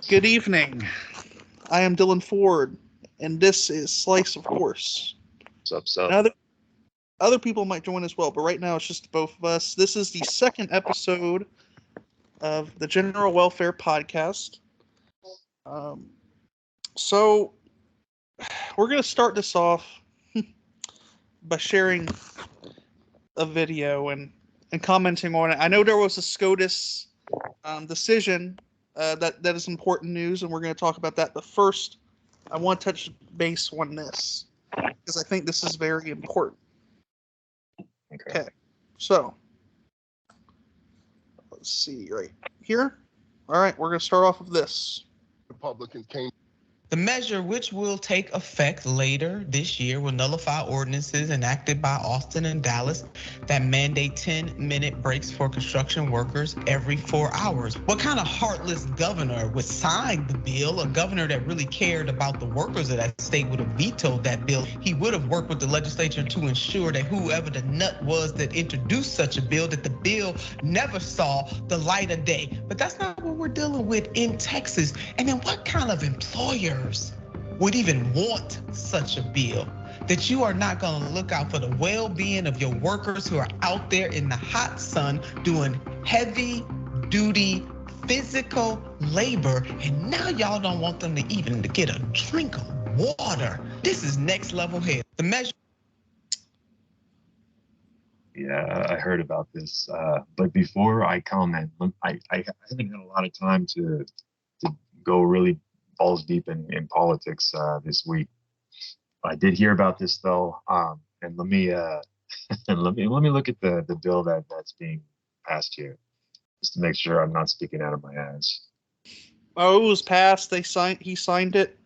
Good evening. I am Dylan Ford, and this is Slice of Horse. Sup. And other people might join as well, but right now it's just both of us. This is the second episode of the General Welfare Podcast. So we're going to start this off by sharing a video and commenting on it. I know there was a SCOTUS decision that is important news, and we're going to talk about that. But first, I want to touch base on this because I think this is very important. Okay. So let's see right here. All right, we're going to start off with this. Republicans came. The measure, which will take effect later this year, will nullify ordinances enacted by Austin and Dallas that mandate 10-minute breaks for construction workers every 4 hours. What kind of heartless governor would sign the bill? A governor that really cared about the workers of that state would have vetoed that bill. He would have worked with the legislature to ensure that whoever the nut was that introduced such a bill, that the bill never saw the light of day. But that's not what we're dealing with in Texas. And then what kind of employer would even want such a bill, that you are not going to look out for the well-being of your workers who are out there in the hot sun doing heavy duty physical labor, and now y'all don't want them to even to get a drink of water. This is next level hell. The measure. Yeah, I heard about this, but before I comment, I haven't had a lot of time to go really balls deep in politics this week. I did hear about this though, and let me let me look at the bill that's being passed here, just to make sure I'm not speaking out of my ass. Oh, it was passed. He signed it.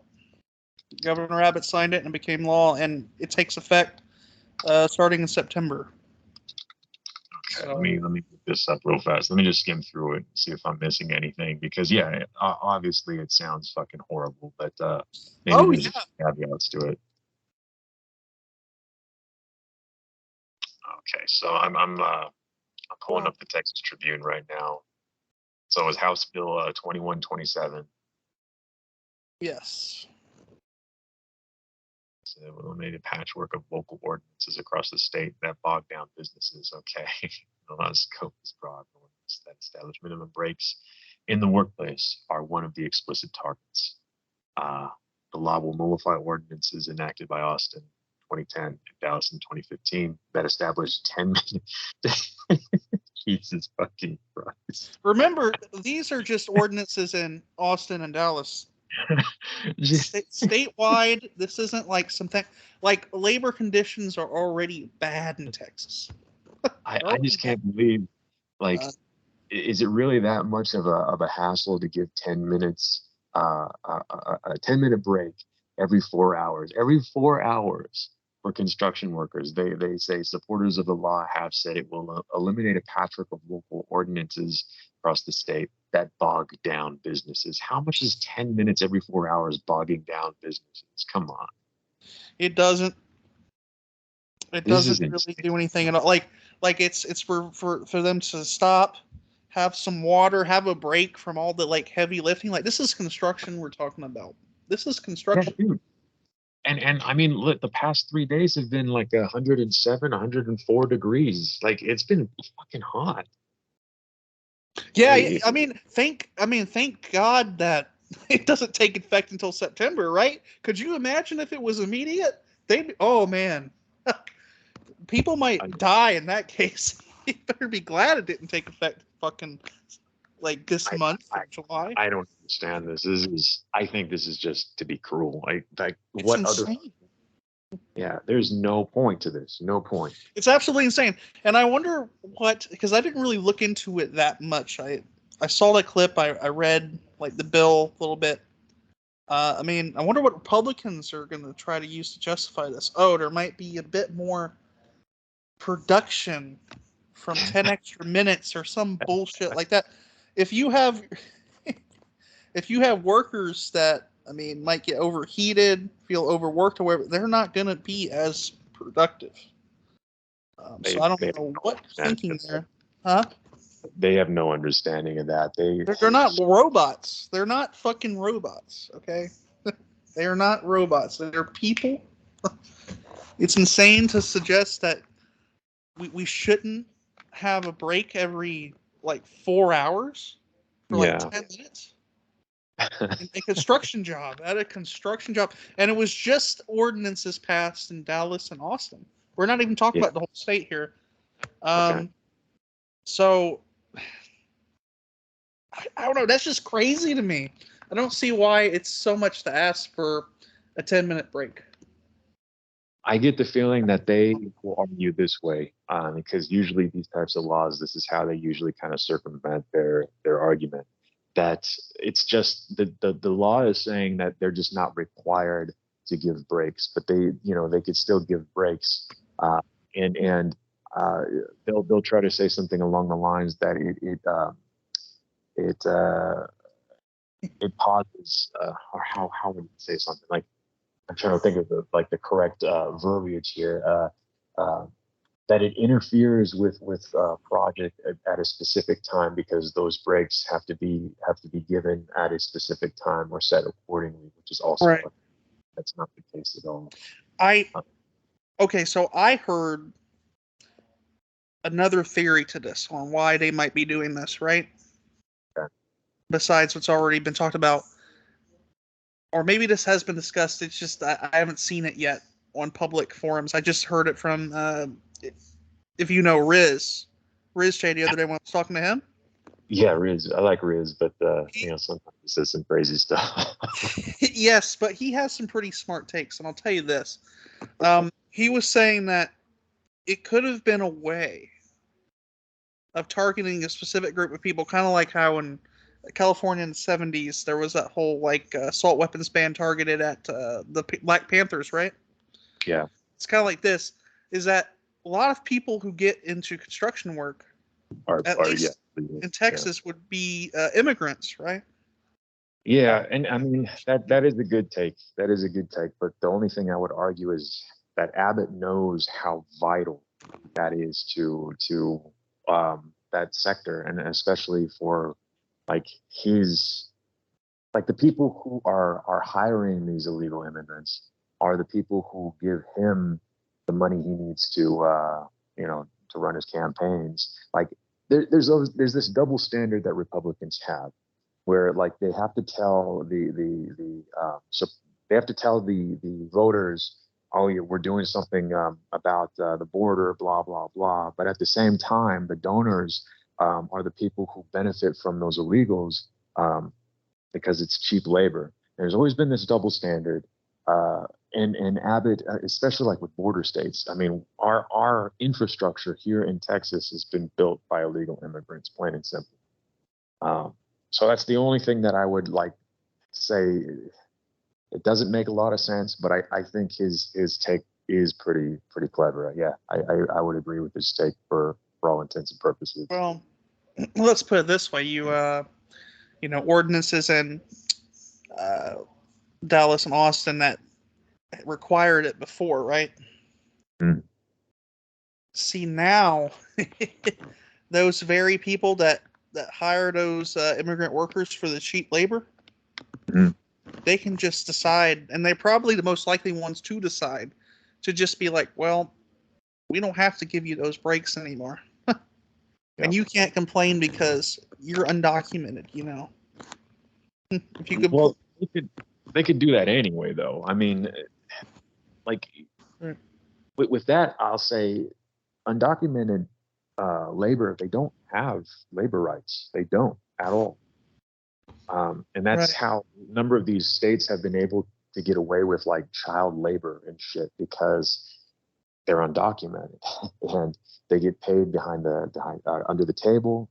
Governor Abbott signed it, and it became law, and it takes effect starting in September. Okay, let me look this up real fast. Let me just skim through it and see if I'm missing anything, because yeah, obviously it sounds fucking horrible, but maybe there's caveats to it. Okay, so I'm pulling up the Texas Tribune right now. So it was House Bill 2127. Yes. So it eliminated patchwork of local ordinances across the state that bog down businesses. Okay, a lot of scope is broad. That establish minimum breaks in the workplace are one of the explicit targets. The law will nullify ordinances enacted by Austin 2010 and Dallas in 2015 that established 10 minutes. Jesus fucking Christ. Remember, these are just ordinances in Austin and Dallas. Statewide, this isn't like something like labor conditions are already bad in Texas. I just can't believe, like, is it really that much of a hassle to give 10 minutes, a 10-minute break every 4 hours? Every 4 hours for construction workers. They say supporters of the law have said it will eliminate a patchwork of local ordinances across the state that bog down businesses. How much is 10 minutes every 4 hours bogging down businesses? Come on. It doesn't. It doesn't really do anything at all. Like it's for them to stop, have some water, have a break from all the like heavy lifting. Like, this is construction we're talking about. This is construction. Yeah, dude. And I mean, look, the past 3 days have been like 107, 104 degrees. Like, it's been fucking hot. Yeah, I mean, thank God that it doesn't take effect until September, right? Could you imagine if it was immediate? Oh man, people might die in that case. You better be glad it didn't take effect fucking like this month, July. I don't understand this. I think this is just to be cruel. It's what insane. other? Yeah, there's no point to this. No point. It's absolutely insane. And I wonder because I didn't really look into it that much. I saw that clip. I read like the bill a little bit. I mean, I wonder what Republicans are going to try to use to justify this. Oh, there might be a bit more production from 10 extra minutes or some bullshit like that. If you have workers that, I mean, might get overheated, feel overworked, or whatever, they're not going to be as productive. So I don't know what you're thinking there. Huh? they have no understanding of that. They're not robots. They're not fucking robots. Okay, they are not robots. They're people. It's insane to suggest that we shouldn't have a break every like 4 hours for like 10 minutes. A construction job at a construction job, and it was just ordinances passed in Dallas and Austin. We're not even talking about the whole state here. So I don't know. That's just crazy to me. I don't see why it's so much to ask for a 10-minute break. I get the feeling that they will argue this way, because usually these types of laws, this is how they usually kind of circumvent their argument. That it's just the law is saying that they're just not required to give breaks, but they could still give breaks, and they'll try to say something along the lines that it pauses, or how would you say something like, I'm trying to think of the correct verbiage here, that it interferes with project at a specific time, because those breaks have to be given at a specific time or set accordingly, which is also right. That's not the case at all. Okay, so I heard another theory to this on why they might be doing this, right? Okay. Besides what's already been talked about, or maybe this has been discussed. It's just I haven't seen it yet on public forums. I just heard it from, if you know Riz J the other day when I was talking to him. Yeah, Riz. I like Riz, but sometimes he says some crazy stuff. Yes, but he has some pretty smart takes, and I'll tell you this. He was saying that it could have been a way of targeting a specific group of people, kind of like how in California in the 70s there was that whole assault weapons ban targeted at the Black Panthers, right? Yeah. It's kind of like this, is that a lot of people who get into construction work, at least in Texas, would be immigrants, right? Yeah, and I mean that is a good take. That is a good take. But the only thing I would argue is that Abbott knows how vital that is to that sector, and especially for the people who are hiring these illegal immigrants are the people who give him the money he needs to to run his campaigns. Like there's this double standard that Republicans have, where they have to tell the voters, oh yeah, we're doing something about the border, blah blah blah. But at the same time, the donors are the people who benefit from those illegals, because it's cheap labor. There's always been this double standard, and Abbott, especially with border states. I mean, our infrastructure here in Texas has been built by illegal immigrants, plain and simple. So that's the only thing that I would say. It doesn't make a lot of sense, but I think his take is pretty clever. Yeah, I would agree with his take for all intents and purposes. Well, let's put it this way: ordinances in Dallas and Austin that required it before, right? Mm. See, now those very people that hire those immigrant workers for the cheap labor, they can just decide, and they're probably the most likely ones to decide, to just be like, well, we don't have to give you those breaks anymore. And you can't complain because you're undocumented, If you could, well, they could do that anyway, though. I mean, with that, I'll say undocumented labor, they don't have labor rights. They don't at all. And that's how a number of these states have been able to get away with child labor and shit, because they're undocumented and they get paid under the table.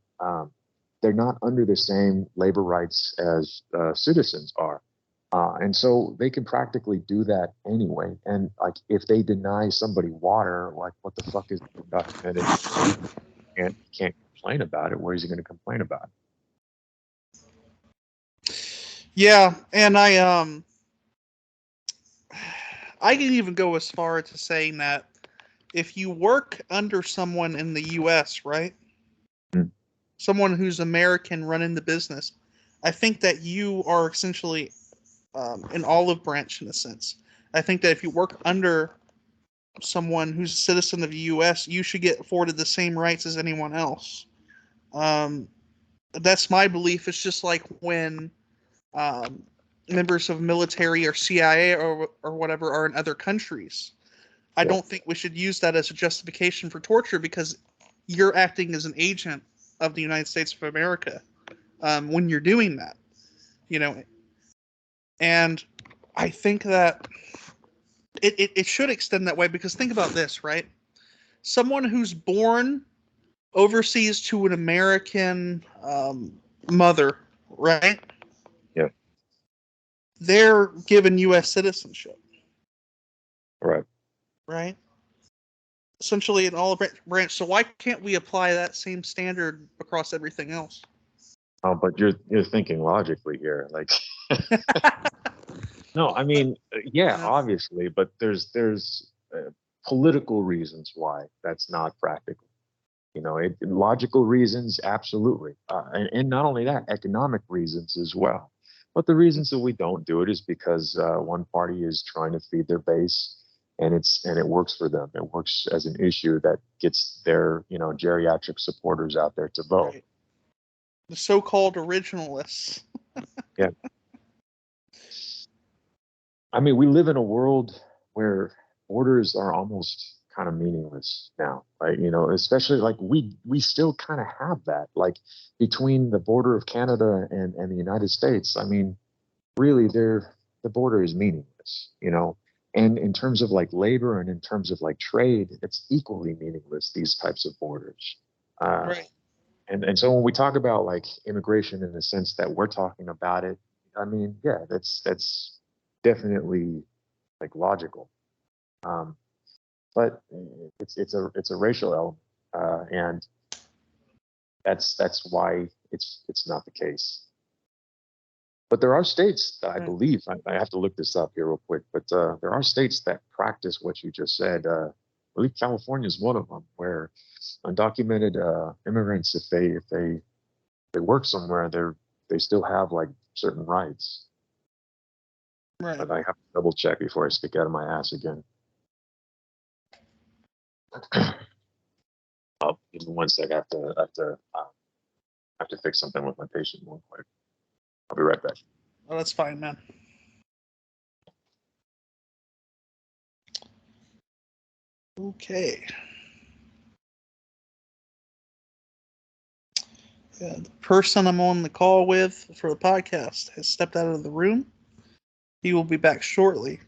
They're not under the same labor rights as citizens are. And so they can practically do that anyway. And if they deny somebody water, what the fuck is undocumented? And he can't complain about it. Where is he going to complain about it? Yeah, and I can even go as far to saying that if you work under someone in the U.S., right, someone who's American running the business, I think that you are essentially an olive branch in a sense. I think that if you work under someone who's a citizen of the U.S., you should get afforded the same rights as anyone else. That's my belief. It's just like when members of military or CIA or whatever are in other countries. I don't think we should use that as a justification for torture because you're acting as an agent of the United States of America when you're doing that, you know. And I think that it should extend that way because think about this, right? Someone who's born overseas to an American mother, right? Yeah. They're given U.S. citizenship. Right. Right? Essentially an olive branch. So why can't we apply that same standard across everything else? Oh, but you're thinking logically here. Like, no, I mean, yeah, obviously, but there's political reasons why that's not practical. You know, logical reasons, absolutely, and not only that, economic reasons as well. But the reasons that we don't do it is because one party is trying to feed their base, and it works for them. It works as an issue that gets their geriatric supporters out there to vote. Right. The so-called originalists. Yeah. I mean, we live in a world where borders are almost kind of meaningless now, right? You know, especially like we still kind of have that, like between the border of Canada and the United States. I mean, really, the border is meaningless, you know. And in terms of like labor and in terms of like trade, it's equally meaningless, these types of borders. Right. And so when we talk about like immigration in the sense that we're talking about it, I mean, yeah, that's definitely like logical. But it's a racial element, and that's why it's not the case. But there are states that I believe, I have to look this up here real quick, but there are states that practice what you just said. I believe California is one of them, where undocumented immigrants, if they work somewhere, they still have like certain rights. Right. But I have to double check before I stick out of my ass again. Oh, give me 1 sec. I have to fix something with my patient real quick. I'll be right back. Oh, that's fine, man. Okay. Yeah, the person I'm on the call with for the podcast has stepped out of the room. He will be back shortly.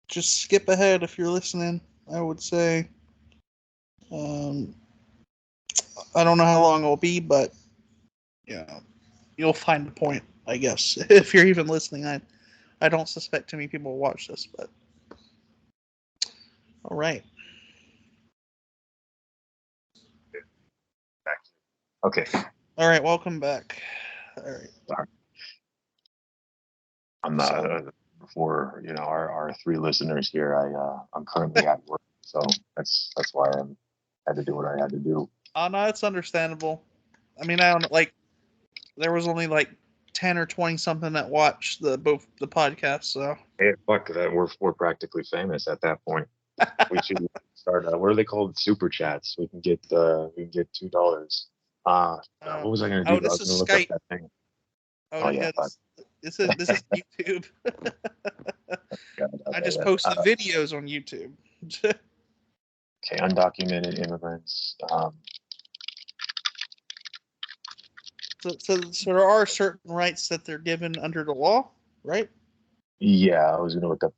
Just skip ahead if you're listening, I would say. I don't know how long it'll be, but yeah, you'll find the point, I guess. If you're even listening, I don't suspect too many people will watch this, but all right. Okay. All right, welcome back. All right. Sorry. I'm for our 3 listeners here. I'm currently at work, so that's why I had to do what I had to do. Oh no, it's understandable. I mean, I don't like. There was only like 10 or 20 something that watched both the podcast, so. Hey, fuck that. We're practically famous at that point. We should start. What are they called? Super chats. We can get $2. What was I going to do? I was This going is to look Skype. up that thing. Oh yeah, this is YouTube. I just post the videos on YouTube. Okay, undocumented immigrants. So there are certain rights that they're given under the law, right? Yeah, I was going to look up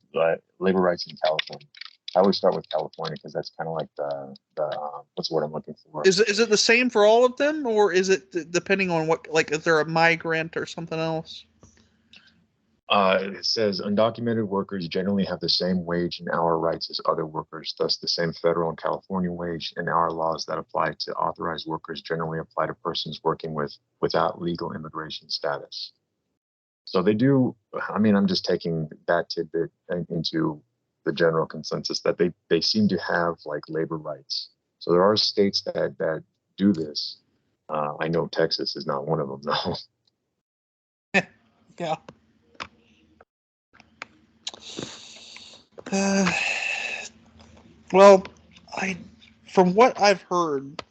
labor rights in California. I always start with California because that's kind of like the what's the word I'm looking for. Is it the same for all of them, or is it depending on what, like, if they're a migrant or something else? It says undocumented workers generally have the same wage and hour rights as other workers. Thus, the same federal and California wage and hour laws that apply to authorized workers generally apply to persons working without legal immigration status. So they do. I mean, I'm just taking that tidbit into the general consensus that they seem to have like labor rights. So there are states that do this. I know Texas is not one of them, though. Yeah. Well, from what I've heard,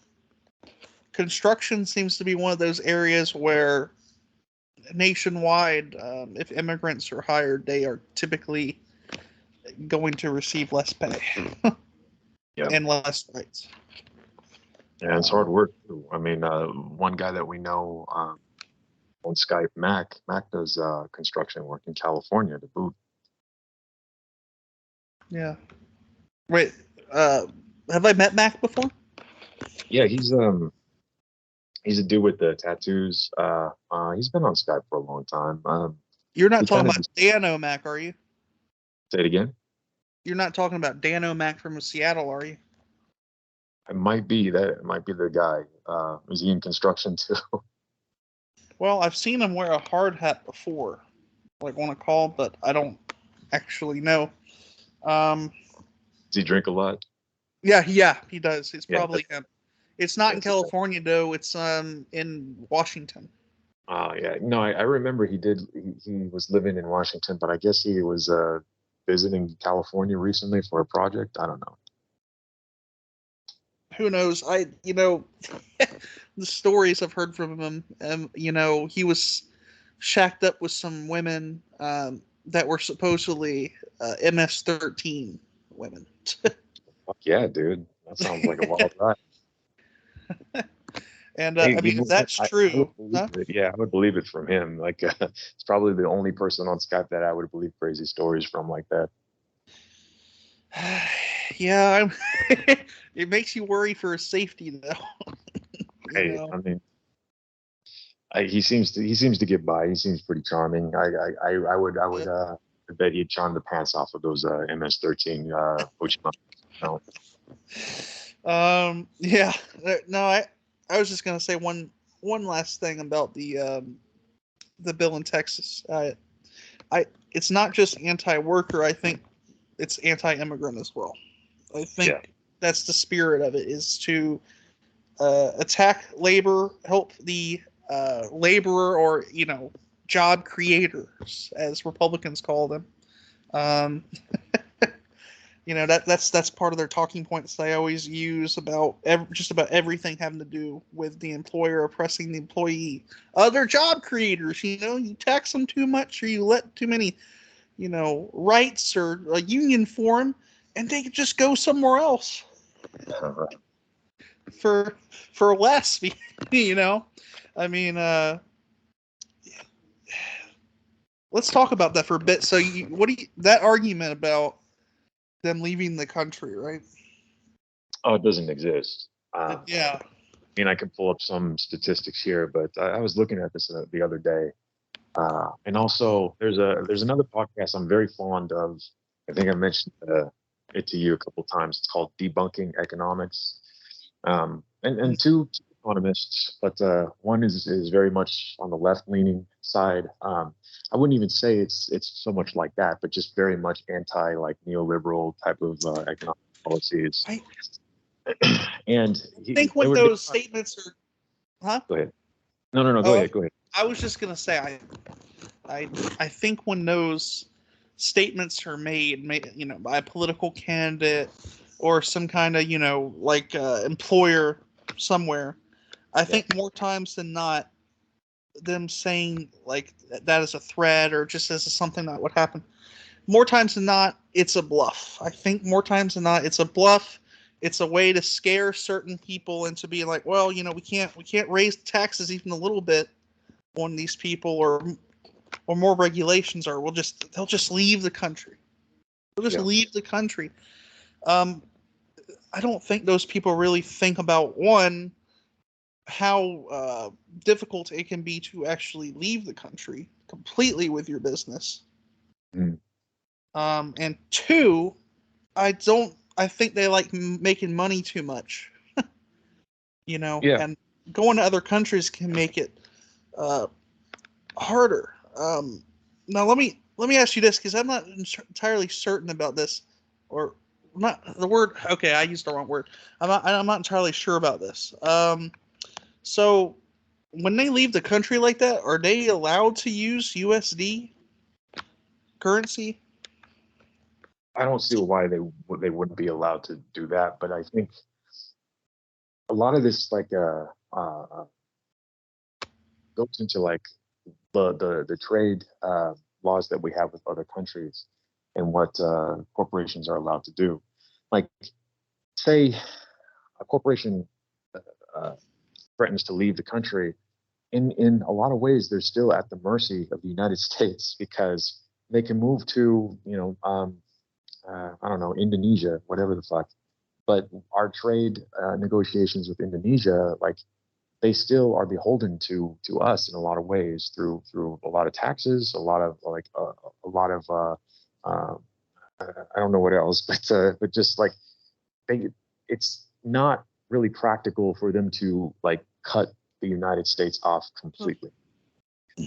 construction seems to be one of those areas where nationwide, if immigrants are hired, they are typically going to receive less pay Yeah, and less rights. and it's hard work too. I mean, one guy that we know on Skype, Mac does construction work in California to boot. Yeah. Wait, have I met Mac before? Yeah, he's a dude with the tattoos. He's been on Skype for a long time. You're not he talking kinda about Dan O'Mac, are you? Say it again. You're not talking about Dan O'Mac from Seattle, are you? It might be that. It might be the guy. Is he in construction too? Well, I've seen him wear a hard hat before, like on a call, but I don't actually know. Does he drink a lot? Yeah, he does. It's Yeah, probably him. It's not in that's it. California though. It's in Washington. Yeah. No, I remember he did. He was living in Washington, but I guess he was visiting California recently for a project. I don't know. Who knows? The stories I've heard from him. He was shacked up with some women that were supposedly MS-13 women. Fuck yeah, dude. That sounds like a wild ride. And Hey, I mean, if that's I would true, believe it. Yeah, I would believe it from him. Like, it's probably the only person on Skype that I would believe crazy stories from like that. yeah, it makes you worry for his safety, though. Hey, I mean, he seems to get by. He seems pretty charming. I would bet he'd charm the pants off of those MS-13 Ochima. No. Yeah. No, I was just gonna say one last thing about the bill in Texas. It's not just anti-worker. I think it's anti-immigrant as well. I think that's the spirit of it, is to attack labor, help the laborer, or job creators, as Republicans call them. Um, that's part of their talking points they always use about just about everything having to do with the employer oppressing the employee. Other job creators, you tax them too much, or you let too many, rights or a union form, and they could just go somewhere else for less. I mean, let's talk about that for a bit. So, that argument about them leaving the country, right? Oh, it doesn't exist. Yeah. I mean, I could pull up some statistics here, but I was looking at this the other day, and also there's another podcast I'm very fond of. I think I mentioned it to you a couple of times. It's called Debunking Economics, and two economists, but one is very much on the left leaning side. I wouldn't even say it's so much like that, but just very much anti like neoliberal type of economic policies. And I think when those statements are, huh? Go ahead. No. Go ahead. I was just gonna say, I think when those statements are made, by a political candidate or some kind of, employer somewhere, I think more times than not, them saying like that is a threat or just as something that would happen, more times than not, it's a bluff. I think more times than not, it's a bluff. It's a way to scare certain people into being like, well, we can't raise taxes even a little bit on these people, or more regulations, or they'll just leave the country. They'll just leave the country. I don't think those people really think about, one, how difficult it can be to actually leave the country completely with your business. Mm. And two, I think they like making money too much. And going to other countries can make it harder. Now let me ask you this, because I'm not entirely certain about this, or not the word. Okay, I used the wrong word. I'm not entirely sure about this. So when they leave the country like that, are they allowed to use USD currency? I don't see why they wouldn't be allowed to do that, but I think a lot of this goes into like the trade laws that we have with other countries and what corporations are allowed to do. Like, say a corporation uh, threatens to leave the country, in a lot of ways, they're still at the mercy of the United States because they can move to, I don't know, Indonesia, whatever the fuck. But our trade negotiations with Indonesia, like, they still are beholden to us in a lot of ways through a lot of taxes, a lot of a lot of uh, I don't know what else, but just like they, it's not really practical for them to like cut the United States off completely.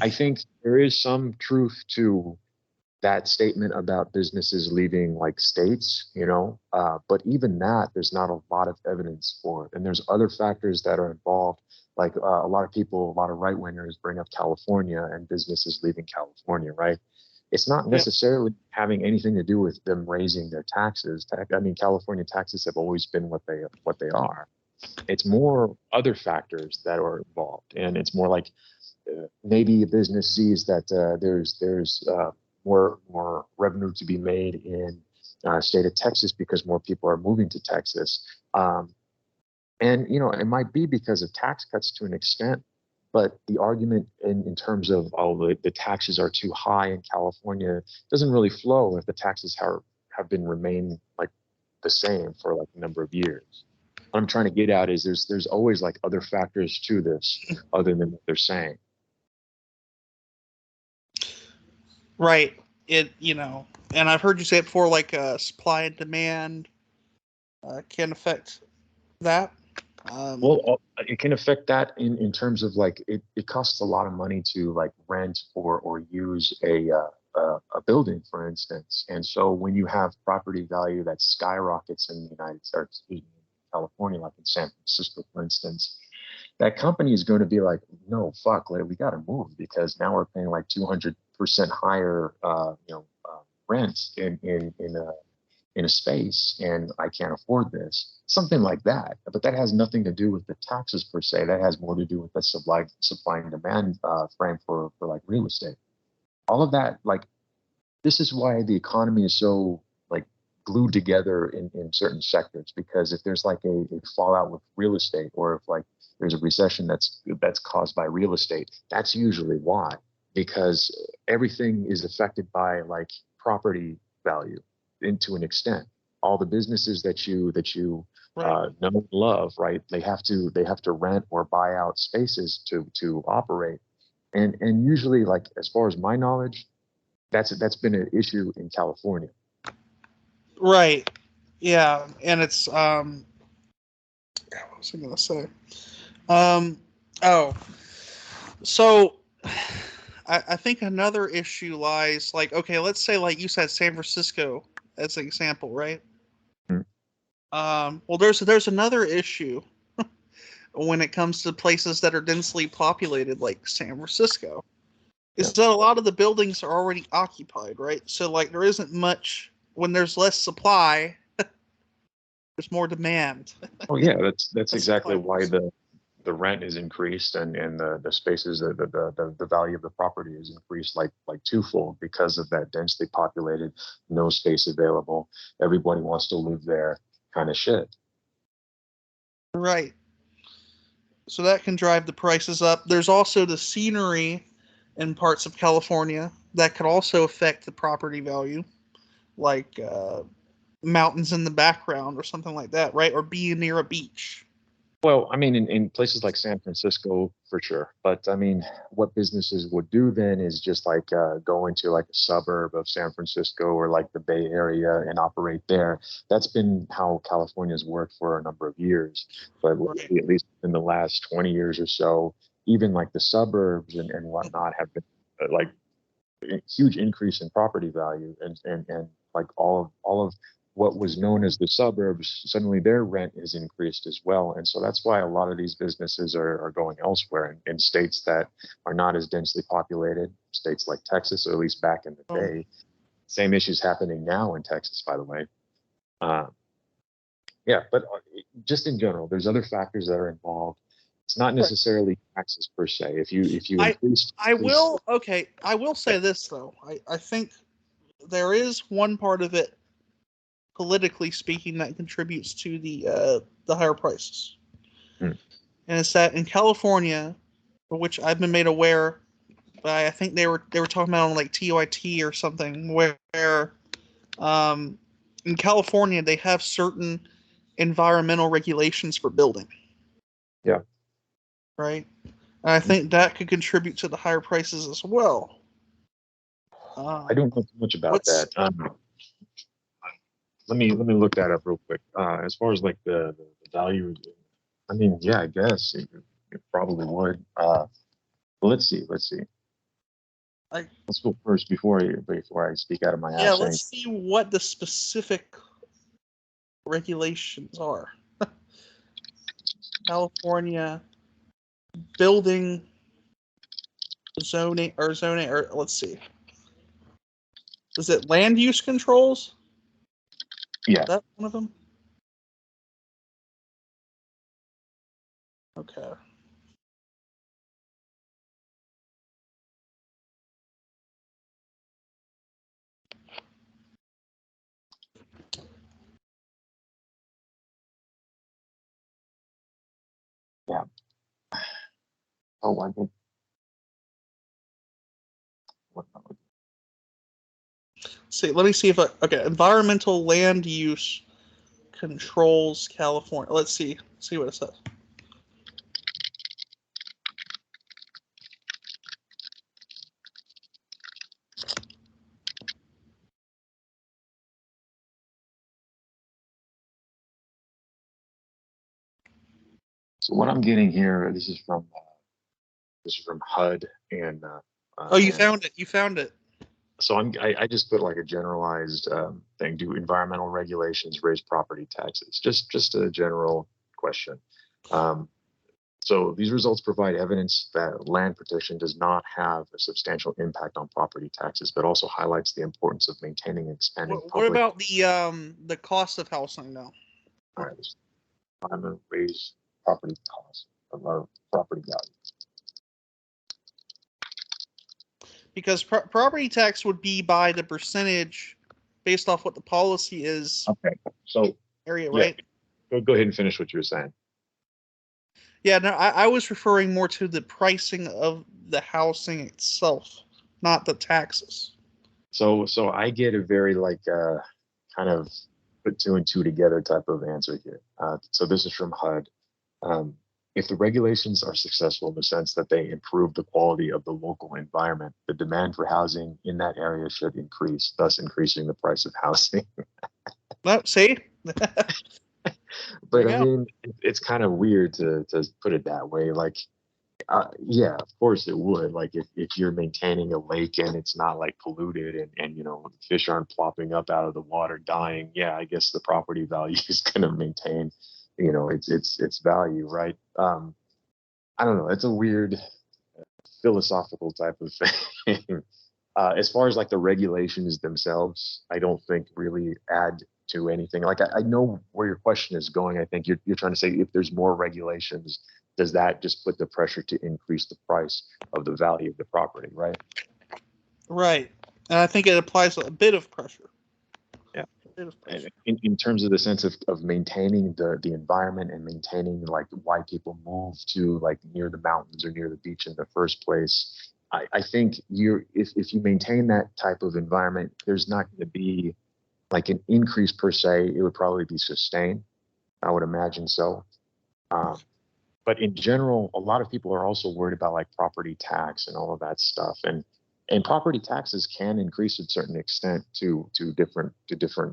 I think there is some truth to that statement about businesses leaving like states, but even that, there's not a lot of evidence for it. And there's other factors that are involved. Like a lot of people, a lot of right wingers bring up California and businesses leaving California, right? It's not necessarily having anything to do with them raising their taxes. I mean, California taxes have always been what they are. It's more other factors that are involved, and it's more like maybe a business sees that there's more revenue to be made in state of Texas because more people are moving to Texas. And it might be because of tax cuts to an extent, but the argument in terms of the taxes are too high in California doesn't really flow if the taxes have been remained like the same for like a number of years. What I'm trying to get at is there's always like other factors to this other than what they're saying. Right. And I've heard you say it before, like supply and demand can affect that. Well, it can affect that in terms of like it costs a lot of money to like rent or use a building, for instance. And so when you have property value that skyrockets in the United States, California, like in San Francisco, for instance, that company is going to be like, no, fuck, like, we got to move because now we're paying like 200% higher, rent in a space, and I can't afford this, something like that. But that has nothing to do with the taxes per se. That has more to do with the supply and demand frame for like real estate. All of that, like, this is why the economy is so like glued together in certain sectors, because if there's like a fallout with real estate, or if like there's a recession that's caused by real estate, that's usually why, because everything is affected by like property value into an extent. All the businesses that you right. know and love, right? They have to rent or buy out spaces to operate, and usually, like, as far as my knowledge, that's been an issue in California. Right. Yeah, and it's what was I gonna say? Oh, so I think another issue lies, like, okay, let's say, like you said, San Francisco as an example, right? Mm. Well, there's another issue when it comes to places that are densely populated, like San Francisco, is that a lot of the buildings are already occupied, right? So like there isn't much when there's less supply, there's more demand. Oh yeah, that's exactly Supply why goes. the rent is increased, and the spaces, the value of the property is increased like twofold because of that densely populated, no space available, everybody wants to live there kind of shit. Right. So that can drive the prices up. There's also the scenery in parts of California that could also affect the property value, like mountains in the background or something like that, right? Or being near a beach. Well, I mean, in places like San Francisco, for sure. But I mean, what businesses would do then is just like go into like a suburb of San Francisco or like the Bay Area and operate there. That's been how California's worked for a number of years. But Right. at least in the last 20 years or so, even like the suburbs and whatnot have been like a huge increase in property value, and like all of what was known as the suburbs, suddenly their rent has increased as well. And so that's why a lot of these businesses are going elsewhere in states that are not as densely populated, states like Texas, or at least back in the day. Same issues happening now in Texas, by the way. Yeah, but just in general, there's other factors that are involved. It's not necessarily taxes per se. If you increase, I will say this though. I think there is one part of it, politically speaking, that contributes to the higher prices. And it's that in California, for which I've been made aware by, I think they were talking about on like TYT or something, where in California they have certain environmental regulations for building. Yeah. Right. And I think that could contribute to the higher prices as well. I don't know too much about that. Let me look that up real quick. As far as like the value, I mean, yeah, I guess it probably would. But let's see. Let's go first before I speak out of my ass. Yeah, let's see what the specific regulations are. California building zoning, or let's see. Is it land use controls? Yeah. Is that one of them? Okay. Yeah. Oh, I did. See, let me see if okay, environmental land use controls California. Let's see what it says. So what I'm getting here, this is from HUD and. Oh, you found it. You found it. So I just put like a generalized thing. Do environmental regulations raise property taxes? Just a general question. So these results provide evidence that land protection does not have a substantial impact on property taxes, but also highlights the importance of maintaining and expanding What public. about the cost of housing now? All right, I'm going to raise property costs of property value. Because property tax would be by the percentage based off what the policy is. Okay, so area, right? Go ahead and finish what you were saying. Yeah, no, I was referring more to the pricing of the housing itself, not the taxes. So I get a very like kind of put two and two together type of answer here. So this is from HUD. If the regulations are successful in the sense that they improve the quality of the local environment, the demand for housing in that area should increase, thus increasing the price of housing. No, see? But I mean, it's kind of weird to put it that way. Like, yeah, of course it would. Like if you're maintaining a lake and it's not like polluted and you know fish aren't plopping up out of the water dying, yeah, I guess the property value is going to maintain, you know, its value, right? I don't know. It's a weird philosophical type of thing. As far as like the regulations themselves, I don't think really add to anything. Like I know where your question is going. I think you're trying to say if there's more regulations, does that just put the pressure to increase the price of the value of the property, right? Right. And I think it applies a bit of pressure. Yeah. In terms of the sense of maintaining the environment and maintaining like why people move to like near the mountains or near the beach in the first place, I think if you maintain that type of environment, there's not going to be like an increase per se. It would probably be sustained. I would imagine so. But in general, a lot of people are also worried about like property tax and all of that stuff. And property taxes can increase to a certain extent to different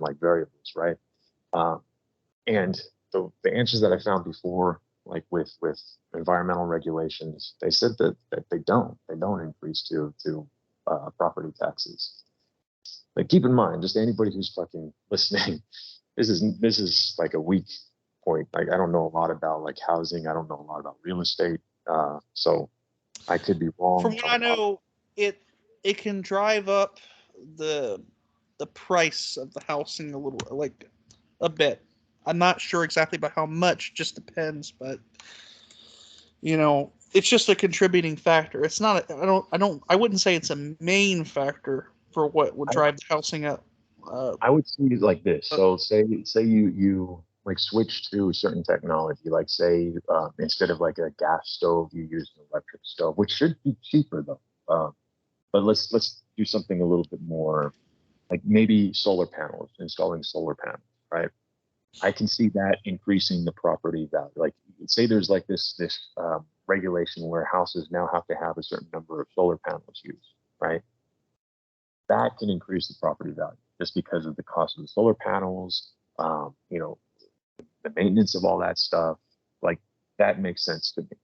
like variables, right? And the answers that I found before, like with environmental regulations, they said that they don't increase to property taxes. Like, keep in mind, just anybody who's fucking listening, this is like a weak point. Like, I don't know a lot about like housing. I don't know a lot about real estate. So I could be wrong. From what I know, it can drive up the price of the housing a little, like a bit. I'm not sure exactly by how much. Just depends, but it's just a contributing factor. It's not. I wouldn't say it's a main factor for what would drive the housing up. I would see it like this. So say you like switch to a certain technology, like say instead of like a gas stove, you use an electric stove, which should be cheaper though. But let's do something a little bit more, like maybe solar panels, installing solar panels, right? I can see that increasing the property value. Like, say there's like this regulation where houses now have to have a certain number of solar panels used, right? That can increase the property value just because of the cost of the solar panels, the maintenance of all that stuff. Like, that makes sense to me.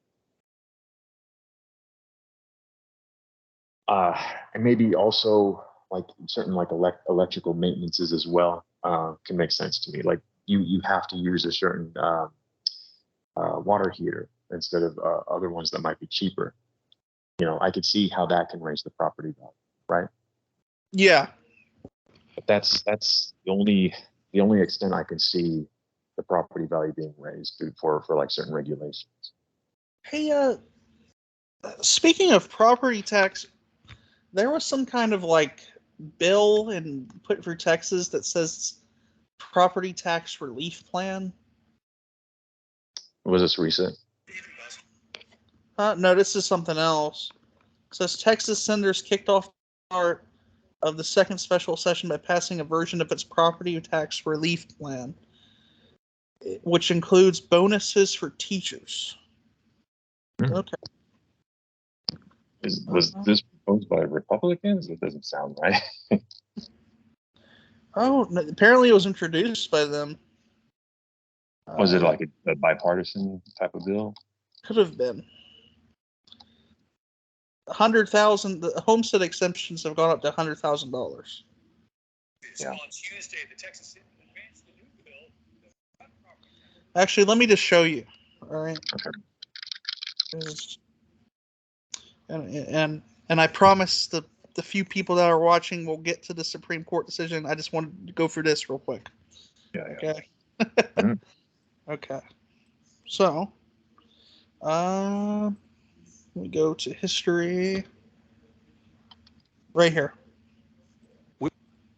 And maybe also like certain like electrical maintenances as well can make sense to me. Like, you have to use a certain water heater instead of other ones that might be cheaper. I could see how that can raise the property value, right? Yeah. But that's the only extent I can see the property value being raised for like certain regulations. Hey, speaking of property tax, there was some kind of like bill put through Texas that says property tax relief plan. Was this recent? No, this is something else. It says Texas senators kicked off part of the second special session by passing a version of its property tax relief plan, which includes bonuses for teachers. Okay. Was this proposed by Republicans? It doesn't sound right. Apparently it was introduced by them. Was it like a bipartisan type of bill? Could have been. 100,000. The homestead exemptions have gone up to $100,000. Yeah. On Tuesday, the Texas Senate advanced the new bill. Actually, let me just show you. All right. Okay. And I promise the few people that are watching will get to the Supreme Court decision. I just wanted to go through this real quick. Yeah. Okay. Mm-hmm. Okay. So, we go to history. Right here. We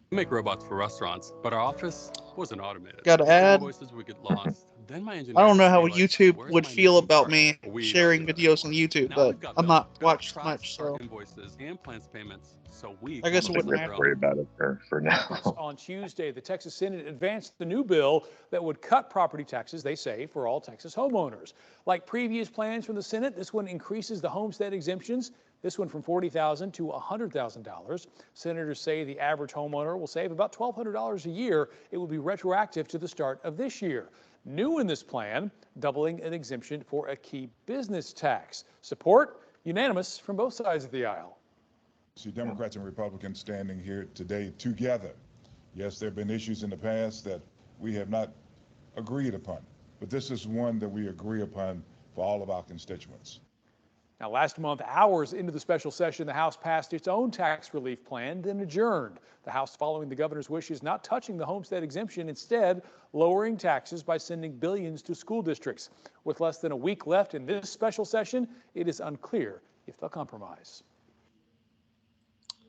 make robots for restaurants, but our office wasn't automated. Got to add. Invoices would get lost. Then my I don't know how realized, YouTube where's would my feel missing about part? me We sharing don't do that videos on anymore. YouTube, Now but we've got I'm Bill. not Bill watched tracks much, our so invoices and plans payments, so we I guess it come wouldn't up matter. with Worry about it for now. On Tuesday, the Texas Senate advanced the new bill that would cut property taxes, they say, for all Texas homeowners. Like previous plans from the Senate, this one increases the homestead exemptions, this one from $40,000 to $100,000. Senators say the average homeowner will save about $1,200 a year. It will be retroactive to the start of this year. New in this plan, doubling an exemption for a key business tax. Support unanimous from both sides of the aisle. See Democrats and Republicans standing here today together. Yes, there have been issues in the past that we have not agreed upon, but this is one that we agree upon for all of our constituents. Now, last month, hours into the special session, the House passed its own tax relief plan, then adjourned. The House following the governor's wishes, not touching the homestead exemption, instead lowering taxes by sending billions to school districts. With less than a week left in this special session, it is unclear if they'll compromise.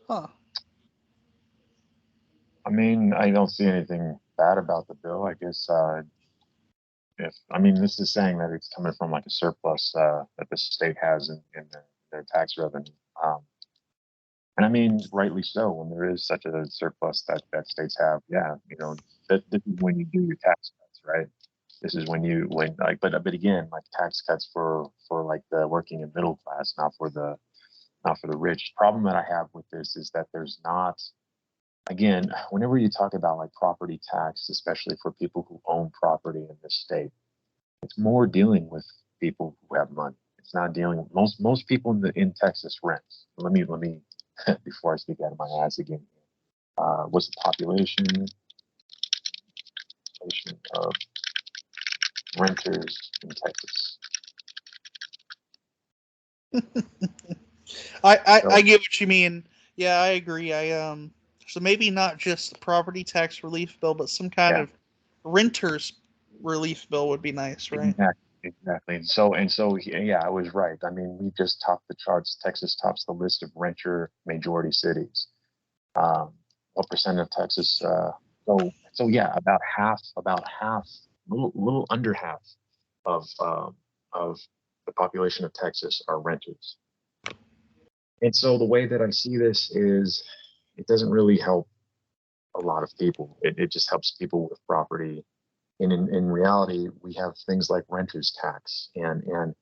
Huh. I mean, I don't see anything bad about the bill. I guess this is saying that it's coming from like a surplus that the state has in their tax revenue. And I mean, rightly so, when there is such a surplus that states have. Yeah, this is when you do your tax cuts, right? This is but again, like tax cuts for like the working and middle class, not for the rich. Problem that I have with this is that there's not. Again, whenever you talk about like property tax, especially for people who own property in this state, it's more dealing with people who have money. It's not dealing with most people in Texas rent. Let me before I speak out of my ass again. What's the population of renters in Texas? I get what you mean. Yeah, I agree. So maybe not just property tax relief bill, but some kind of renters relief bill would be nice, right? Exactly. Yeah, I was right. I mean, we just topped the charts. Texas tops the list of renter majority cities. What percent of Texas? So yeah, about half, little under half of the population of Texas are renters. And so the way that I see this is, it doesn't really help a lot of people. It just helps people with property. And in reality, we have things like renters tax, and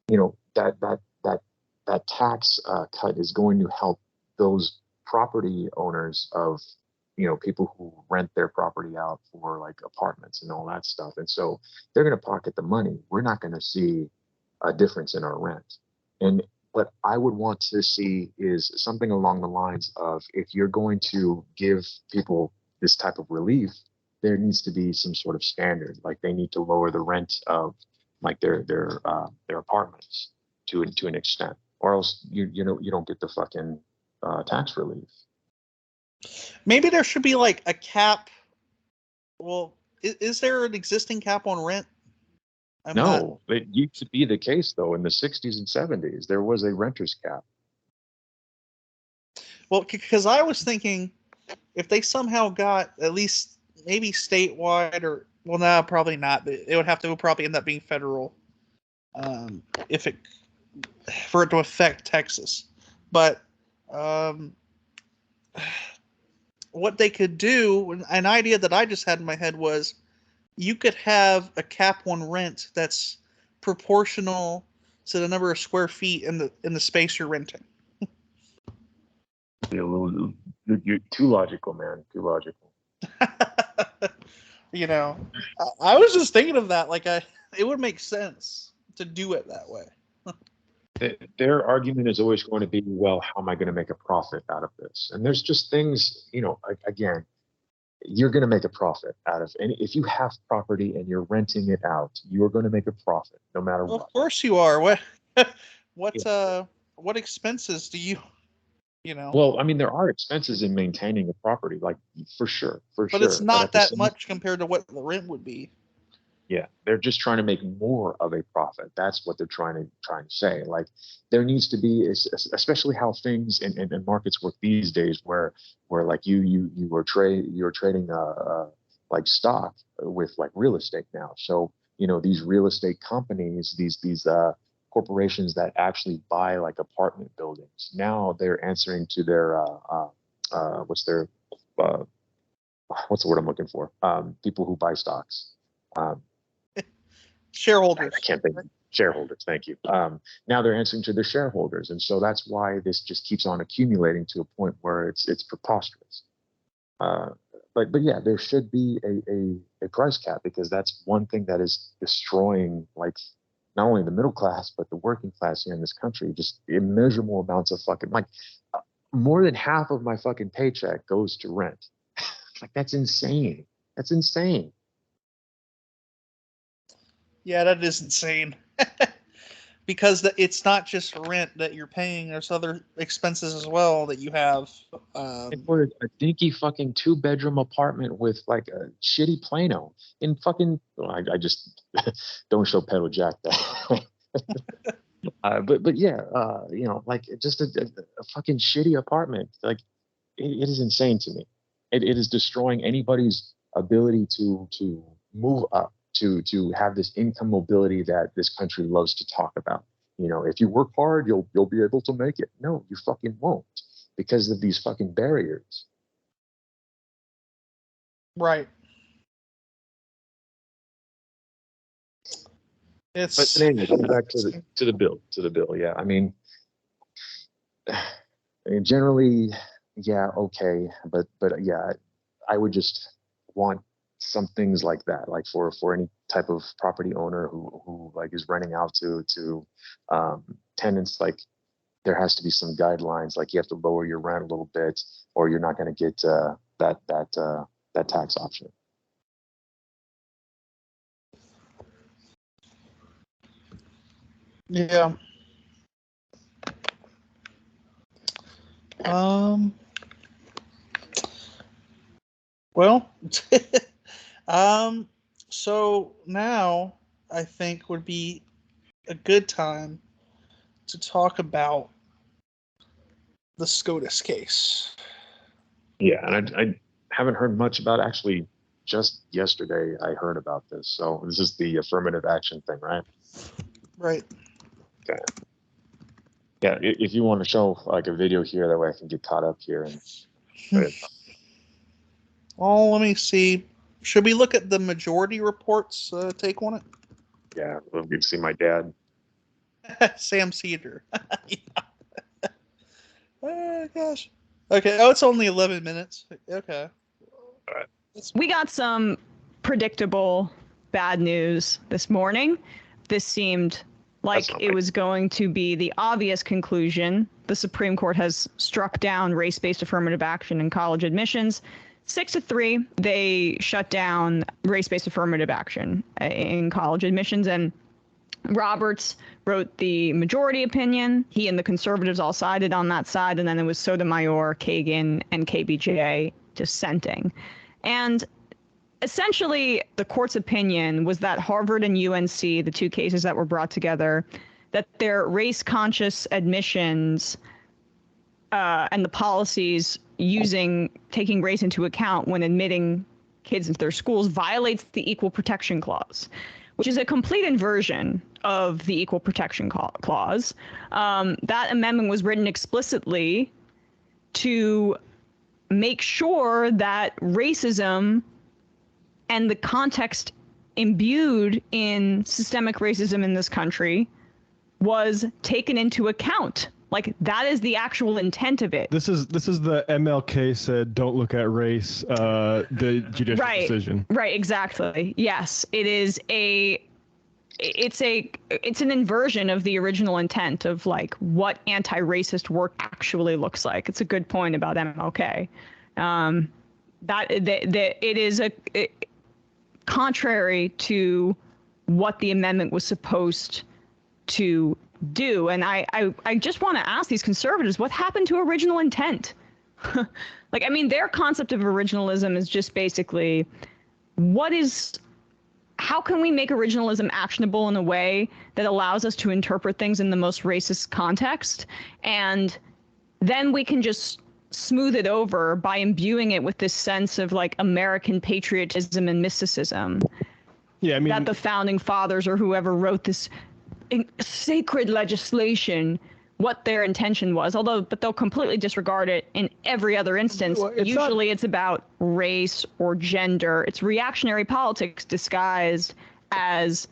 you know that tax cut is going to help those property owners of, people who rent their property out for like apartments and all that stuff. And so they're going to pocket the money. We're not going to see a difference in our rent. And what I would want to see is something along the lines of, if you're going to give people this type of relief, there needs to be some sort of standard. Like, they need to lower the rent of like their apartments to an extent, or else you don't get the fucking tax relief. Maybe there should be like a cap. Well, is there an existing cap on rent? No, it used to be the case though. In the 60s and 70s, there was a renter's cap. Well, because I was thinking, if they somehow got at least maybe statewide, or well, no, probably not. But it would have to probably end up being federal, if it for it to affect Texas. But what they could do, an idea that I just had in my head was, you could have a cap on rent that's proportional to the number of square feet in the space you're renting. You're too logical, man. Too logical. I was just thinking of that. Like, it would make sense to do it that way. Their argument is always going to be, well, how am I going to make a profit out of this? And there's just things, again, you're going to make a profit out of it. If you have property and you're renting it out, you're going to make a profit no matter what. Of course you are. What expenses do you know? Well, I mean, there are expenses in maintaining a property, like for sure. But it's not that much compared to what the rent would be. Yeah, they're just trying to make more of a profit. That's what they're trying to say. Like, there needs to be, especially how things in markets work these days, where like you're trading like stock with like real estate now. So these real estate companies, these corporations that actually buy like apartment buildings, now they're answering to their what's the word I'm looking for? People who buy stocks. Shareholders. I can't think. Shareholders. Thank you. Now they're answering to their shareholders, and so that's why this just keeps on accumulating to a point where it's preposterous. But yeah, there should be a price cap, because that's one thing that is destroying, like, not only the middle class but the working class here in this country. Just immeasurable amounts of fucking, like, more than half of my fucking paycheck goes to rent. Like, that's insane. That's insane. Yeah, that is insane. Because it's not just rent that you're paying. There's other expenses as well that you have. And for a dinky fucking 2-bedroom apartment with like a shitty Plano in fucking, I just don't show pedal jack that. But yeah, like, just a fucking shitty apartment. Like, it is insane to me. It is destroying anybody's ability to move up, to have this income mobility that this country loves to talk about. If you work hard, you'll be able to make it. No, you fucking won't, because of these fucking barriers. Right. But anyway, going back to the bill. Yeah, I mean, generally, yeah, okay, but yeah, I would just want some things like that, like for any type of property owner who like is renting out to tenants, like, there has to be some guidelines, like you have to lower your rent a little bit, or you're not going to get that tax option. Yeah. Well, so now I think would be a good time to talk about the SCOTUS case. Yeah, and I haven't heard much about it. Actually, just yesterday I heard about this. So this is the affirmative action thing, right? Right. Okay. Yeah, if you want to show like a video here, that way I can get caught up here. And Well, let me see. Should we look at the majority report's take on yeah, we'll get to see my dad. it? Sam Cedar. Yeah. Oh, gosh. Okay. Oh, it's only 11 minutes. Okay. All right. We got some predictable bad news this morning. This seemed like it was going to be the obvious conclusion. The Supreme Court has struck down race-based affirmative action in college admissions. 6-3, they shut down race-based affirmative action in college admissions. And Roberts wrote the majority opinion. He and the conservatives all sided on that side. And then it was Sotomayor, Kagan, and KBJ dissenting. And essentially, the court's opinion was that Harvard and UNC, the two cases that were brought together, that their race-conscious admissions and the policies taking race into account when admitting kids into their schools violates the Equal Protection Clause, which is a complete inversion of the Equal Protection Clause. That amendment was written explicitly to make sure that racism and the context imbued in systemic racism in this country was taken into account. Like, that is the actual intent of it. This is the MLK said, "Don't look at race." The judicial decision. Right. Exactly. Yes, it is it's an inversion of the original intent of like what anti-racist work actually looks like. It's a good point about MLK. That it is contrary to what the amendment was supposed to do. And I just want to ask these conservatives, what happened to original intent? Like, I mean, their concept of originalism is just basically how can we make originalism actionable in a way that allows us to interpret things in the most racist context? And then we can just smooth it over by imbuing it with this sense of like American patriotism and mysticism. Yeah, I mean, that the founding fathers or whoever wrote this sacred legislation, what their intention was, but they'll completely disregard it in every other instance. Well, usually it's about race or gender. It's reactionary politics disguised as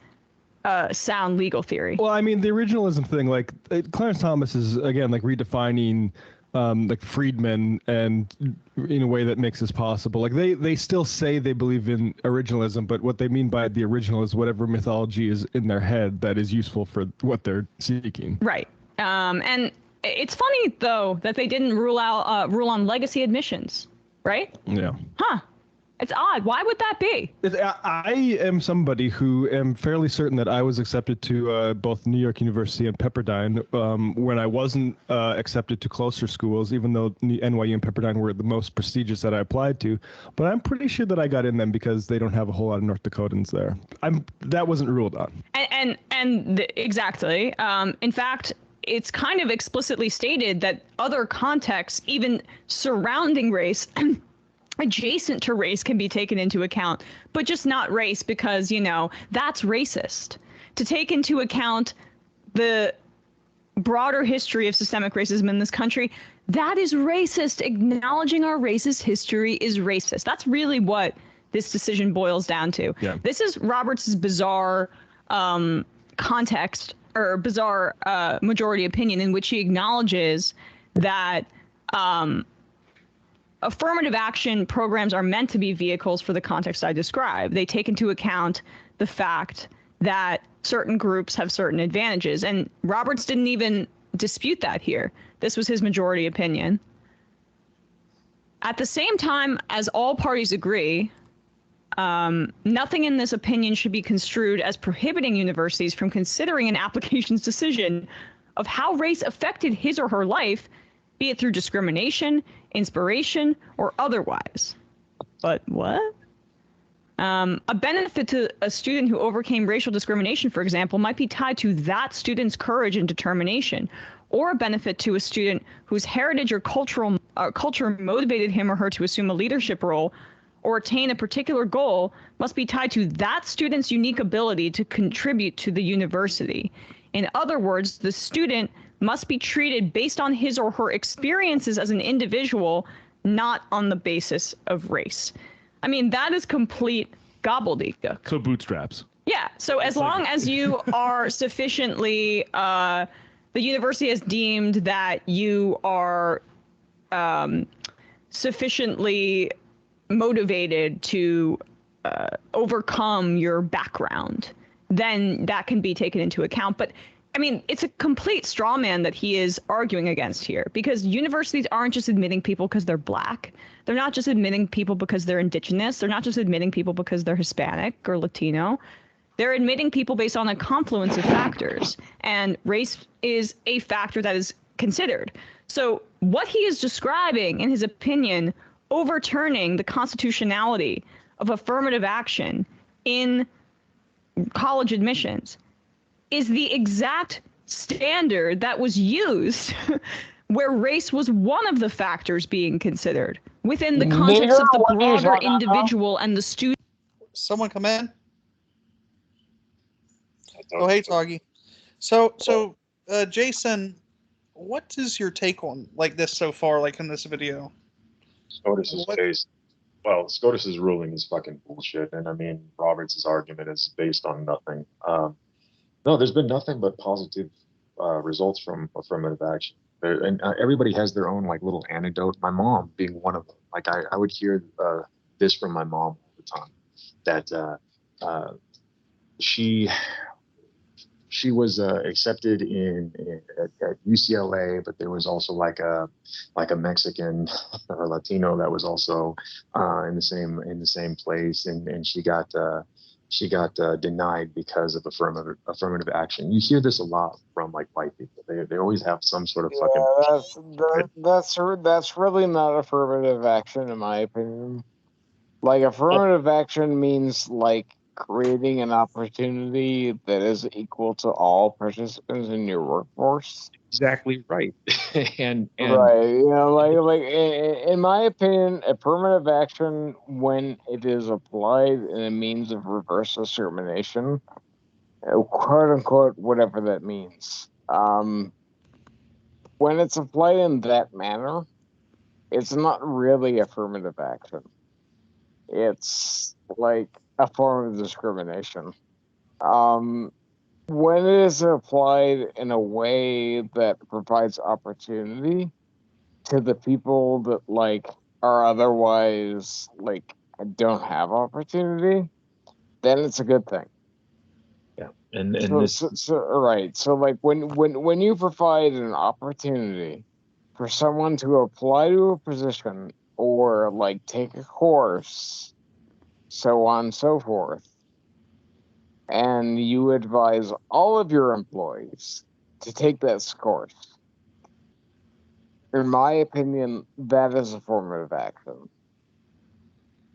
sound legal theory. Well, I mean, the originalism thing, like Clarence Thomas is, again, like redefining like Friedman and in a way that makes this possible. Like they still say they believe in originalism, but what they mean by the original is whatever mythology is in their head that is useful for what they're seeking. Right. And it's funny though that they didn't rule on legacy admissions, right? Yeah. Huh. It's odd. Why would that be? I am somebody who am fairly certain that I was accepted to both New York University and Pepperdine when I wasn't accepted to closer schools, even though NYU and Pepperdine were the most prestigious that I applied to. But I'm pretty sure that I got in them because they don't have a whole lot of North Dakotans there. That wasn't ruled on. Exactly. In fact, it's kind of explicitly stated that other contexts, even surrounding race, adjacent to race, can be taken into account, but just not race because, that's racist. To take into account the broader history of systemic racism in this country, that is racist. Acknowledging our racist history is racist. That's really what this decision boils down to. Yeah. This is Roberts' bizarre context or bizarre majority opinion in which he acknowledges that affirmative action programs are meant to be vehicles for the context I described. They take into account the fact that certain groups have certain advantages. And Roberts didn't even dispute that here. This was his majority opinion. At the same time, as all parties agree, nothing in this opinion should be construed as prohibiting universities from considering an application's decision of how race affected his or her life, be it through discrimination, inspiration, or otherwise. But what? A benefit to a student who overcame racial discrimination, for example, might be tied to that student's courage and determination, or a benefit to a student whose heritage or culture motivated him or her to assume a leadership role or attain a particular goal must be tied to that student's unique ability to contribute to the university. In other words, the student must be treated based on his or her experiences as an individual, not on the basis of race. I mean, that is complete gobbledygook. So bootstraps. Yeah. So as long as you are sufficiently, the university has deemed that you are sufficiently motivated to overcome your background, then that can be taken into account. But I mean, it's a complete straw man that he is arguing against here, because universities aren't just admitting people because they're black. They're not just admitting people because they're indigenous. They're not just admitting people because they're Hispanic or Latino. They're admitting people based on a confluence of factors, and race is a factor that is considered. So what he is describing, in his opinion, overturning the constitutionality of affirmative action in college admissions, is the exact standard that was used where race was one of the factors being considered within the context of the broader individual and the student. Someone come in. Oh, hey, Toggy. So, Jason, what is your take on like this so far, like in this video? SCOTUS's case. Well, SCOTUS's ruling is fucking bullshit, and I mean Roberts' argument is based on nothing. No, there's been nothing but positive results from affirmative action. And everybody has their own like little anecdote. My mom being one of them. Like I would hear this from my mom all the time, that she was accepted at UCLA, but there was also like a Mexican or Latino that was also in the same place, and she got denied because of affirmative action. You hear this a lot from like white people. They always have some sort of fucking. That's really not affirmative action, in my opinion. Like affirmative action means like creating an opportunity that is equal to all participants in your workforce. Exactly right. and right, like in my opinion, affirmative action, when it is applied in a means of reverse discrimination, quote unquote, whatever that means, when it's applied in that manner, it's not really affirmative action. It's like a form of discrimination. When it is applied in a way that provides opportunity to the people that like are otherwise like don't have opportunity, then it's a good thing. Yeah, and right. So like when you provide an opportunity for someone to apply to a position or like take a course, so on and so forth, and you advise all of your employees to take this course, in my opinion, that is affirmative action.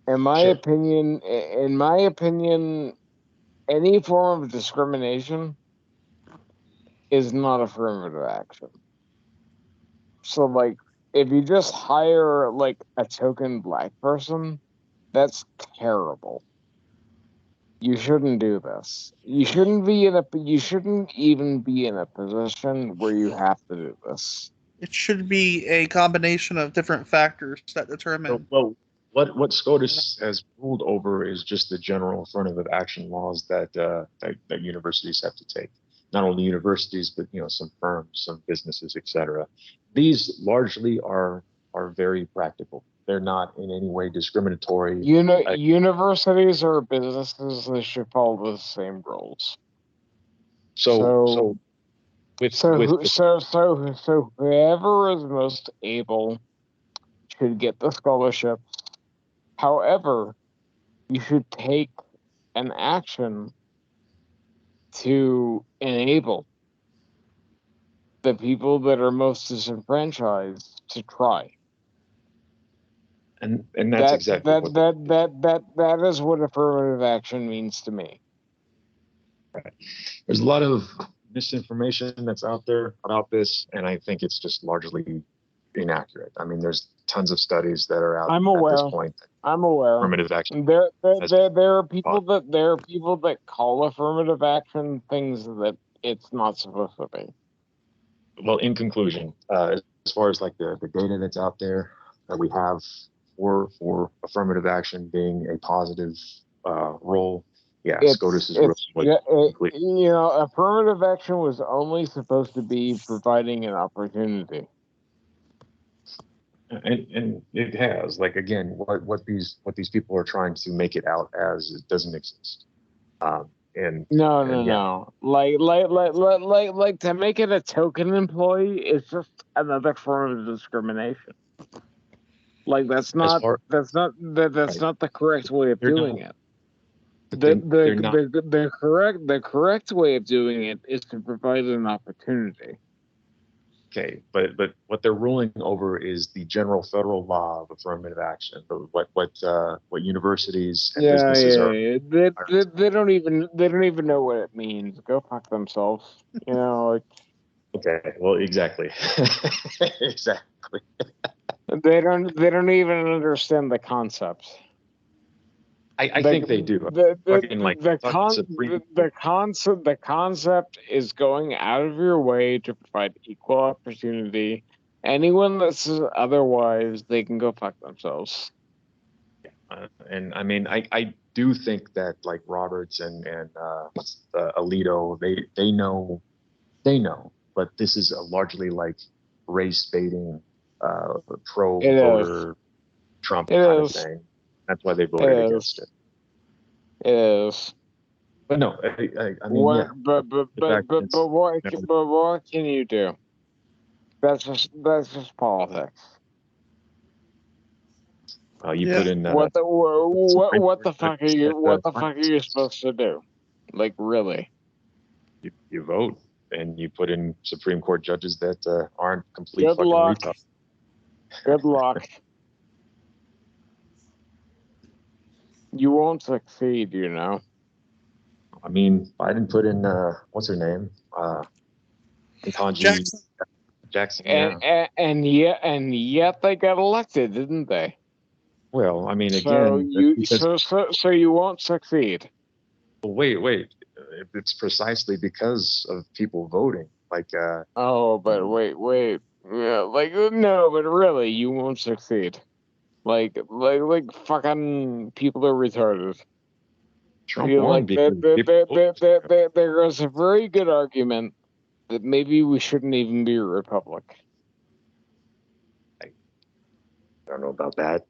In my opinion, any form of discrimination is not affirmative action. So like, if you just hire like a token black person, that's terrible. You shouldn't do this. You shouldn't even be in a position where you have to do this. It should be a combination of different factors that determine. Well, what SCOTUS has ruled over is just the general affirmative action laws that universities have to take. Not only universities, but some firms, some businesses, etc. These largely are very practical. They're not in any way discriminatory. Universities or businesses, they should follow the same rules. So So whoever is most able should get the scholarship. However, you should take an action to enable the people that are most disenfranchised to try. And that's exactly what that is what affirmative action means to me. there's a lot of misinformation that's out there about this, and I think it's just largely inaccurate. I mean, there's tons of studies that are out I'm at aware. this point. I'm aware. Affirmative action. There are people that call affirmative action things that it's not supposed to be. Well, in conclusion, as far as like the data that's out there that we have for affirmative action being a positive role, yeah, SCOTUS is really you know, affirmative action was only supposed to be providing an opportunity. And it has, like, again, what these people are trying to make it out as, it doesn't exist. No. Like to make it a token employee is just another form of discrimination. Like that's not the correct way of doing it. The correct way of doing it is to provide an opportunity. Okay, but what they're ruling over is the general federal law of affirmative action. What universities and businesses are. They don't even know what it means. Go fuck themselves. You know. Like, okay. Well, exactly. Exactly. They don't even understand the concepts. I think they do. The concept is going out of your way to provide equal opportunity. Anyone that says otherwise, they can go fuck themselves. And I mean, I do think that like Roberts and Alito, they know, but this is a largely like race baiting, pro voter Trump kind of thing. That's why they voted against it. It is. But no, I mean, what, yeah. But what can you do? That's just politics. You put in what the fuck are you supposed to do? Like, really? You vote and you put in Supreme Court judges that aren't complete fucking retards. Good luck. You won't succeed, you know. I mean, Biden put in what's her name? Jackson. And yet they got elected, didn't they? Well, I mean, again, so you won't succeed. Wait. It's precisely because of people voting. Like. But wait. Yeah, like no, but really, you won't succeed. Like fucking people are retarded. Trump won because there is a very good argument that maybe we shouldn't even be a republic. I don't know about that.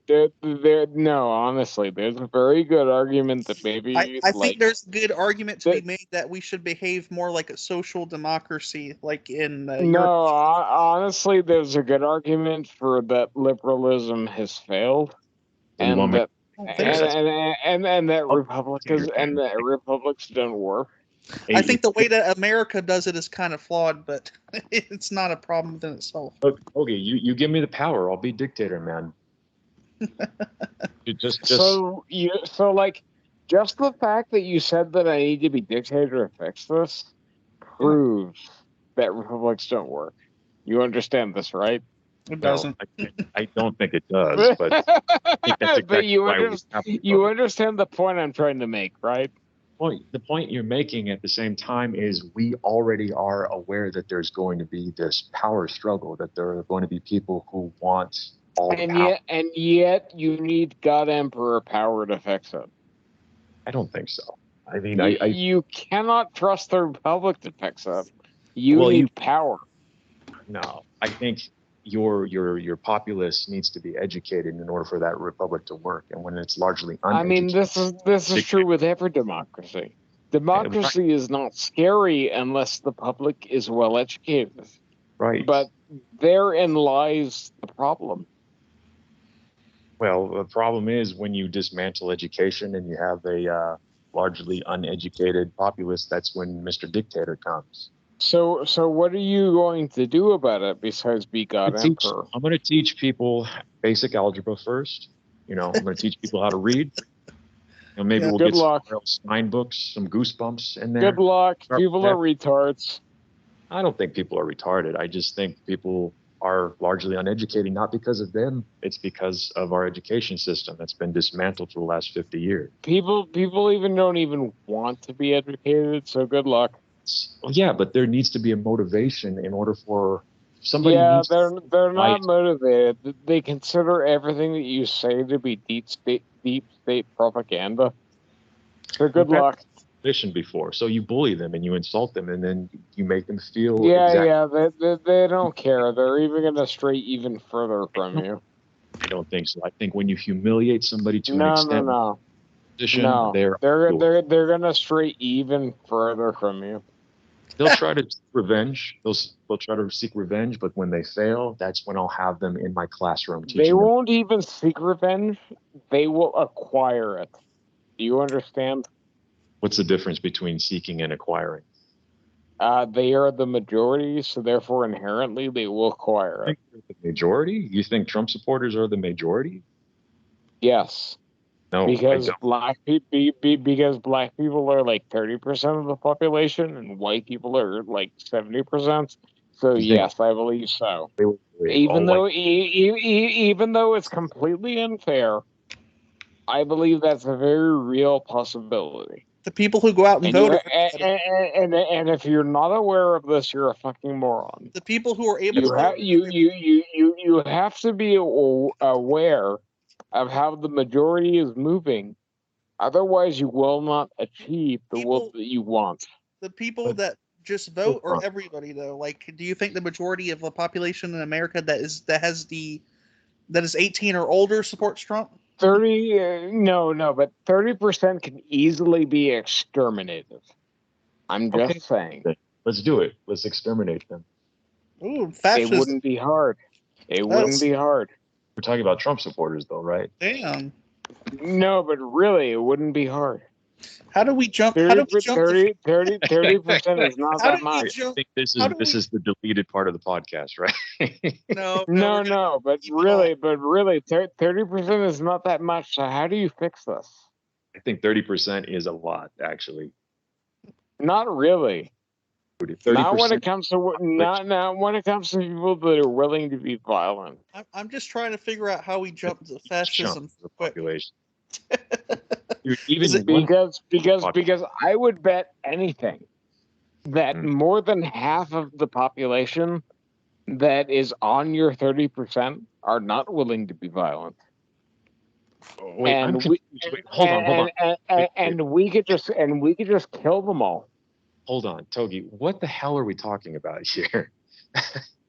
No, honestly, there's a very good argument that maybe I think there's a good argument to be made that we should behave more like a social democracy, like in honestly, there's a good argument for that liberalism has failed, and that republics don't work. I think the way that America does it is kind of flawed, but it's not a problem within itself. Okay, you give me the power, I'll be dictator, man. So like, just the fact that you said that I need to be dictator to fix this proves that republics don't work. You understand this, right? It doesn't. I don't think it does, but I think that's exactly but you understand the point I'm trying to make, right? Well, the point you're making at the same time is we already are aware that there's going to be this power struggle, that there are going to be people who want all the power. And yet you need God Emperor power to fix it. I don't think so. I mean, you cannot trust the Republic to fix it. You need power. No, I think your populace needs to be educated in order for that republic to work, and when it's largely uneducated. I mean, this is true with every democracy. Democracy is not scary unless the public is well educated. Right. But therein lies the problem. Well, the problem is when you dismantle education and you have a largely uneducated populace, that's when Mr. Dictator comes. So what are you going to do about it besides be God Emperor? I'm going to teach people basic algebra first. I'm going to teach people how to read. Maybe we'll get some R.L. Stein books, some Goosebumps in there. Good luck. People are retards. I don't think people are retarded. I just think people are largely uneducated, not because of them. It's because of our education system that's been dismantled for the last 50 years. People even don't even want to be educated, so good luck. Well, yeah, but there needs to be a motivation in order for somebody. Yeah, they're not motivated. They consider everything that you say to be deep state propaganda. So good luck. Before, so you bully them and you insult them, and then you make them feel. They don't care. They're even gonna stray even further from you. I don't think so. I think when you humiliate somebody to an extent, they're gonna stray even further from you. They'll try to revenge. They'll try to seek revenge, but when they fail, that's when I'll have them in my classroom teaching. They won't even seek revenge. They will acquire it. Do you understand? What's the difference between seeking and acquiring? They are the majority, so therefore inherently they will acquire it. The majority? You think Trump supporters are the majority? Yes. No, because black people are like 30% of the population, and white people are like 70%. So yes, I believe so. Even though it's completely unfair, I believe that's a very real possibility. The people who go out and vote. And if you're not aware of this, you're a fucking moron. The people who are able you have to be aware of how the majority is moving. Otherwise, you will not achieve the will that you want. The people that just vote, or everybody though? Like, do you think the majority of the population in America that is 18 or older supports Trump? 30, no, but 30% can easily be exterminated. I'm just saying. Let's do it. Let's exterminate them. Ooh, fascism. It wouldn't be hard. Wouldn't be hard. We're talking about Trump supporters, though, right? Damn. No, but really, it wouldn't be hard. How do we jump? 30% is not that much. I think this is the deleted part of the podcast, right? No, but really, 30% is not that much. So how do you fix this? I think 30% is a lot, actually. Not really. 30%. Not when it comes to people that are willing to be violent. I'm just trying to figure out how we jump to fascism. The population. Because I would bet anything that more than half of the population that is on your 30% are not willing to be violent. Hold on. And we could just kill them all. Hold on, Togi. What the hell are we talking about here?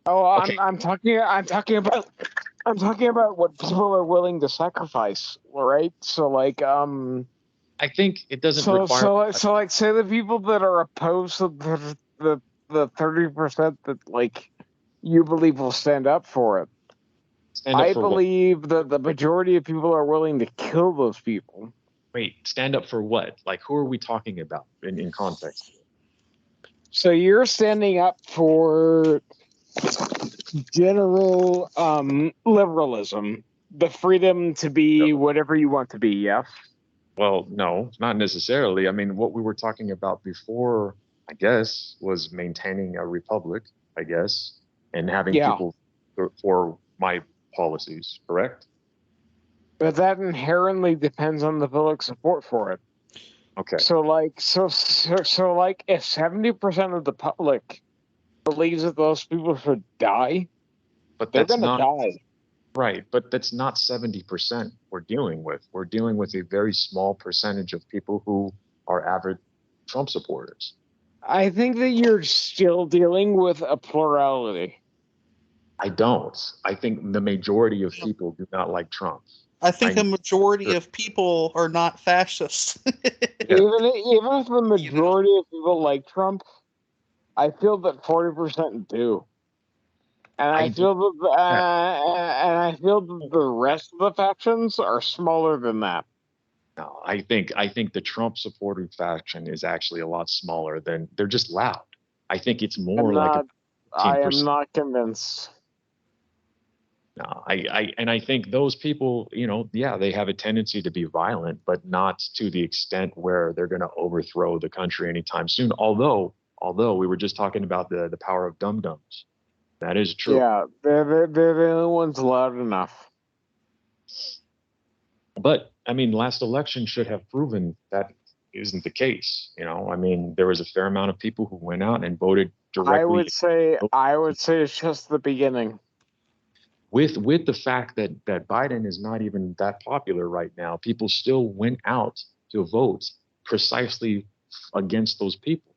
Okay. I'm talking about what people are willing to sacrifice, right? So like I think it doesn't require. So like say the people that are opposed to the 30% that like you believe will stand up for it. I believe that the majority of people are willing to kill those people. Wait, stand up for what? Like, who are we talking about in context? So you're standing up for general liberalism, the freedom to be whatever you want to be, yes? Well, no, not necessarily. I mean, what we were talking about before, I guess, was maintaining a republic, I guess, and having people for my policies, correct? But that inherently depends on the public support for it. Okay. So like if 70% of the public believes that those people should die, but they're gonna die. Right, but that's not 70% we're dealing with. We're dealing with a very small percentage of people who are avid Trump supporters. I think that you're still dealing with a plurality. I don't. I think the majority of people do not like Trump. I think a majority of people are not fascists. Even if the majority of people like Trump, I feel that 40% do. And I feel that the rest of the factions are smaller than that. No, I think the Trump supporting faction is actually a lot smaller than they're just loud. I think it's more like I am not convinced. No, I think those people, yeah, they have a tendency to be violent, but not to the extent where they're going to overthrow the country anytime soon. Although we were just talking about the power of dum-dums. That is true. Yeah, they're the only ones loud enough. But I mean, last election should have proven that isn't the case. I mean, there was a fair amount of people who went out and voted directly. I would say it's just the beginning. With the fact that Biden is not even that popular right now, people still went out to vote precisely against those people.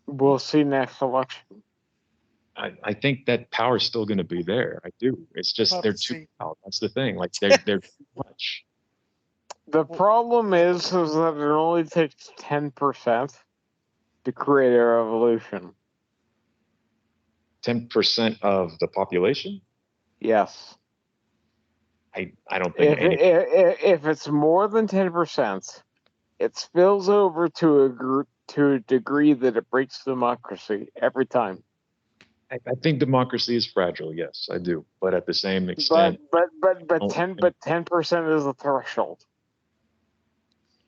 We'll see next election. I think that power is still going to be there. I do. It's just they're too loud. That's the thing. Like they're too much. The problem is that it only takes 10% to create a revolution. 10% of the population? Yes. I don't think if it's more than 10%, it spills over to a degree that it breaks democracy every time. I think democracy is fragile. Yes, I do. But at the same extent, but 10% is the threshold.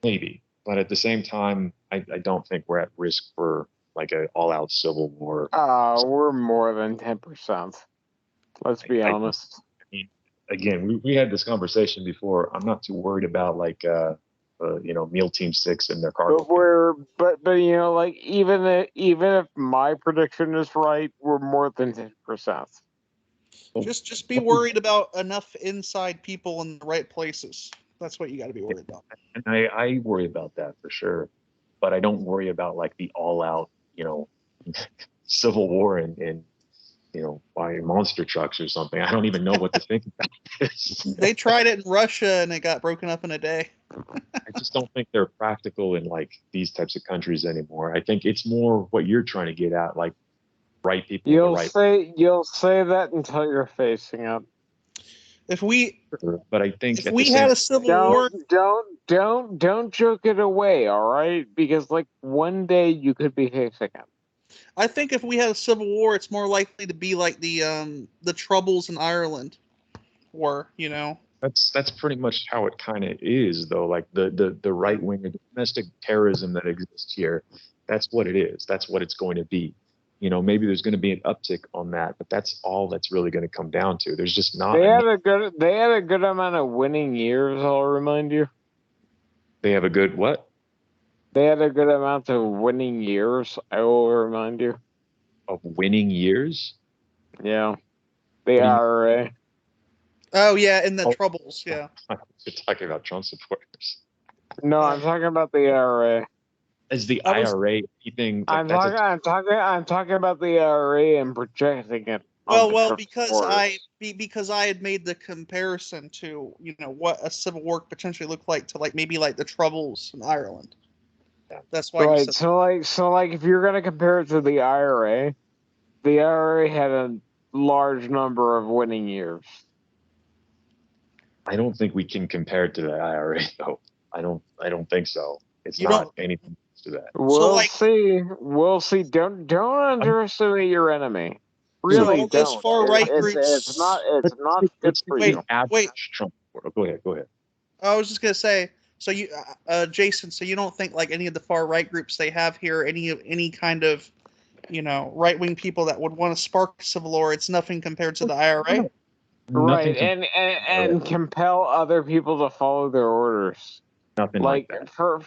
Maybe, but at the same time, I don't think we're at risk for like an all-out civil war. We're more than 10%. Let's be honest. I mean, again, we had this conversation before. I'm not too worried about like Meal Team 6 and their cargo. But like even if my prediction is right, we're more than 10%. Just be worried about enough inside people in the right places. That's what you got to be worried about. And I worry about that for sure, but I don't worry about like the all-out, civil war and by monster trucks or something. I don't even know what to think about this. They tried it in Russia and it got broken up in a day. I just don't think they're practical in like these types of countries anymore. I think it's more what you're trying to get at, like right people. You'll say that until you're facing it. But I think if we had a civil war, don't joke it away, all right? Because like one day you could be facing it. I think if we had a civil war, it's more likely to be like the Troubles in Ireland were. That's pretty much how it kind of is, though. Like the right wing and domestic terrorism that exists here, that's what it is. That's what it's going to be. Maybe there's going to be an uptick on that, but that's all that's really going to come down to. There's just not. They had a good amount of winning years. I'll remind you. They have a good what? They had a good amount of winning years. I will remind you. Of winning years? Yeah, the IRA. Oh yeah, in the Troubles. Yeah. You're talking about Trump supporters. No, I'm talking about the IRA. Is the IRA anything? I'm talking about the IRA and projecting it. Well, because I had made the comparison to what a civil war could potentially look like to maybe the Troubles in Ireland. Yeah. That's why. Right. So if you're gonna compare it to the IRA had a large number of winning years. I don't think we can compare it to the IRA though. I don't think so. It's not anything to that. We'll see. We'll see. Don't underestimate your enemy. Really don't. Those far right groups. It's not good for you. Wait. Trump. Go ahead. I was just gonna say. So you, Jason. So you don't think any of the far right groups they have here, any kind of, right wing people that would want to spark a civil war? It's nothing compared to the IRA. Right, and compel other people to follow their orders. Nothing like that. For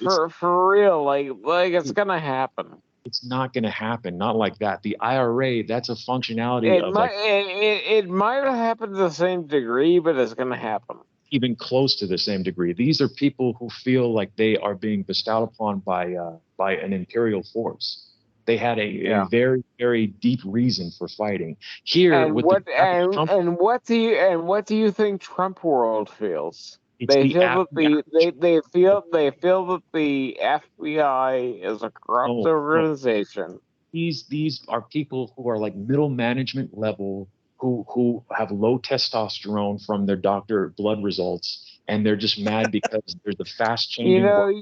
real, like it's gonna happen. It's not gonna happen. Not like that. The IRA, that's a functionality it might happen to the same degree, but it's gonna happen. Even close to the same degree. These are people who feel like they are being bestowed upon by an imperial force. They had a very, very deep reason for fighting. Here, And with what the Trump, what do you think Trump world feels? it's They the feel that average. they feel that the FBI is a corrupt No, no, organization. these are people who are like middle management level, who have low testosterone from their doctor blood results, and they're just mad because there's a fast You changing know, world.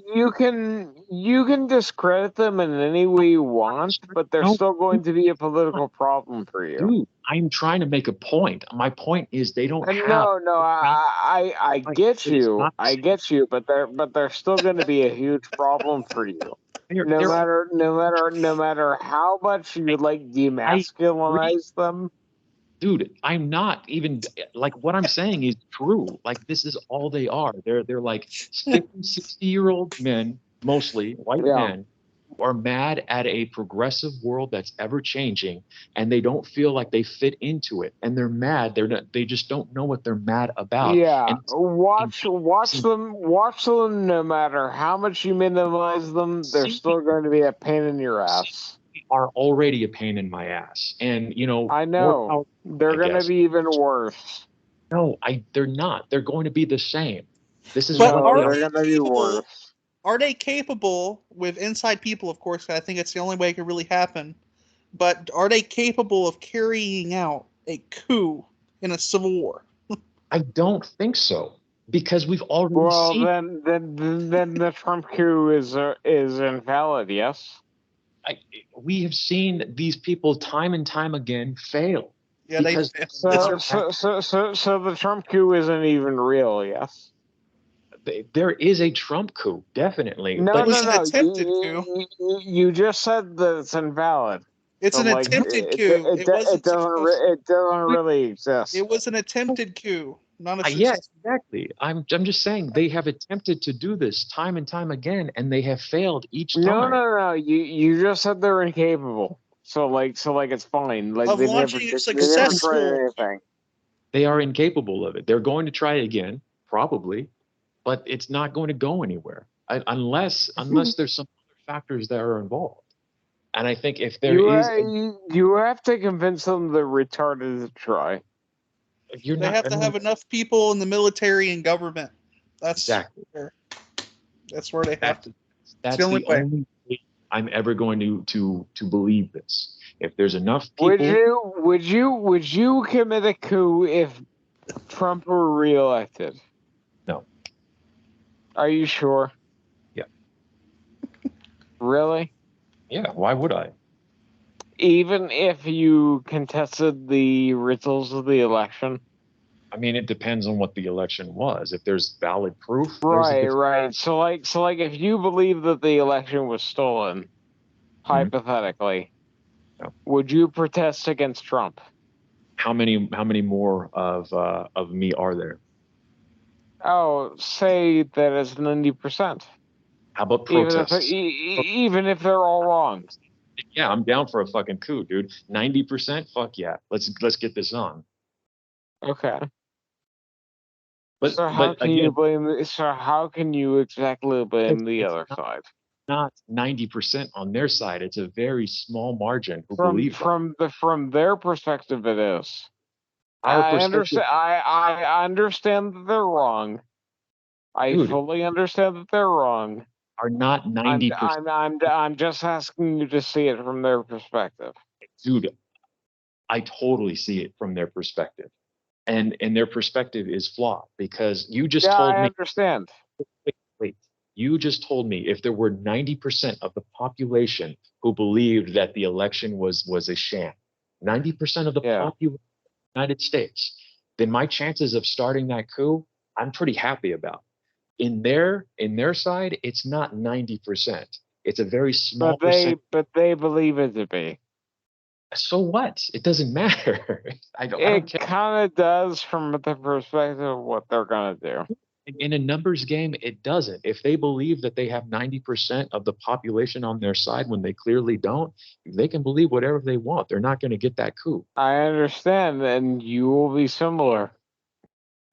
you can discredit them in any way you want, but they're No, still going to be a political problem for you. dude, I'm trying to make a point. My point is they don't And have. no, I Like, get it is you, not the I same. get you, but they're still going to be a huge problem for you. They're No matter how much you like I agree, demasculinize them. dude. I'm not even like what I'm saying is true. Like this is all they are. They're like 50, 60-year-old men, mostly white Yeah. men, who are mad at a progressive world that's ever changing, and they don't feel like they fit into it. And they're mad. They're not, they just don't know what they're mad about. Yeah, And watch them. No matter how much you minimize them, they're still going to be a pain in your ass. are already a pain in my ass. And I more know power, they're I going to guess. be even worse. No, they're not. They're going to be the same. This is But what No, they are are. they're they going to be capable? worse. Are they capable with inside people? Of course, I think it's the only way it could really happen. But are they capable of carrying out a coup in a civil war? I don't think so because we've already Well, seen. then the Trump coup is invalid. Yes. We have seen these people time and time again fail Yeah, they because failed. they So don't have. so the Trump coup isn't even real. Yes. There is a Trump coup, definitely, No, It but was no, an no. attempted coup. You just said that it's invalid. It's So an like attempted coup. It wasn't successful. it doesn't really exist. It was an attempted coup, not a yeah, successful. exactly. I'm just saying they have attempted to do this time and time again, and they have failed each No, time. no, no. You just said they're incapable. So like it's fine. Like Of launching a they never tried successful. anything. They are incapable of it. They're going to try again, probably, but it's not going to go anywhere unless there's some other factors that are involved. And I think if there is, You have to convince them they're retarded to try. you're They not. have I to mean, have enough people in the military and government. exactly. That's where they have to. It's the That's only the way. only way I'm ever going to believe this. If there's enough people, Would you commit a coup if Trump were reelected? no, Are you sure? yeah, Really? yeah. Why would I? Even if you contested the results of the election? I mean, it depends on what the election was. If there's valid proof, there's a Right, different. right. So like if you believe that the election was stolen, hypothetically, No. would you protest against Trump? How many more of me are there? Oh, say that it's 90%. How about Even if protests? even if they're all wrong. Yeah, I'm down for a fucking coup, dude. 90%? Fuck yeah. Let's get this on. Okay. But So again, how can you exactly blame the it's other side? not 90% on their side. It's a very small margin who From believe that. from their perspective it is. Our I perspective, understand I understand that they're wrong. I dude, fully understand that they're wrong. are not 90%. I'm just asking you to see it from their perspective. Dude, I totally see it from their perspective. And their perspective is flawed because you just Yeah, told I me, understand. wait, you just told me if there were 90% of the population who believed that the election was a sham, 90% of the Yeah. population of the United States, then my chances of starting that coup, I'm pretty happy about. In their side, it's not 90%. It's a very small percent. But they believe it to be. So what? It doesn't matter. I don't It care. kind of does from the perspective of what they're gonna do. In a numbers game, it doesn't. If they believe that they have 90% of the population on their side when they clearly don't, they can believe whatever they want. They're not going to get that coup. I understand, and you will be similar.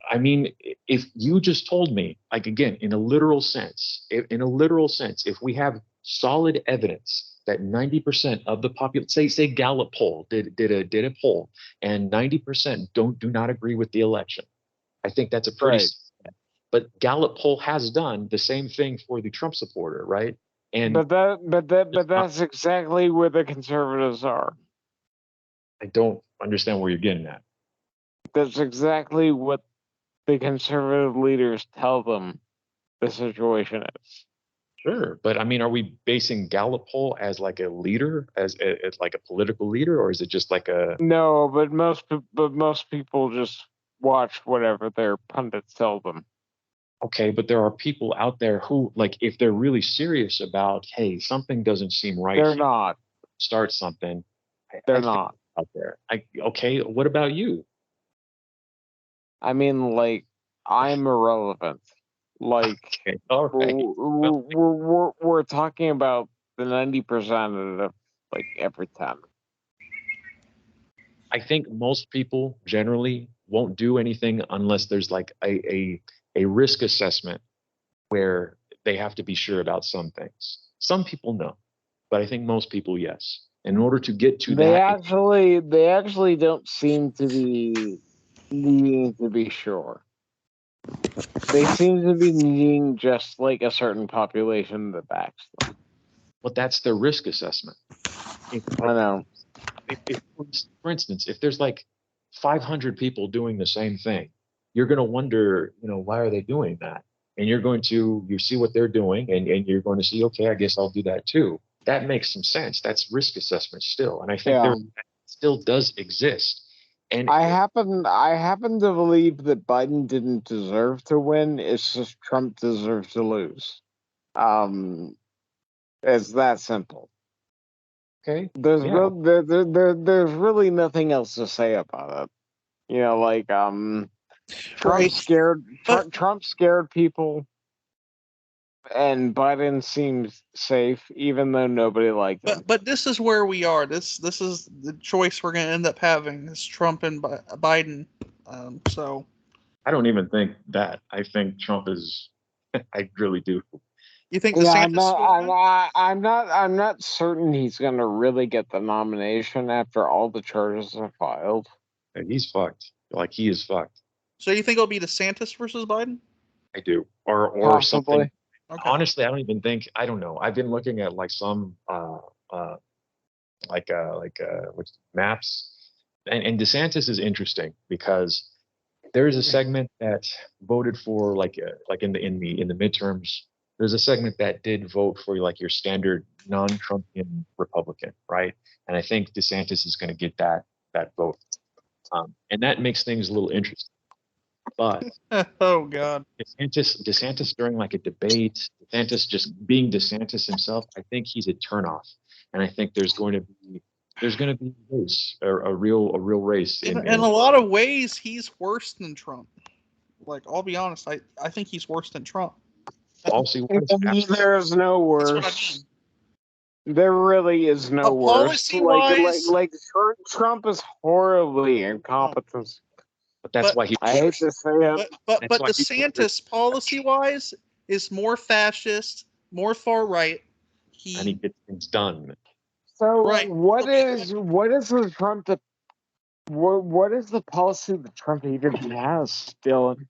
I mean, if you just told me, like again, in a literal sense, if we have solid evidence that 90% of the population, say Gallup poll did a poll, and 90% do not agree with the election. I think that's a pretty. Right. But Gallup poll has done the same thing for the Trump supporter, right? And but that's exactly where the conservatives are. I don't understand where you're getting at. That's exactly what the conservative leaders tell them the situation is. Sure, but I mean, are we basing Gallup poll as like a leader, as like a political leader, or is it just like a? No, but most people just watch whatever their pundits tell them. Okay, but there are people out there who, like, if they're really serious about, hey, something doesn't seem right. They're not. Start something. They're not out there. Okay, what about you? I mean, like, I'm irrelevant. Like, okay, all right. we're talking about the 90% of like every time. I think most people generally won't do anything unless there's like a risk assessment where they have to be sure about some things. Some people no, but I think most people yes. In order to get to they that, they actually don't seem to be needing to be sure. They seem to be needing just like a certain population that backs them. But that's their risk assessment. I know. If, for instance, if there's like 500 people doing the same thing, you're going to wonder, why are they doing that? And you see what they're doing, and you're going to see, okay, I guess I'll do that too. That makes some sense. That's risk assessment still, and I think there still does exist. And I happen to believe that Biden didn't deserve to win. It's just Trump deserves to lose. It's that simple. Okay. There's there's really nothing else to say about it. Trump scared Trump scared people, and Biden seems safe, even though nobody liked him. But this is where we are. This is the choice we're going to end up having. Is Trump and Biden. So I don't even think that. I think Trump is. I really do. You think DeSantis? I'm not certain he's going to really get the nomination after all the charges are filed. And he's fucked. Like, he is fucked. So you think it'll be DeSantis versus Biden? I do, or Possibly. something. Okay. Honestly, I don't even think. I don't know. I've been looking at like some maps, and DeSantis is interesting because there is a segment that voted for like in the midterms. There's a segment that did vote for like your standard non-Trumpian Republican, right? And I think DeSantis is going to get that vote, and that makes things a little interesting. But oh god, DeSantis during like a debate, DeSantis just being DeSantis himself, I think he's a turnoff, and I think there's going to be a race, a real race. In a lot of ways, he's worse than Trump. Like, I'll be honest, I think he's worse than Trump. There's no worse. That's what I mean. There really is no worse. Policy-wise, Trump is horribly incompetent. But that's why he. I hate to say it. But DeSantis, policy-wise, is more fascist, more far right. And he gets things done. So what is the Trump that? What is the policy that Trump even has, Dylan?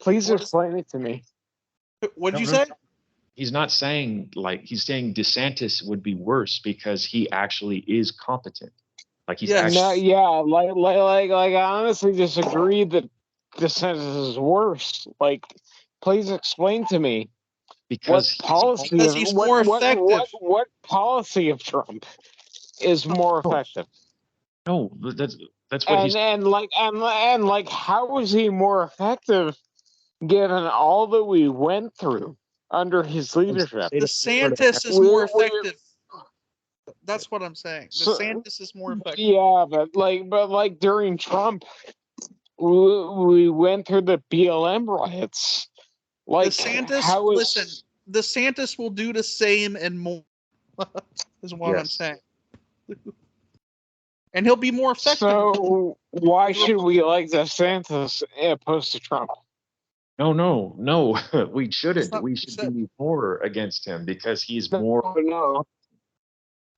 Please explain it to me. What did you say? He's not saying he's saying DeSantis would be worse because he actually is competent. Like he's actually. I honestly disagree that DeSantis is worse. Like, please explain to me because he's more effective. What policy of Trump is more effective? No, that's what he's. And how is he more effective given all that we went through under his leadership? DeSantis is more effective. That's what I'm saying. DeSantis is more effective. Yeah, but during Trump, we went through the BLM riots. Like, DeSantis will do the same and more. Is what I'm saying. And he'll be more effective. So why should we like DeSantis opposed to Trump? No. We shouldn't. We should be more against him because he's more.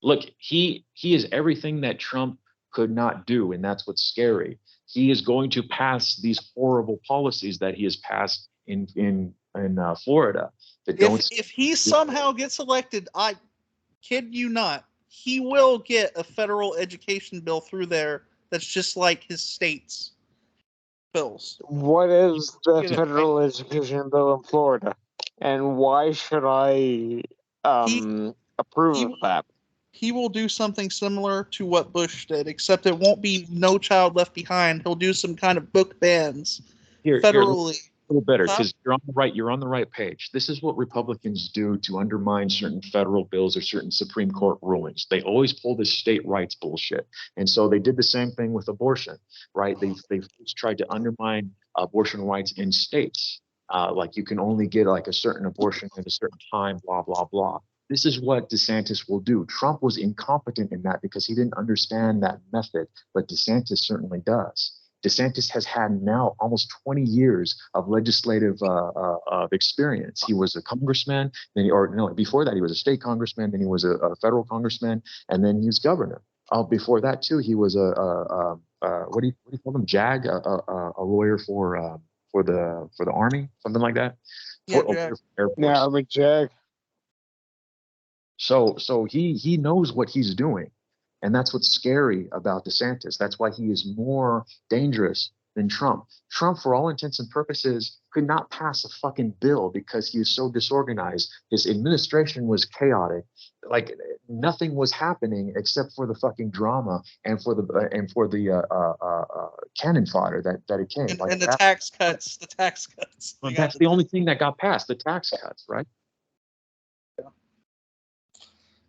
Look, he is everything that Trump could not do, and that's what's scary. He is going to pass these horrible policies that he has passed in Florida that don't. If he somehow gets elected, I kid you not, he will get a federal education bill through there that's just like his state's bills. What is the federal education bill in Florida, and why should I approve of that? He will do something similar to what Bush did, except it won't be No Child Left Behind. He'll do some kind of book bans federally. A little better, because you're on the right page. This is what Republicans do to undermine certain federal bills or certain Supreme Court rulings. They always pull this state rights bullshit. And so they did the same thing with abortion, right? They've tried to undermine abortion rights in states. Like you can only get like a certain abortion at a certain time, blah, blah, blah. This is what DeSantis will do. Trump was incompetent in that because he didn't understand that method, but DeSantis certainly does. DeSantis has had now almost 20 years of legislative experience. He was a congressman, before that he was a state congressman, then he was a federal congressman, and then he was governor. Before that too, he was what do you call him? JAG, a lawyer for the Army, something like that. Yeah, JAG. So he knows what he's doing. And that's what's scary about DeSantis. That's why he is more dangerous than Trump. Trump, for all intents and purposes, could not pass a fucking bill because he is so disorganized. His administration was chaotic. Like nothing was happening except for the fucking drama and for the cannon fodder that it came. And the tax cuts. The tax cuts. Well, that's the only thing that got passed. The tax cuts, right?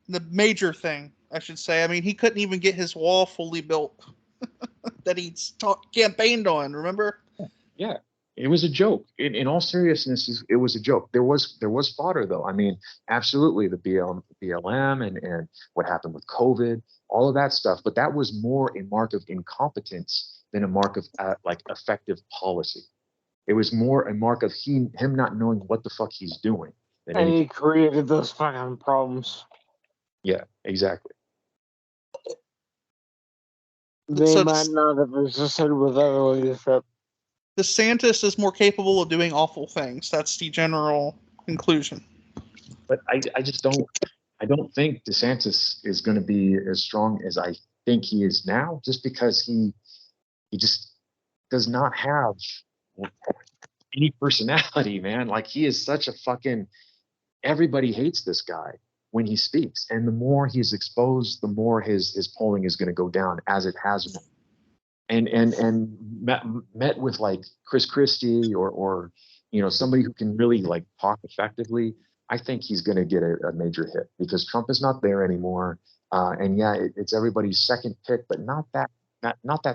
The major thing, I should say. I mean, he couldn't even get his wall fully built that he campaigned on. Remember? Yeah, it was a joke. In all seriousness, it was a joke. There was fodder, though. I mean, absolutely, the BLM and what happened with COVID, all of that stuff. But that was more a mark of incompetence than a mark of like effective policy. It was more a mark of him not knowing what the fuck he's doing. And he created those fucking problems. Yeah, exactly. They might not have existed without leadership. DeSantis is more capable of doing awful things. That's the general conclusion. But I just don't think DeSantis is going to be as strong as I think he is now, just because he just does not have any personality, man. Like he is such a fucking, everybody hates this guy when he speaks, and the more he's exposed, the more his polling is going to go down, as it has been. And met with like Chris Christie or somebody who can really like talk effectively, I think he's going to get a major hit, because Trump is not there anymore. And yeah, it's everybody's second pick, but not that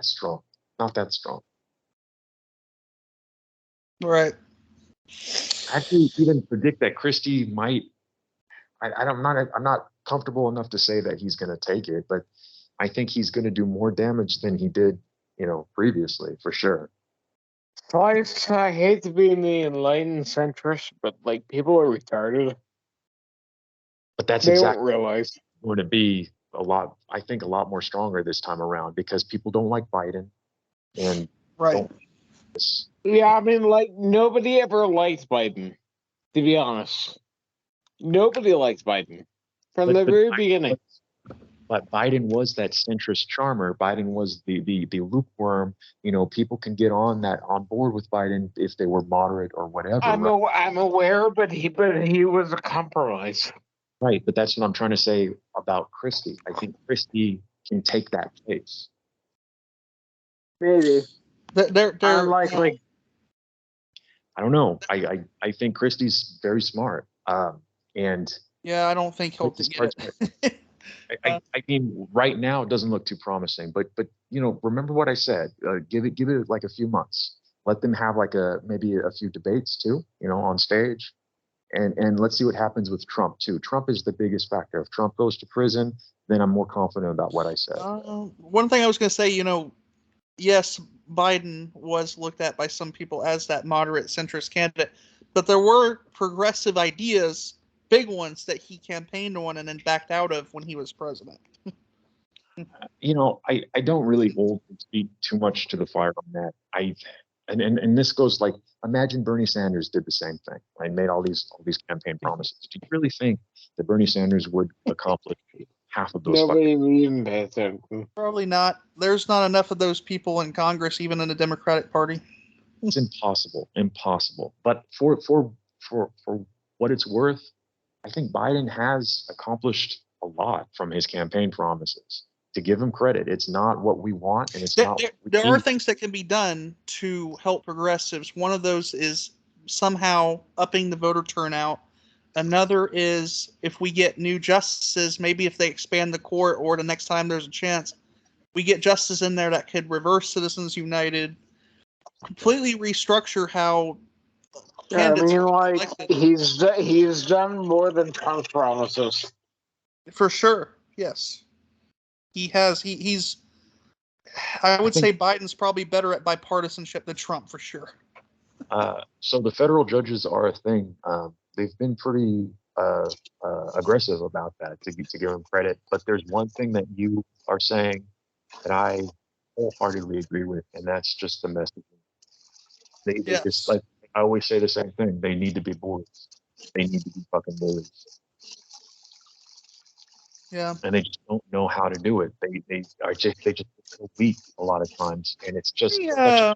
strong, not that strong. Right. Actually, even predict that Christie might. I'm not comfortable enough to say that he's going to take it, but I think he's going to do more damage than he did, previously, for sure. So I hate to be the enlightened centrist, but like people are retarded. But that's they exactly don't realize. Going to be a lot more stronger this time around, because people don't like Biden, and right. Yeah, I mean, like nobody ever liked Biden, to be honest. Nobody likes Biden from the very beginning. But Biden was that centrist charmer. Biden was the lukewarm. People can get on board with Biden if they were moderate or whatever. I'm aware, but he was a compromise. Right, but that's what I'm trying to say about Christie. I think Christie can take that place. Maybe. They're unlikely. I don't know. I think Christie's very smart. And yeah, I don't think he'll get it. I mean, right now it doesn't look too promising, but remember what I said. Give it like a few months. Let them have like maybe a few debates too, on stage, and let's see what happens with Trump too. Trump is the biggest factor. If Trump goes to prison, then I'm more confident about what I said. One thing I was going to say, yes, Biden was looked at by some people as that moderate centrist candidate, but there were progressive ideas big ones that he campaigned on and then backed out of when he was president. You know, I don't really hold his feet too much to the fire on that. And this goes like, imagine Bernie Sanders did the same thing, right? Made all these campaign promises. Do you really think that Bernie Sanders would accomplish half of those? Nobody would even pay attention. Probably not. There's not enough of those people in Congress, even in the Democratic Party. It's impossible. But for what it's worth, I think Biden has accomplished a lot from his campaign promises. To give him credit, it's not what we want, and it's not. There are things that can be done to help progressives. One of those is somehow upping the voter turnout. Another is if we get new justices, maybe if they expand the court, or the next time there's a chance, we get justices in there that could reverse Citizens United, completely restructure how candidates are elected. he's done more than Trump promises. For sure, yes. He has. He's. I would say Biden's probably better at bipartisanship than Trump, for sure. So the federal judges are a thing. They've been pretty aggressive about that, to give them credit. But there's one thing that you are saying that I wholeheartedly agree with, and that's just the messaging. They just, like I always say the same thing. They need to be bullies. They need to be fucking bullies. Yeah. And they just don't know how to do it. They just so weak a lot of times, and it's just. Yeah.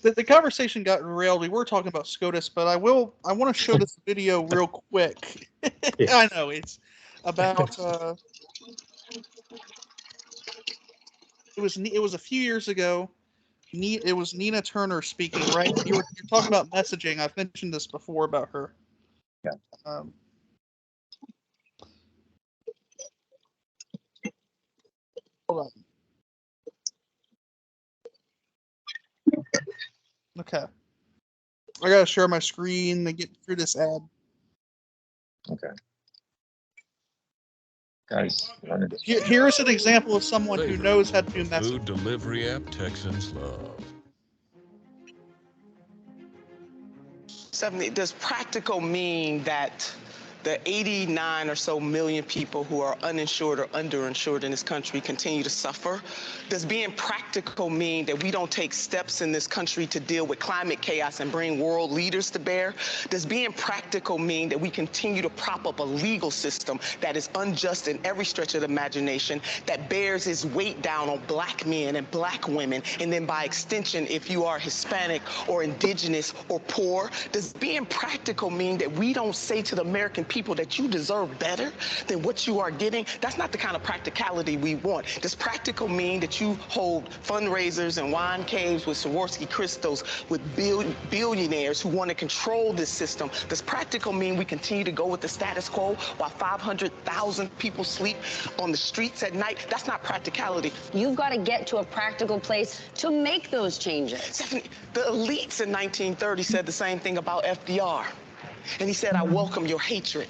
The conversation got railed. We were talking about SCOTUS, but I want to show this video real quick. I know it's about. It was a few years ago. It was Nina Turner speaking, right? You're talking about messaging. I've mentioned this before about her. Yeah. Hold on. Okay. I gotta share my screen to get through this ad. Okay. Guys, here's an example of someone who knows how to do messaging. Food delivery app Texans love. 70, does practical mean that the 89 or so million people who are uninsured or underinsured in this country continue to suffer? Does being practical mean that we don't take steps in this country to deal with climate chaos and bring world leaders to bear? Does being practical mean that we continue to prop up a legal system that is unjust in every stretch of the imagination, that bears its weight down on black men and black women, and then by extension, if you are Hispanic or indigenous or poor? Does being practical mean that we don't say to the American people that you deserve better than what you are getting? That's not the kind of practicality we want. Does practical mean that you hold fundraisers and wine caves with Swarovski crystals with billionaires who want to control this system? Does practical mean we continue to go with the status quo while 500,000 people sleep on the streets at night? That's not practicality. You've got to get to a practical place to make those changes. Stephanie, the elites in 1930 said the same thing about FDR. And he said, I welcome your hatred.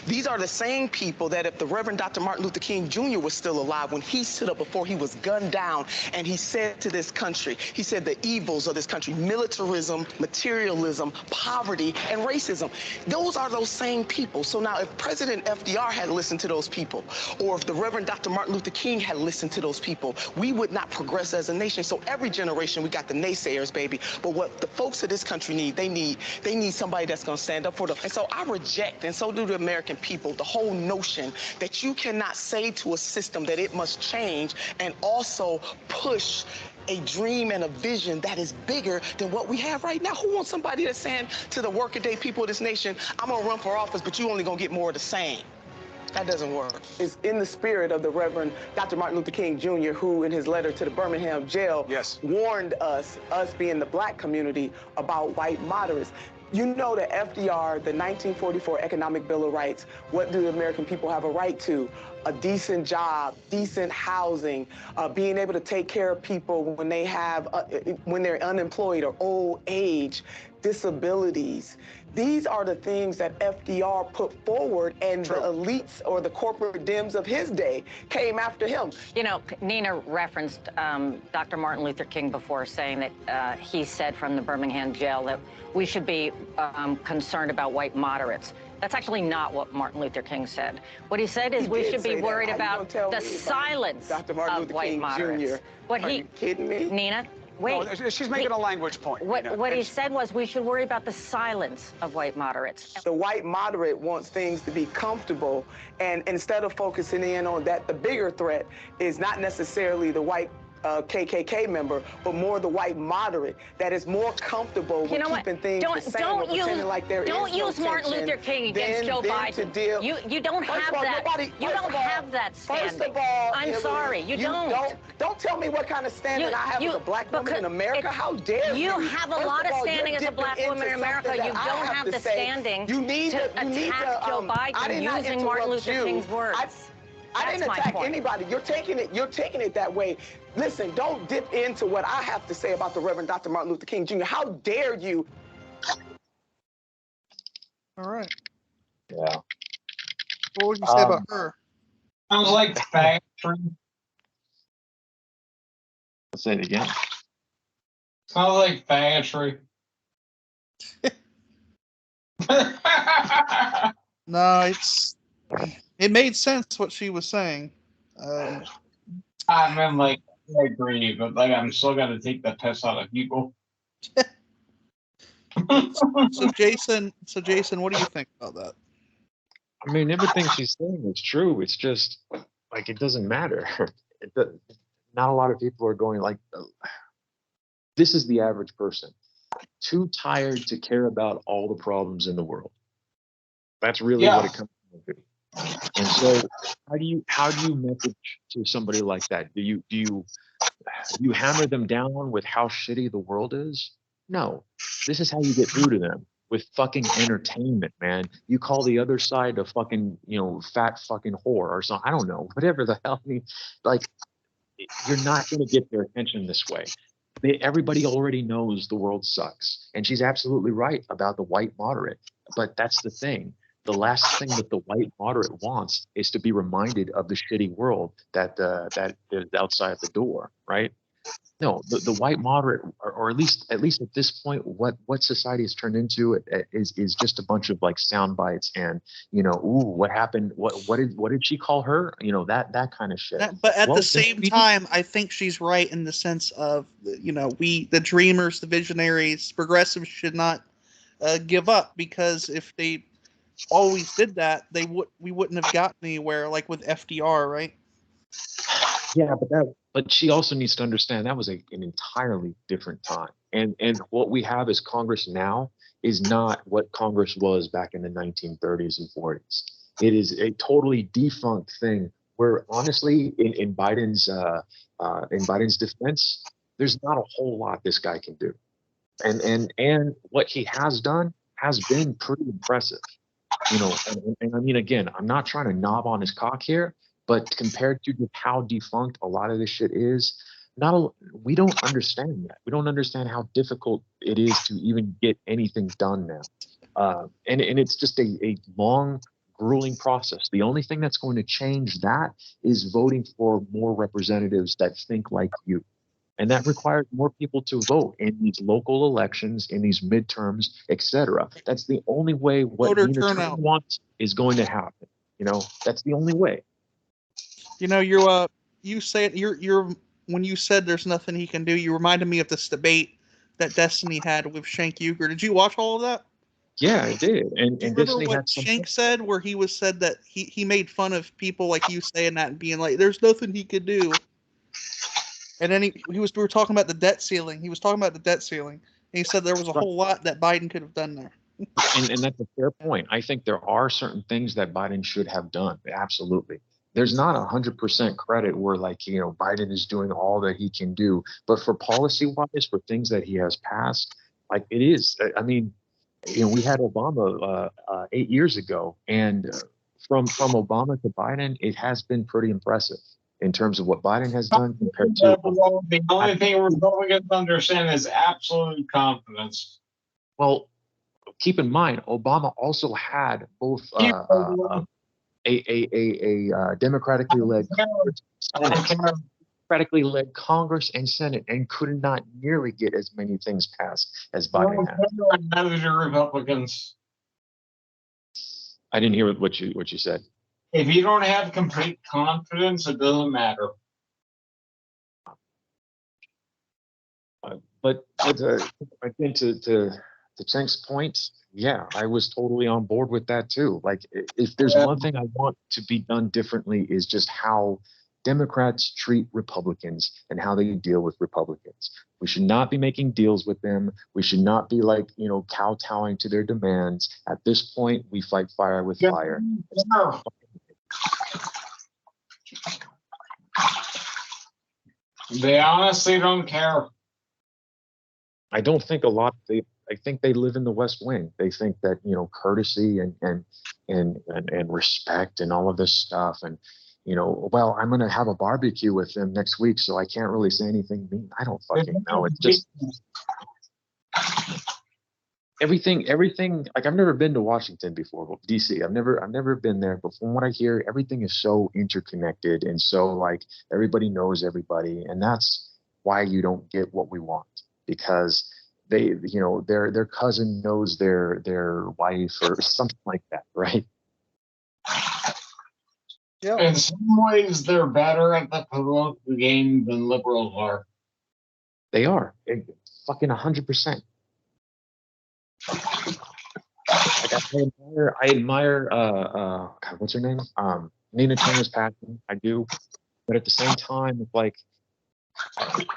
These are the same people that if the Reverend Dr. Martin Luther King Jr. was still alive, when he stood up before he was gunned down, and he said to this country, he said the evils of this country, militarism, materialism, poverty, and racism. Those are those same people. So now if President FDR had listened to those people, or if the Reverend Dr. Martin Luther King had listened to those people, we would not progress as a nation. So every generation, we got the naysayers, baby. But what the folks of this country need, they need somebody that's going to stand up for them. And so I reject, and so do the American people, the whole notion that you cannot say to a system that it must change and also push a dream and a vision that is bigger than what we have right now. Who wants somebody that's saying to the workaday people of this nation, I'm gonna run for office, but you only gonna get more of the same? That doesn't work. It's in the spirit of the Reverend Dr. Martin Luther King Jr., who in his letter to the Birmingham jail warned us being the black community, about white moderates. You know that FDR, the 1944 Economic Bill of Rights, what do the American people have a right to? A decent job, decent housing, being able to take care of people when they have, when they're unemployed or old age, disabilities. These are the things that FDR put forward, and the elites or the corporate Dems of his day came after him. You know, Nina referenced Dr. Martin Luther King before, saying that he said from the Birmingham jail that we should be concerned about white moderates. That's actually not what Martin Luther King said. What he said is we should be worried about the silence of white moderates. What he, kidding me? Nina, wait. No, she's making a language point. What he said was we should worry about the silence of white moderates. The white moderate wants things to be comfortable, and instead of focusing in on that, the bigger threat is not necessarily the white KKK member, but more the white moderate that is more comfortable with keeping things the same or pretending like there is no tension. Don't use Martin Luther King against Joe Biden. You don't have that. You don't have that standing. First of all, I'm sorry, you don't. Don't tell me what kind of standing I have as a black woman in America. How dare you? You have a lot of standing as a black woman in America. You don't have the standing to attack Joe Biden using Martin Luther King's words. I didn't attack anybody. You're taking it that way. Listen, don't dip into what I have to say about the Reverend Dr. Martin Luther King Jr. How dare you? All right. Yeah. What would you say about her? Sounds like factory. Let's say it again. Sounds like factory. No, it made sense what she was saying. I mean, like, I agree, but like, I'm still gonna take the piss out of people. So Jason, what do you think about that? I mean, everything she's saying is true. It's just like it doesn't matter. Not a lot of people are going like, this is the average person, too tired to care about all the problems in the world. That's really what it comes down to. And so, how do you message to somebody like that? Do you hammer them down with how shitty the world is? No, this is how you get through to them, with fucking entertainment, man. You call the other side a fucking, fat fucking whore or something. I don't know, whatever the hell. I mean, like, you're not going to get their attention this way. Everybody already knows the world sucks, and she's absolutely right about the white moderate. But that's the thing. The last thing that the white moderate wants is to be reminded of the shitty world that is outside the door, right? No, the white moderate, or at least at this point, what society has turned into is just a bunch of like sound bites and what happened? What did she call her? That kind of shit. But at the same time, I think she's right in the sense of we, the dreamers, the visionaries, progressives, should not give up, because if they always did that, we wouldn't have gotten anywhere, like with FDR, right? Yeah, but she also needs to understand that was an entirely different time, and what we have as Congress now is not what Congress was back in the 1930s and 40s. It is a totally defunct thing. Where honestly, in Biden's defense, there's not a whole lot this guy can do, and what he has done has been pretty impressive. And I mean, again, I'm not trying to knob on his cock here, but compared to just how defunct a lot of this shit is, we don't understand that. We don't understand how difficult it is to even get anything done now. And it's just a long, grueling process. The only thing that's going to change that is voting for more representatives that think like you. And that requires more people to vote in these local elections, in these midterms, etc. That's the only way what Nina Turner wants is going to happen. That's the only way. You say you're when you said there's nothing he can do, you reminded me of this debate that Destiny had with Shank Uger. Did you watch all of that? Yeah, I did. And do you remember Destiny what Shank said, where he said that he made fun of people like you saying that and being like, "There's nothing he could do." And then we were talking about the debt ceiling. He was talking about the debt ceiling. And he said there was a whole lot that Biden could have done there. And that's a fair point. I think there are certain things that Biden should have done. Absolutely. There's not 100% credit where Biden is doing all that he can do. But for policy wise, for things that he has passed, like it is. I mean, we had Obama 8 years ago, and from Obama to Biden, it has been pretty impressive in terms of what Biden has done compared to. The only thing we're going to understand is absolute confidence. Well, keep in mind, Obama also had both a democratically led Congress and Senate, and could not nearly get as many things passed as Biden has. Republicans. I didn't hear what you said. If you don't have complete confidence, it doesn't matter. But again, to Chenk's point, yeah, I was totally on board with that too. Like, if there's one thing I want to be done differently is just how Democrats treat Republicans and how they deal with Republicans. We should not be making deals with them. We should not be like, kowtowing to their demands. At this point, we fight fire with fire. They honestly don't care. I don't think I think they live in the West Wing. They think that, courtesy and respect and all of this stuff. And, well, I'm going to have a barbecue with them next week, so I can't really say anything mean. I don't fucking know. It's just everything. Like, I've never been to Washington before, but DC. I've never been there. But from what I hear, everything is so interconnected and so like everybody knows everybody, and that's why you don't get what we want, because they, their cousin knows their wife or something like that, right? Yeah. In some ways, they're better at the political game than liberals are. They are. Fucking 100%. Like, I admire God, what's her name? Nina Turner's passion. I do. But at the same time, it's like,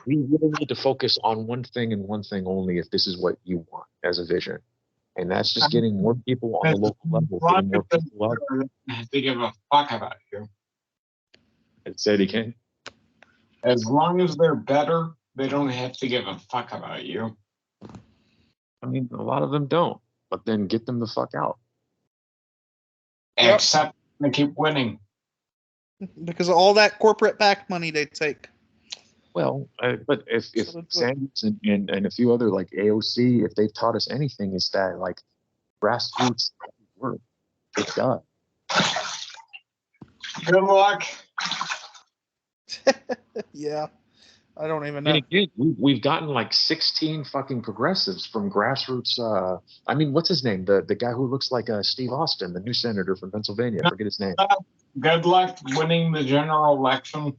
we really need to focus on one thing and one thing only if this is what you want as a vision. And that's just getting more people on the local level, getting more people out. They give a fuck about you. And say it again. As long as they're better, they don't have to give a fuck about you. I mean, a lot of them don't, but then get them the fuck out. Except they keep winning. Because of all that corporate back money they take. Well, but if Sanders and a few other like AOC, if they've taught us anything, is that like grassroots work. It does. Good luck. Yeah, I don't even know. And again, we've gotten like 16 fucking progressives from grassroots. I mean, what's his name? The guy who looks like Steve Austin, the new senator from Pennsylvania. I forget his name. Good luck winning the general election.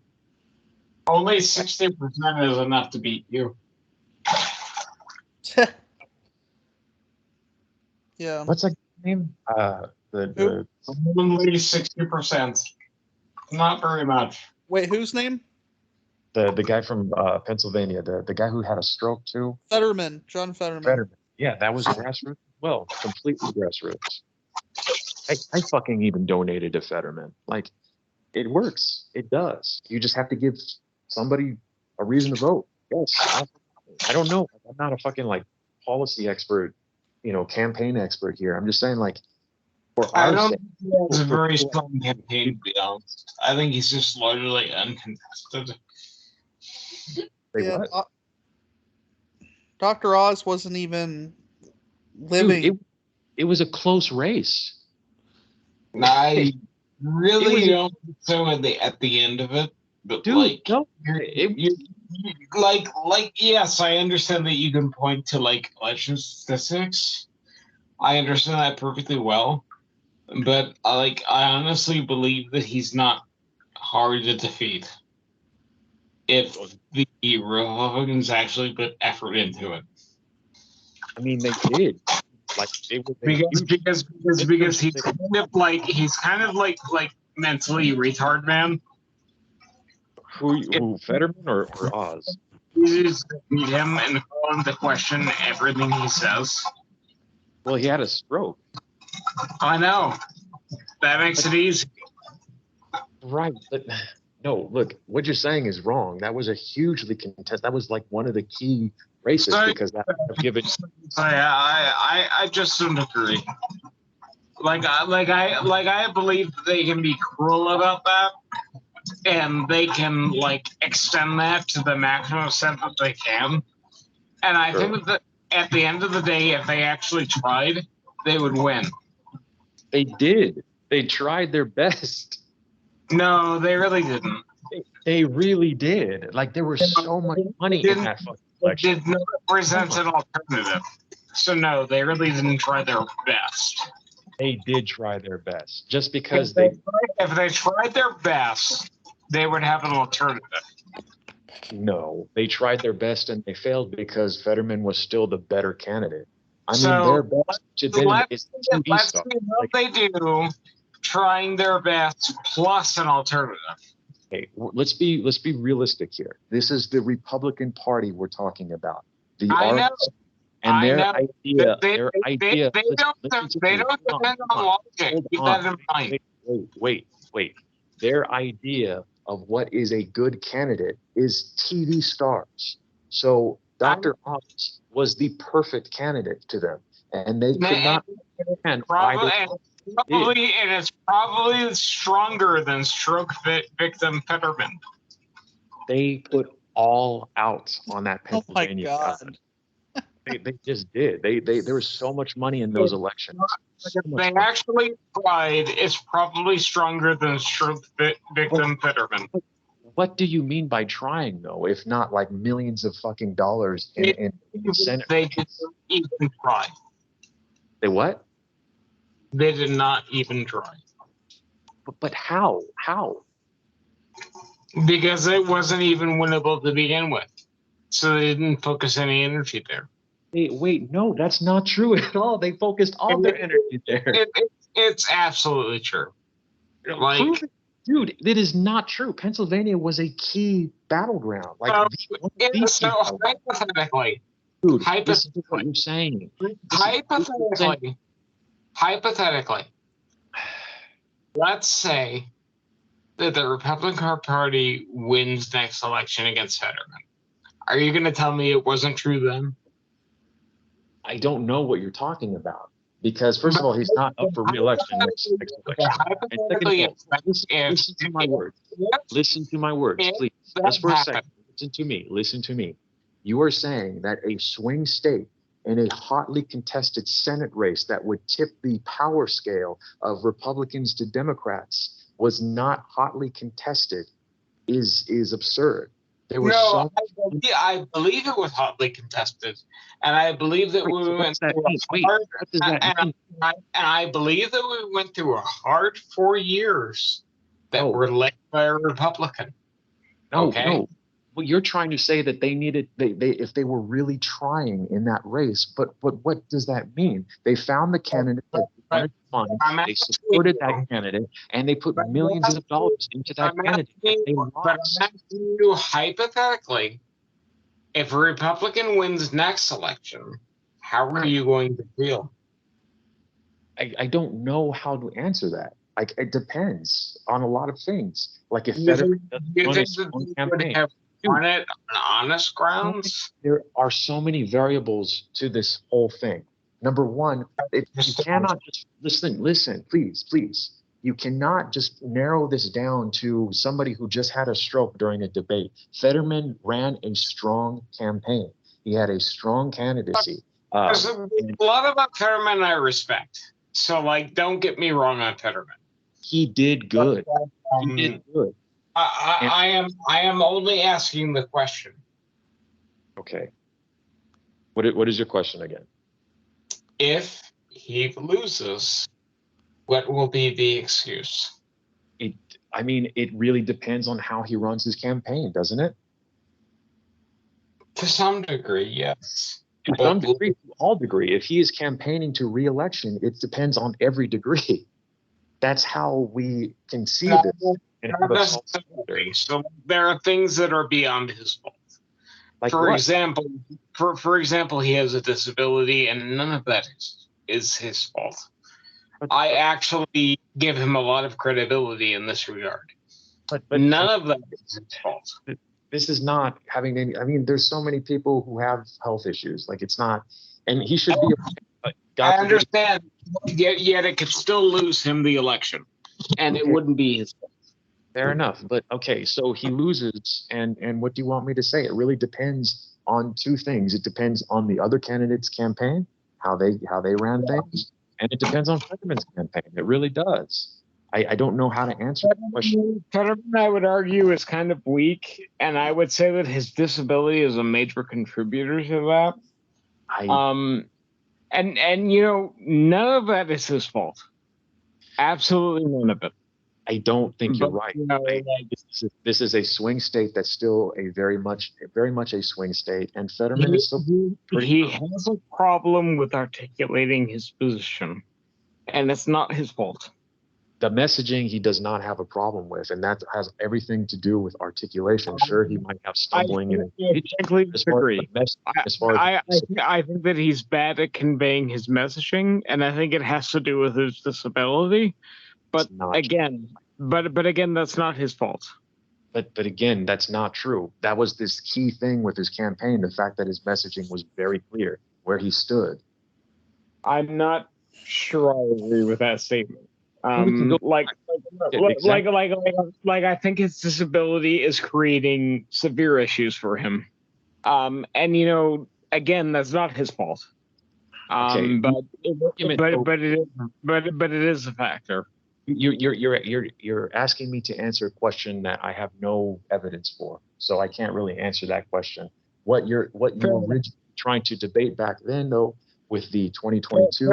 Only 60% is enough to beat you. Yeah. What's that name? The only 60%. Not very much. Wait, whose name? The guy from Pennsylvania, the guy who had a stroke too. Fetterman, John Fetterman. Yeah, that was grassroots. Well, completely grassroots. I fucking even donated to Fetterman. Like, it works. It does. You just have to give somebody a reason to vote. Yes. I don't know. I'm not a fucking like policy expert, campaign expert here. I'm just saying, like, I don't think he has a very strong campaign, to be honest. I think he's just largely uncontested. Yeah, Dr. Oz wasn't even living. Dude, it was a close race. I really don't think so at the end of it. But dude, yes, I understand that you can point to like election statistics. I understand that perfectly well. But I honestly believe that he's not hard to defeat if the Republicans actually put effort into it. I mean, they did. Like, because he's kind of like mentally retard, man. Who Fetterman or Oz? You just meet him and call him to question everything he says. Well, he had a stroke. I know. That makes it easy. Right, but no, look, what you're saying is wrong. That was a hugely contested. That was like one of the key races because that would have given. I just don't agree. I believe they can be cruel about that, and they can like extend that to the maximum extent that they can. And I think that at the end of the day, if they actually tried, they would win. They did. They tried their best. No, they really didn't. They really did. Like, there was so much money in that fucking election. Did not present an alternative. So no, they really didn't try their best. They did try their best. Just because if they tried their best, they would have an alternative. No, they tried their best and they failed because Fetterman was still the better candidate. I mean, So their best is TV let's star. see what they do, trying their best plus an alternative. Hey, let's be realistic here. This is the Republican Party we're talking about. I know. And their idea, They listen, don't depend on logic. Keep that in mind. Wait. Their idea of what is a good candidate is TV stars. So Dr. Oz was the perfect candidate to them, and they could not understand why and it's probably stronger than stroke victim Fetterman. They put all out on that Pennsylvania. Oh my God. They just did. There was so much money in those elections. They actually tried. It's probably stronger than stroke victim Fetterman. What do you mean by trying, though, if not like millions of fucking dollars in Senate? They didn't even try. They what? They did not even try. But how? How? Because it wasn't even winnable to begin with. So they didn't focus any energy there. Wait, no, that's not true at all. They focused all their energy there. It's absolutely true. Like, dude, it is not true. Pennsylvania was a key battleground. Like, hypothetically, dude, this is what you're saying. Hypothetically, let's say that the Republican Party wins next election against Fetterman. Are you going to tell me it wasn't true then? I don't know what you're talking about. Because, first of all, he's not up for re-election next election. And second of all, listen to my words. Listen to my words, please. Just for a second. Listen to me. You are saying that a swing state in a hotly contested Senate race that would tip the power scale of Republicans to Democrats was not hotly contested is absurd. There was I believe it was hotly contested, and I believe that we went through a hard 4 years that were led by a Republican. No. Well, you're trying to say that they needed if they were really trying in that race, but what does that mean? They found the candidate that they wanted to find, they supported that candidate, and they put millions of dollars into that candidate. But I'm asking you hypothetically, if a Republican wins next election, how are you going to feel? I don't know how to answer that. Like, it depends on a lot of things. Like, if Fetterman doesn't run his own campaign. On it on honest grounds? There are so many variables to this whole thing. Number one, you cannot just listen, please. You cannot just narrow this down to somebody who just had a stroke during a debate. Fetterman ran a strong campaign. He had a strong candidacy. There's a lot about Fetterman I respect. So, like, don't get me wrong on Fetterman. He did good. He did good. I am only asking the question. Okay. What is your question again? If he loses, what will be the excuse? It really depends on how he runs his campaign, doesn't it? To some degree, yes. To some degree, to all degree. If he is campaigning to re-election, it depends on every degree. That's how we can see this. So there are things that are beyond his fault. Like for example, he has a disability, and none of that is his fault. I actually give him a lot of credibility in this regard. But none of that is his fault. This is not having any. I mean, there's so many people who have health issues. Like, it's not, and he should be. I understand. Yet it could still lose him the election, and it wouldn't be his fault. Fair enough. But okay, so he loses, and what do you want me to say? It really depends on two things. It depends on the other candidate's campaign, how they ran things, and it depends on Fetterman's campaign. It really does. I don't know how to answer that question. Fetterman, I would argue, is kind of weak, and I would say that his disability is a major contributor to that. And you know, none of that is his fault. Absolutely none of it. I don't think you're right. You know, This is a swing state that's still a very much a swing state, and Fetterman is still he has a problem with articulating his position, and it's not his fault. The messaging he does not have a problem with, and that has everything to do with articulation. Sure, he might have stumbling and I agree. I think that he's bad at conveying his messaging, and I think it has to do with his disability. But again, that's not his fault. But again, that's not true. That was this key thing with his campaign, the fact that his messaging was very clear where he stood. I'm not sure I agree with that statement. I think his disability is creating severe issues for him. And you know, again, that's not his fault. But it is a factor. You're asking me to answer a question that I have no evidence for, so I can't really answer that question. What you were originally trying to debate back then, though, with the 2022.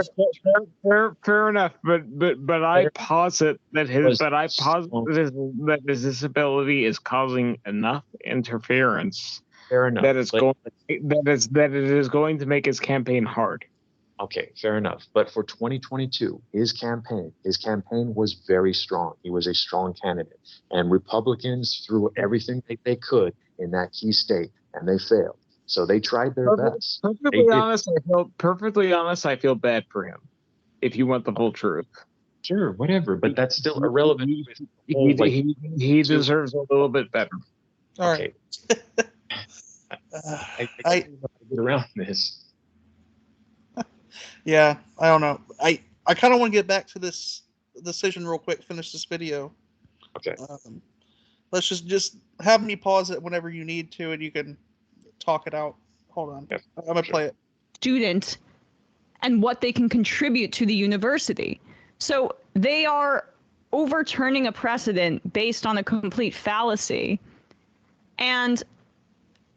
Fair enough, but I posit that his disability is causing enough interference. Fair enough. That it is going to make his campaign hard. Okay, fair enough. But for 2022, his campaign was very strong. He was a strong candidate, and Republicans threw everything they could in that key state, and they failed. So they tried their best. Perfectly honest, I feel bad for him. If you want the whole truth. Sure, whatever, but that's still irrelevant. He deserves a little bit better. All right. I get around this. Yeah, I don't know. I kind of want to get back to this decision real quick. Finish this video. Okay. Let's just have me pause it whenever you need to, and you can talk it out. Hold on. Yep. I'm gonna play it. Student and what they can contribute to the university. So they are overturning a precedent based on a complete fallacy. And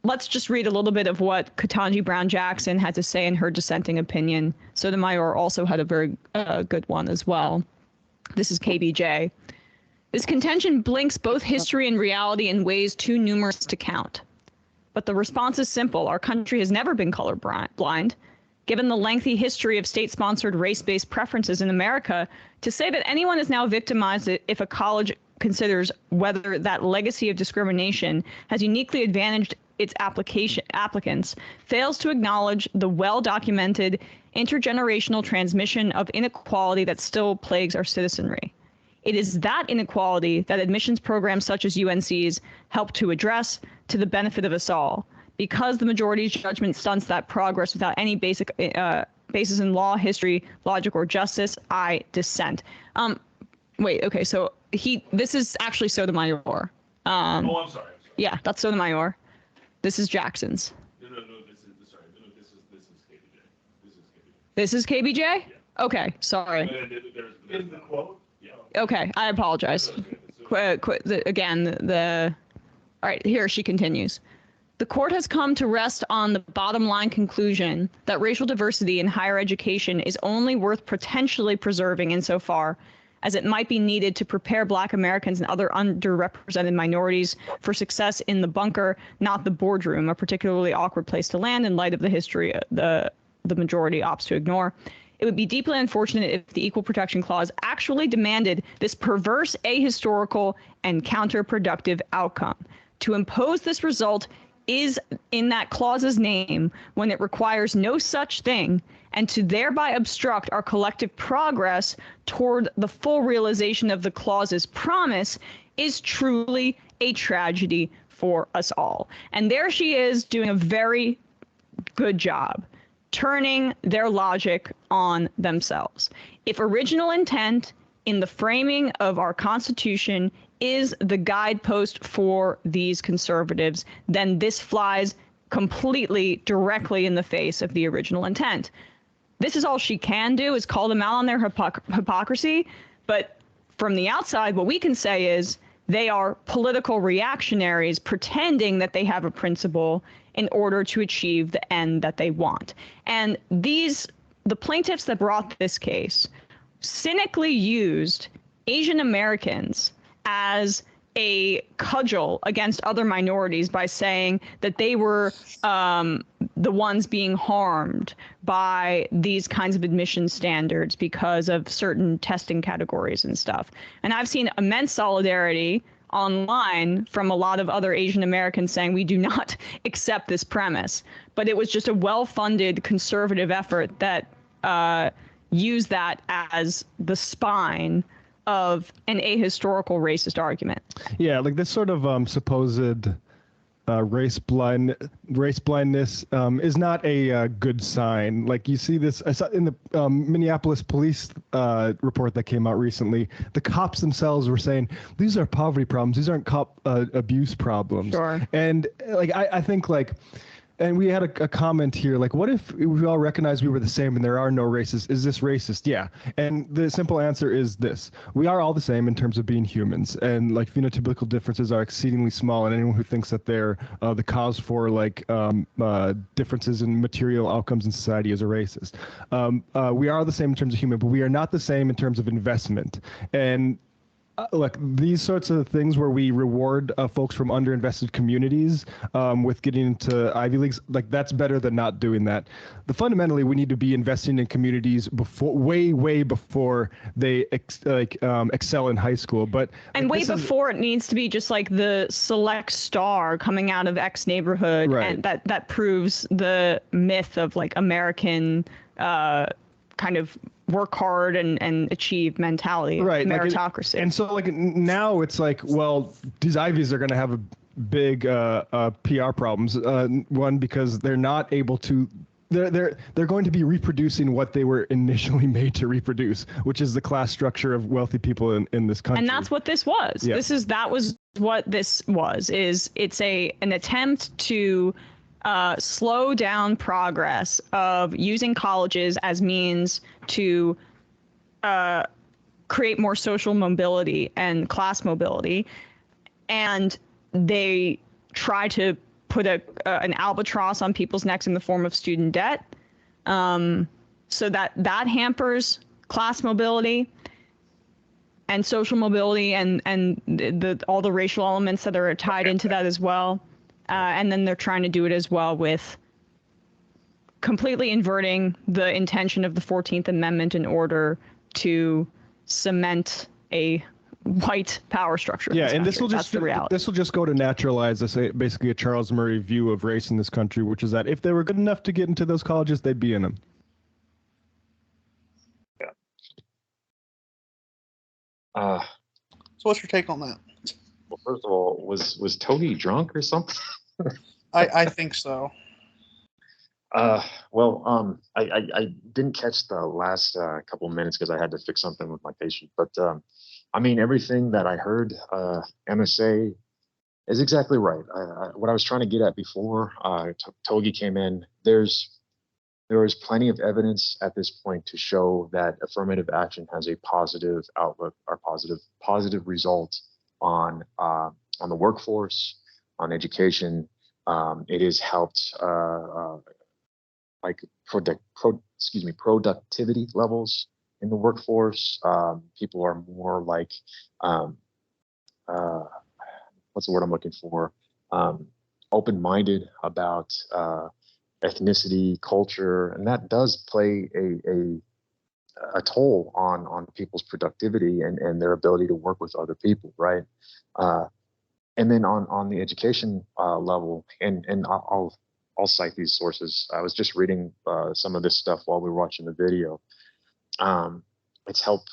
let's just read a little bit of what Ketanji Brown Jackson had to say in her dissenting opinion. Sotomayor also had a very good one as well. This is KBJ. This contention blinks both history and reality in ways too numerous to count. But the response is simple. Our country has never been colorblind. Given the lengthy history of state-sponsored race-based preferences in America, to say that anyone is now victimized if a college considers whether that legacy of discrimination has uniquely advantaged its applicants fails to acknowledge the well-documented intergenerational transmission of inequality that still plagues our citizenry. It is that inequality that admissions programs such as UNC's help to address to the benefit of us all. Because the majority's judgment stunts that progress without any basis in law, history, logic, or justice, I dissent. Wait, okay, so this is actually Sotomayor. I'm sorry. Yeah, that's Sotomayor. This is Jackson's. No, this is KBJ. This is KBJ? Yeah. Okay, sorry. There's the quote? Yeah. Okay, I apologize. All right, here she continues. The court has come to rest on the bottom line conclusion that racial diversity in higher education is only worth potentially preserving insofar as it might be needed to prepare Black Americans and other underrepresented minorities for success in the bunker, not the boardroom, a particularly awkward place to land in light of the history the majority opts to ignore. It would be deeply unfortunate if the Equal Protection Clause actually demanded this perverse, ahistorical, and counterproductive outcome. To impose this result is in that clause's name when it requires no such thing, and to thereby obstruct our collective progress toward the full realization of the clause's promise is truly a tragedy for us all. And there she is doing a very good job turning their logic on themselves. If original intent in the framing of our Constitution is the guidepost for these conservatives, then this flies completely directly in the face of the original intent. This is all she can do, is call them out on their hypocrisy. But from the outside, what we can say is they are political reactionaries pretending that they have a principle in order to achieve the end that they want. And the plaintiffs that brought this case cynically used Asian Americans as a cudgel against other minorities by saying that they were the ones being harmed by these kinds of admission standards because of certain testing categories and stuff. And I've seen immense solidarity online from a lot of other Asian Americans saying we do not accept this premise. But it was just a well-funded conservative effort that used that as the spine of an ahistorical racist argument. Yeah, like this sort of supposed race blindness is not a good sign. Like you see this, I saw in the Minneapolis police report that came out recently, the cops themselves were saying these are poverty problems, these aren't cop abuse problems. Sure. And like I think like, and we had a comment here, like, what if we all recognize we were the same and there are no races? Is this racist? Yeah. And the simple answer is this. We are all the same in terms of being humans. And, like, phenotypical differences are exceedingly small. And anyone who thinks that they're the cause for, like, differences in material outcomes in society is a racist. We are the same in terms of human, but we are not the same in terms of investment. And look, these sorts of things where we reward folks from underinvested communities with getting into Ivy Leagues, like that's better than not doing that. Fundamentally, we need to be investing in communities before, way before they excel in high school. But and way before it needs to be just like the select star coming out of X neighborhood, right. And that proves the myth of like American kind of work hard and achieve mentality, right? Meritocracy. And so like now it's like, well, these Ivies are going to have a big PR problems. One, because they're not able to. They're going to be reproducing what they were initially made to reproduce, which is the class structure of wealthy people in this country. And that's what this was. Yeah. That was what this was. It's an attempt to slow down progress of using colleges as means to create more social mobility and class mobility, and they try to put an albatross on people's necks in the form of student debt, so that hampers class mobility and social mobility and all the racial elements that are tied into that as well. And then they're trying to do it as well with completely inverting the intention of the 14th Amendment in order to cement a white power structure. Yeah, and this will just the reality. This will just go to naturalize basically a Charles Murray view of race in this country, which is that if they were good enough to get into those colleges, they'd be in them. Yeah. So what's your take on that? Well, first of all, was Tony drunk or something? I think so. Well, I didn't catch the last couple of minutes because I had to fix something with my patient. But I mean, everything that I heard Emma say is exactly right. What I was trying to get at before Togi came in, there is plenty of evidence at this point to show that affirmative action has a positive outlook or positive result on the workforce, on education. It has helped like productivity levels in the workforce. People are more like what's the word I'm looking for? Open-minded about ethnicity, culture, and that does play a toll on people's productivity and their ability to work with other people, right? And then on the education level, and I'll cite these sources. I was just reading some of this stuff while we were watching the video. It's helped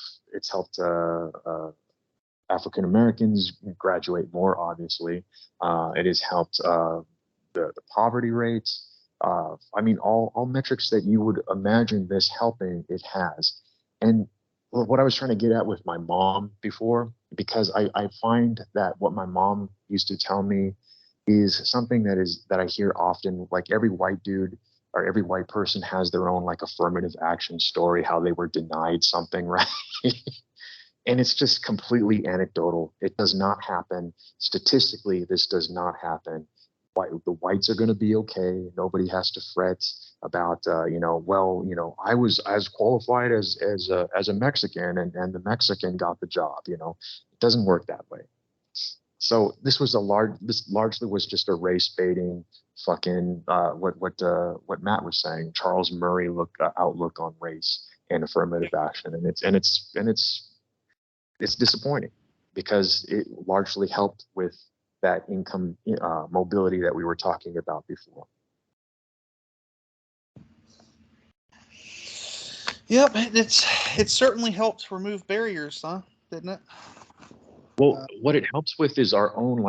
African Americans graduate more. Obviously, it has helped the poverty rates. I mean, all metrics that you would imagine this helping, it has. And what I was trying to get at with my mom before, because I find that what my mom used to tell me is something that I hear often. Like every white dude or every white person has their own like affirmative action story, how they were denied something, right? And it's just completely anecdotal. It does not happen. Statistically, this does not happen. the whites are going to be okay. Nobody has to fret about, I was as qualified as a Mexican, and the Mexican got the job. It doesn't work that way. So this largely was just a race baiting fucking what Matt was saying, Charles Murray outlook on race and affirmative action, and it's disappointing because it largely helped with that income mobility that we were talking about before. Yep, it certainly helps remove barriers, huh? Didn't it? Well, what it helps with is our own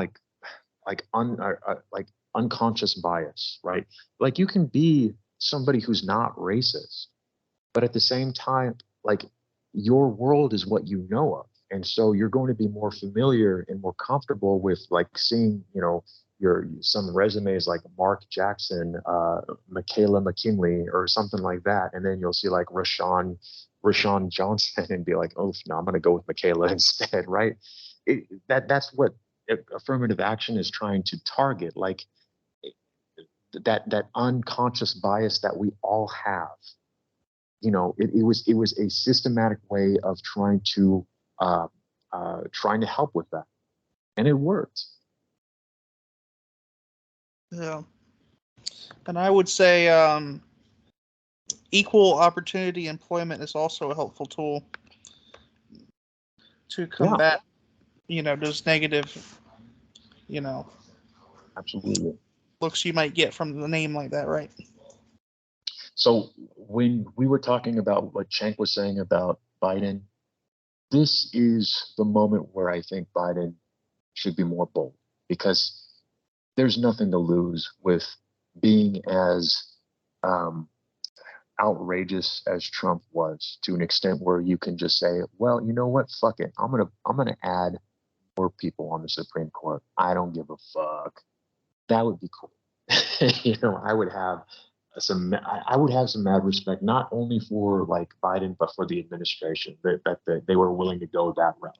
unconscious bias, right? Like you can be somebody who's not racist, but at the same time, like your world is what you know of. And so you're going to be more familiar and more comfortable with like seeing, some resumes like Mark Jackson, Michaela McKinley, or something like that. And then you'll see like Rashawn Johnson and be like, oh, no, I'm going to go with Michaela instead, right? That's what affirmative action is trying to target, like that unconscious bias that we all have. It was a systematic way of trying to help with that, and it worked. Yeah, and I would say equal opportunity employment is also a helpful tool to combat, those negative, absolutely looks you might get from the name like that, right? So when we were talking about what Cenk was saying about Biden, this is the moment where I think Biden should be more bold, because there's nothing to lose with being as outrageous as Trump was, to an extent where you can just say, well, you know what, fuck it, I'm gonna add more people on the Supreme Court. I don't give a fuck. That would be cool. I would have some mad respect, not only for like Biden, but for the administration, that they were willing to go that route.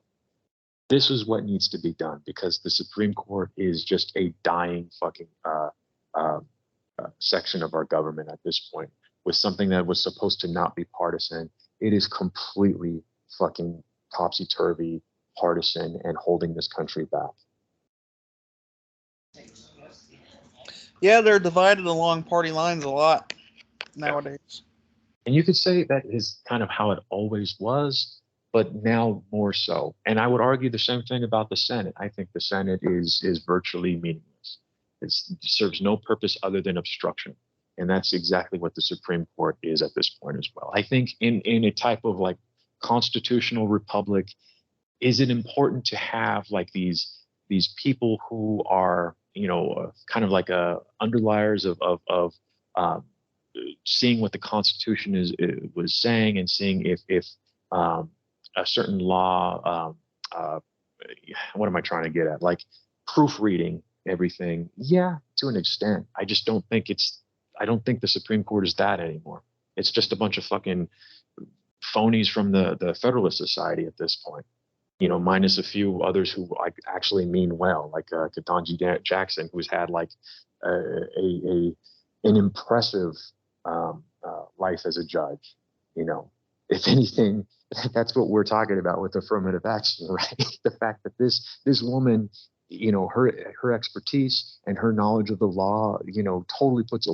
This is what needs to be done, because the Supreme Court is just a dying fucking section of our government at this point, with something that was supposed to not be partisan. It is completely fucking topsy-turvy, partisan, and holding this country back. Yeah, they're divided along party lines a lot nowadays. And you could say that is kind of how it always was, but now more so. And I would argue the same thing about the Senate. I think the Senate is virtually meaningless. It serves no purpose other than obstruction. And that's exactly what the Supreme Court is at this point as well. I think in a type of like constitutional republic, is it important to have like these people who are, kind of like underliers of seeing what the Constitution was saying, and seeing if a certain law, what am I trying to get at? Like proofreading everything. Yeah, to an extent. I just don't think I don't think the Supreme Court is that anymore. It's just a bunch of fucking phonies from the Federalist Society at this point. Minus a few others who like actually mean well, like Ketanji Jackson, who's had like an impressive life as a judge. If anything, that's what we're talking about with affirmative action, right? The fact that this woman, her expertise and her knowledge of the law, totally puts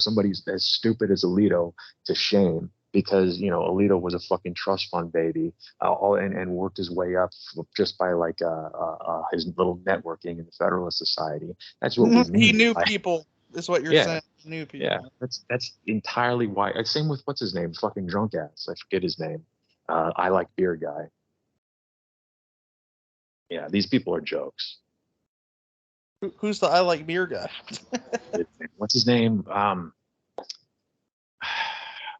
somebody as stupid as Alito, to shame. Because Alito was a fucking trust fund baby, and worked his way up just by like his little networking in the Federalist Society. That's what we mean. He knew people, is what you're saying. He knew people. Yeah, that's entirely why. Same with what's his name, fucking drunk ass. I forget his name. I like beer guy. Yeah, these people are jokes. Who's the I like beer guy? What's his name?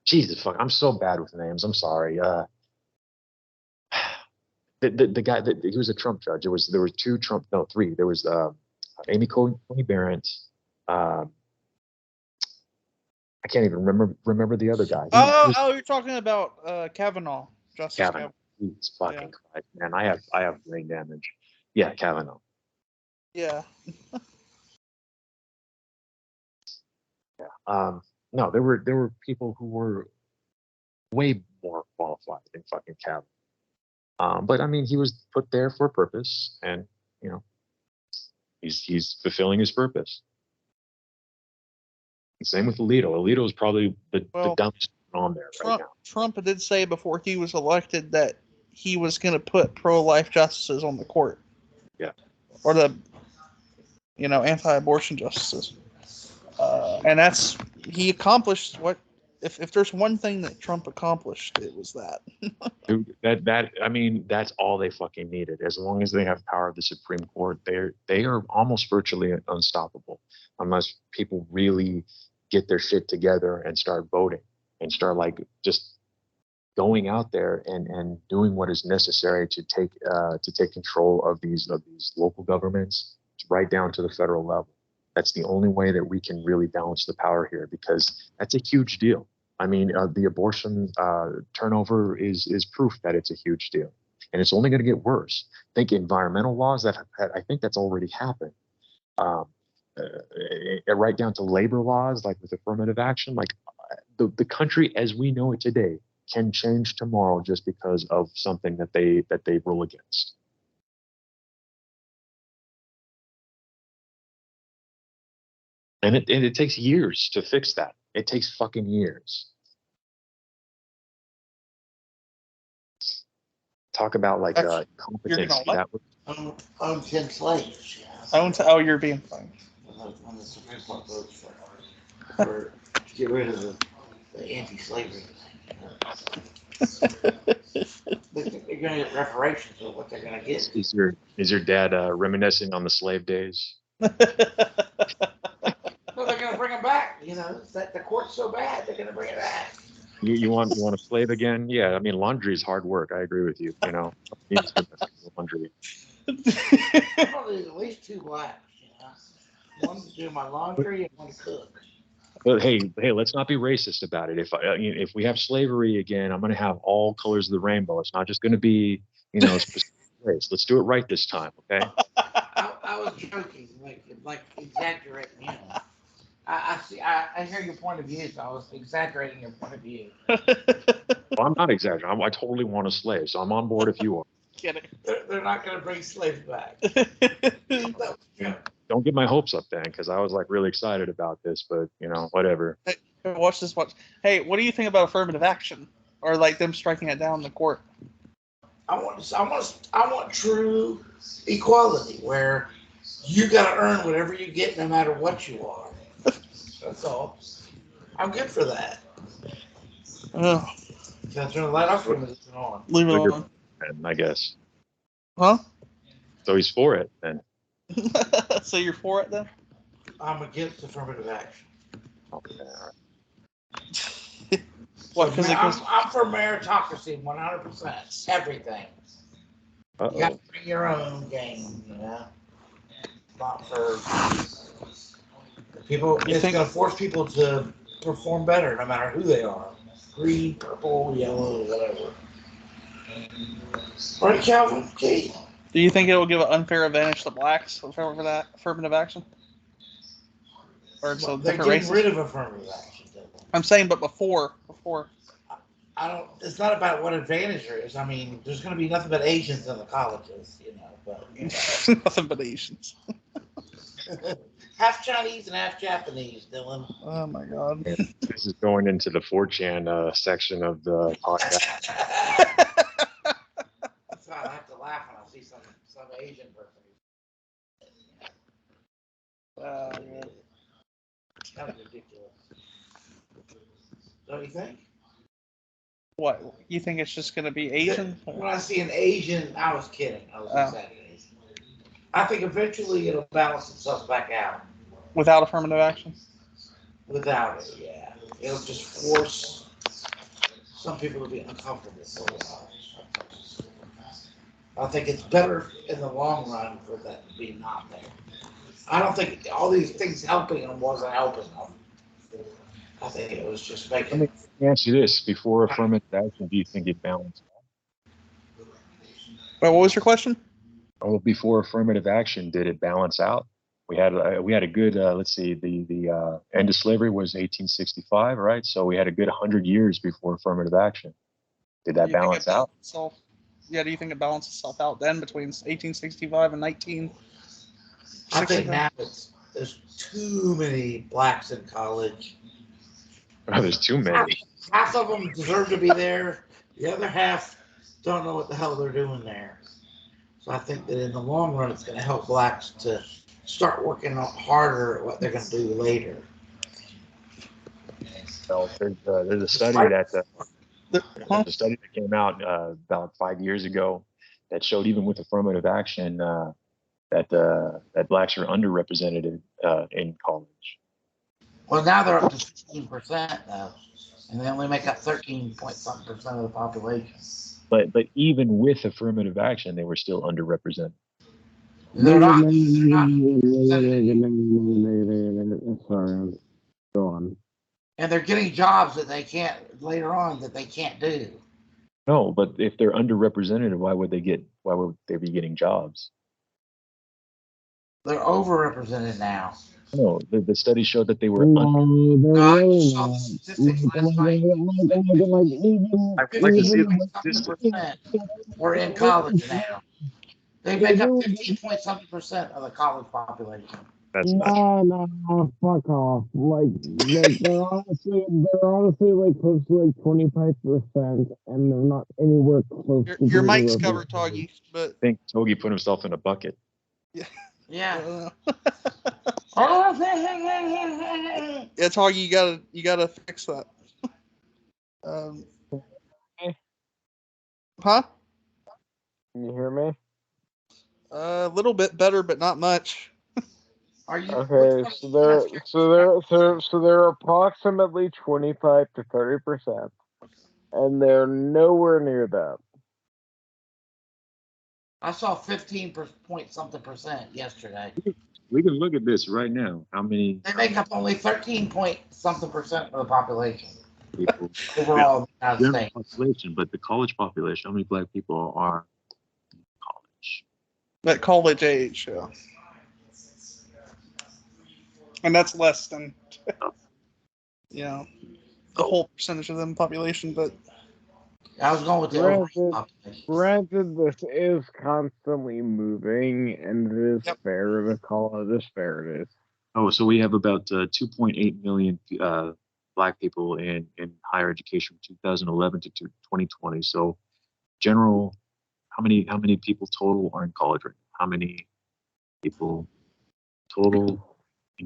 Jesus fuck! I'm so bad with names. I'm sorry. The guy that he was a Trump judge. There were three. There was Amy Coney Barrett. I can't even remember the other guy. You're talking about Kavanaugh, Justice Kavanaugh. Jesus fucking Christ, man! I have brain damage. Yeah, Kavanaugh. Yeah. No, there were people who were way more qualified than fucking Kavanaugh. But I mean, he was put there for a purpose, and you know, he's fulfilling his purpose. And same with Alito. Alito is probably the dumbest on there right now. Trump did say before he was elected that he was going to put pro-life justices on the court. Yeah. Or the, anti-abortion justices. And he accomplished what, if there's one thing that Trump accomplished, it was that. Dude, I mean, that's all they fucking needed. As long as they have power of the Supreme Court, they are almost virtually unstoppable, unless people really get their shit together and start voting and start just going out there and doing what is necessary to take control of these local governments right down to the federal level. That's the only way that we can really balance the power here, because that's a huge deal. I mean, the abortion turnover is proof that it's a huge deal, and it's only going to get worse. Think environmental laws I think that's already happened. Right down to labor laws, like with affirmative action, like the country as we know it today can change tomorrow just because of something that they rule against. And it takes years to fix that. It takes fucking years. Talk about competency. That was own 10 slaves. You're being funny. When the Supreme Court votes for get rid of the anti-slavery thing. They're going to get reparations for what they're going to get. Is your dad reminiscing on the slave days? No, they're going to bring them back. The court's so bad, they're going to bring it back. You want a slave again? Yeah, I mean, laundry is hard work. I agree with you. Laundry. Probably at least 2 blacks. One to do my laundry and one to cook. But hey, let's not be racist about it. If we have slavery again, I'm going to have all colors of the rainbow. It's not just going to be specific race. Let's do it right this time, okay? I was joking, like exaggerating. I hear your point of view, so I was exaggerating your point of view. Well, I'm not exaggerating. I totally want a slave, so I'm on board if you are. Get it? They're not going to bring slaves back. Don't get my hopes up then, because I was really excited about this, but whatever. Hey, watch this. Hey, what do you think about affirmative action, or them striking it down in the court? I want true equality, where you got to earn whatever you get, no matter what you are. That's all. I'm good for that. Oh. Can I turn the light off or is it on? Leave it on. I guess. Huh? So he's for it then. So you're for it then? I'm against affirmative action. Okay, all right. What? I'm for meritocracy, 100%. Everything. You got to bring your own game, Not for people. It's going to force people to perform better, no matter who they are. Green, purple, yellow, whatever. All right, Calvin. Okay. Do you think it will give an unfair advantage to blacks for that affirmative action? Or it's they're getting rid of affirmative action. I'm saying, but before. I don't. It's not about what advantage there is. I mean, there's going to be nothing but Asians in the colleges, But nothing but Asians. Half Chinese and half Japanese, Dylan. Oh my God. This is going into the 4chan section of the podcast. That's why I have to laugh when I see some Asian person. Man. It's kind of ridiculous. Don't you think? What? You think it's just going to be Asian? When I see an Asian, I was kidding. I was exaggerating. I think eventually it'll balance itself back out. Without affirmative action? Without it, yeah. It'll just force some people to be uncomfortable for a while. I think it's better in the long run for that to be not there. I don't think all these things helping them wasn't helping them. I think it was just making. Let me ask you this: before affirmative action, do you think it balanced out? Wait, what was your question? Oh, before affirmative action, did it balance out We had a good let's see, the end of slavery was 1865, right? So we had a good 100 years before affirmative action. Did that balance out? Yeah, do you think it balances itself out then between 1865 and 1960? I think now there's too many blacks in college. Oh, there's too many. Half of them deserve to be there. The other half don't know what the hell they're doing there. So I think that in the long run, it's going to help blacks to start working harder at what they're going to do later. So there's a study that came out about 5 years ago that showed even with affirmative action that blacks are underrepresented in college. Well, now they're up to 16% though, and they only make up 13-point-something% of the population. But even with affirmative action, they were still underrepresented. They're not. Sorry, go on. And they're getting jobs that they can't later on that they can't do. No, but if they're underrepresented, why would they be getting jobs? They're overrepresented now. No, the study showed that they were. We're in college now. They make up 15-point-something% of the college population. No, fuck off. Like they're honestly like close to like 25%, and they're not anywhere close to your mic's covered, Toggy, but I think Togi put himself in a bucket. Yeah. Yeah. Yeah, Toggy, you gotta fix that. Huh? Can you hear me? A little bit better, but not much. Are you okay? So they're approximately 25 to 30%, and they're nowhere near that. I saw 15-point-something% yesterday. We can look at this right now. How many? They make up only 13-point-something% of the population. People overall in the United States. Population, but the college population. How many black people are in college? At college age, yeah. And that's less than, the whole percentage of the population, but I was going with the overall population. Granted, this is constantly moving, and it is fair to call it as fair it is. Oh, so we have about 2.8 million black people in higher education from 2011 to 2020. So, general, how many people total are in college right now? How many people total?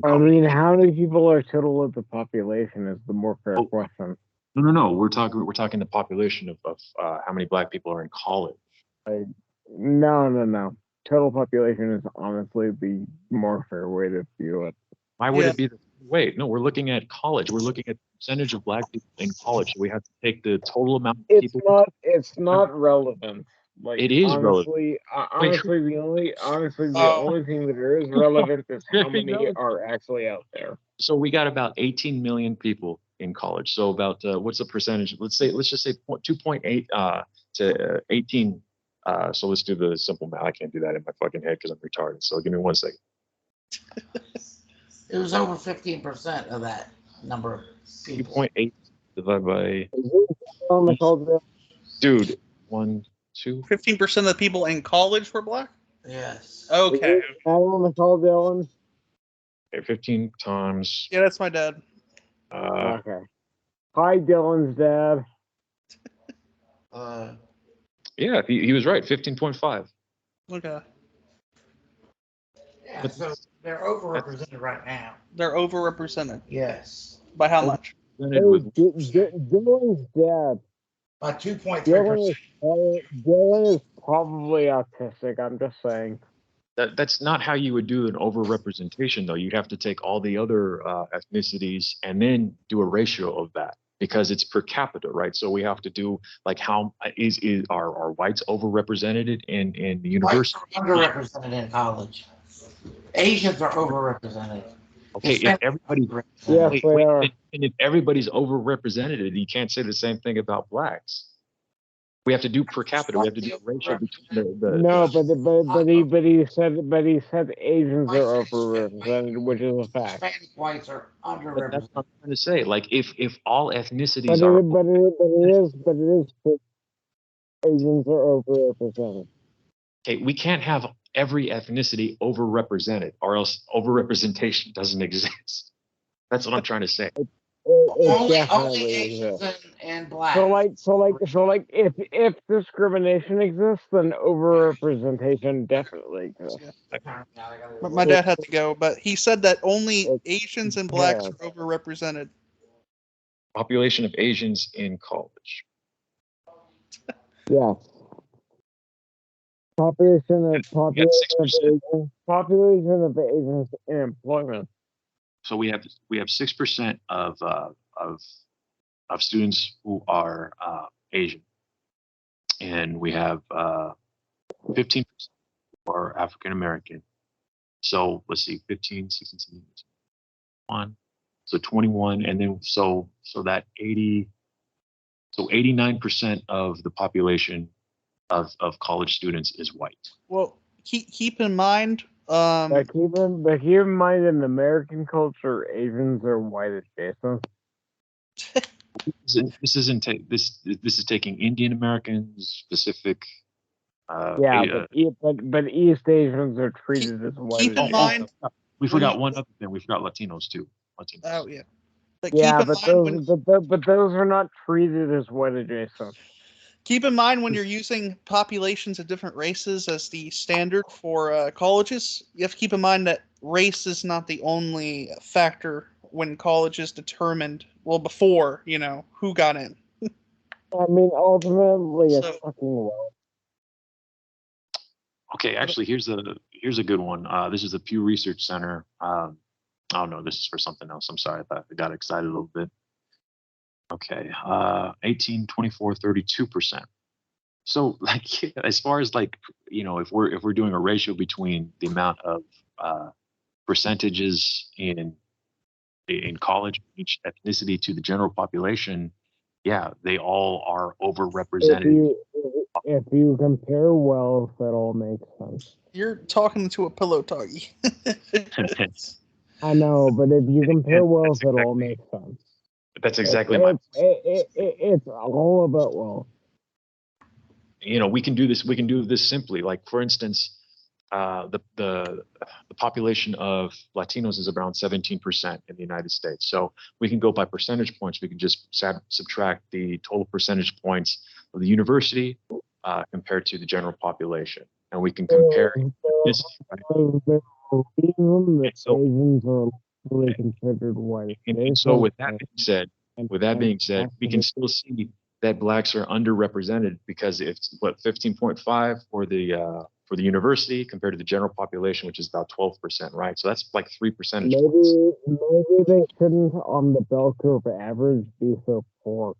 I mean, how many people are total of the population is the more fair question. No. We're talking the population of how many black people are in college. No. Total population is honestly the more fair way to view it. Why would it be the wait? No, we're looking at college. We're looking at the percentage of black people in college. So we have to take the total amount of people. It's not relevant. Like, it is honestly, relevant. Honestly, the only thing that is relevant is how many are actually out there. So we got about 18 million people in college. So about what's the percentage? Let's just say 2.8 to 18. So let's do the simple math. I can't do that in my fucking head because I'm retarded. So give me 1 second. It was over 15% of that number of people. 2.8 divided by. Dude, 1, 2. 15% of the people in college were black? Yes. Okay. Dylan? Okay, 15 times. Yeah, that's my dad. Okay. Hi, Dylan's dad. Yeah, he was right. 15.5. Okay. Yeah, so they're overrepresented right now. They're overrepresented. Yes. By how much? Dylan's dad. By 2.3%. Dylan is probably autistic. I'm just saying. That's not how you would do an overrepresentation, though. You'd have to take all the other ethnicities and then do a ratio of that because it's per capita, right? So we have to do like how are whites overrepresented in the university? Whites are underrepresented in college. Asians are overrepresented. Okay, if everybody, and if everybody's overrepresented, you can't say the same thing about blacks. We have to do per capita. We have to do a ratio between the No, but he said Asians are overrepresented, which is a fact. Whites are But that's underrepresented. what I'm trying to say. Like if all ethnicities But are, it is true. Asians are overrepresented. okay, we can't have every ethnicity overrepresented, or else overrepresentation doesn't exist. That's what I'm trying to say. It Only definitely Asians exists. and blacks. So like, if discrimination exists, then overrepresentation definitely exists. But my dad had to go, but he said that only Asians and blacks are overrepresented. Population of Asians in college. Yes. Population of Asians in employment. So we have 6% of students who are Asian, and we have 15% who are African American. So let's see, 15, 16, 17, 1, so 21, and then so that 80, so 89% of the population of college students is white. Well, keep in mind. But keep in mind, in American culture, Asians are white adjacent. This is taking Indian Americans, Pacific. But East Asians are treated as white. Keep in mind, we forgot one other thing. We forgot Latinos too. Latinos. Oh yeah. But those are not treated as white adjacent. Keep in mind when you're using populations of different races as the standard for colleges, you have to keep in mind that race is not the only factor when college is determined. Well, before, who got in. I mean, ultimately, it's fucking well. Okay, actually, here's a good one. This is the Pew Research Center. Oh no, this is for something else. I'm sorry, I got excited a little bit. Okay, 18, 24, 32%. So, like, as far as like, if we're doing a ratio between the amount of percentages in college, each ethnicity to the general population, yeah, they all are overrepresented. If you compare wealth, it all makes sense. You're talking to a pillow toggy. I know, but if you compare wealth, it all makes sense. That's exactly my point. It's all about wealth. We can do this. We can do this simply. Like, for instance, the population of Latinos is around 17% in the United States. So we can go by percentage points. We can just subtract the total percentage points of the university compared to the general population, and we can compare. There's a reason that Asians are really considered white. And so, with that being said, we can still see that blacks are underrepresented because it's 15.5 for the university compared to the general population, which is about 12%, right? So that's like 3 percentage points. Maybe they shouldn't, on the bell curve average, be so poor.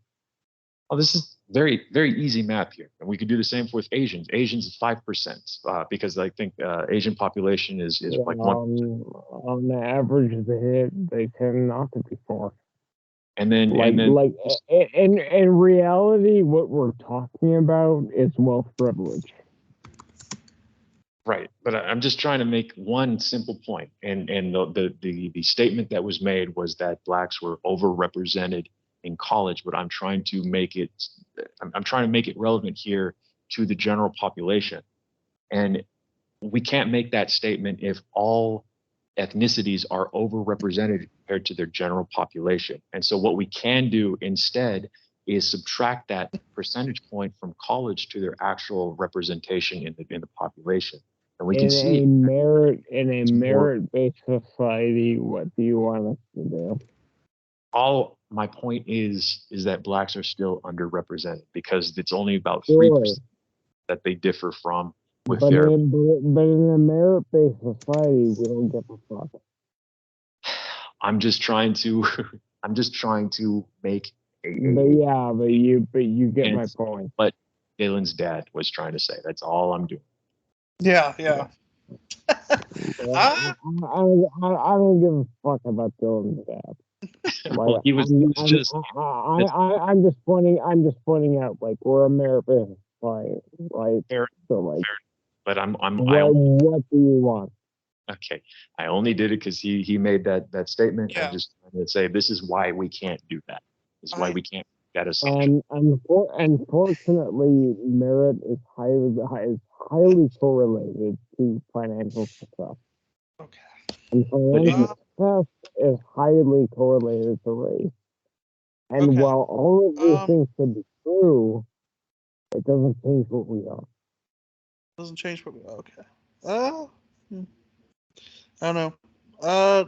Oh, this is very, very easy math here, and we could do the same with Asians. Asians is 5% because I think Asian population is like 1%. On the average, they tend not to be poor. And then in reality, what we're talking about is wealth privilege. Right, but I'm just trying to make one simple point, and the statement that was made was that blacks were overrepresented in college, but I'm trying to make it relevant here to the general population, and we can't make that statement if all ethnicities are overrepresented compared to their general population. And so what we can do instead is subtract that percentage point from college to their actual representation in the population. And we can see in a merit-based society, what do you want us to do? All my point is that blacks are still underrepresented because it's only about 3% that they differ from. But in a merit-based society, we don't get the fuck. I'm just trying to make but you get my point. What Galen's dad was trying to say. That's all I'm doing. Yeah. I don't give a fuck about Dylan's dad. Well, he was just. I'm just pointing out, like, we're America, right? Fair, So, like, but what do you want? Okay, I only did it because he made that statement. Yeah. I'm just trying to say this is why we can't do that. This is why we can't make that assumption. Unfortunately, merit is highly correlated to financial success. Okay. And financial success is highly correlated to race. And while all of these things can be true, it doesn't change what we are. Doesn't change what we are. Okay. I don't know. I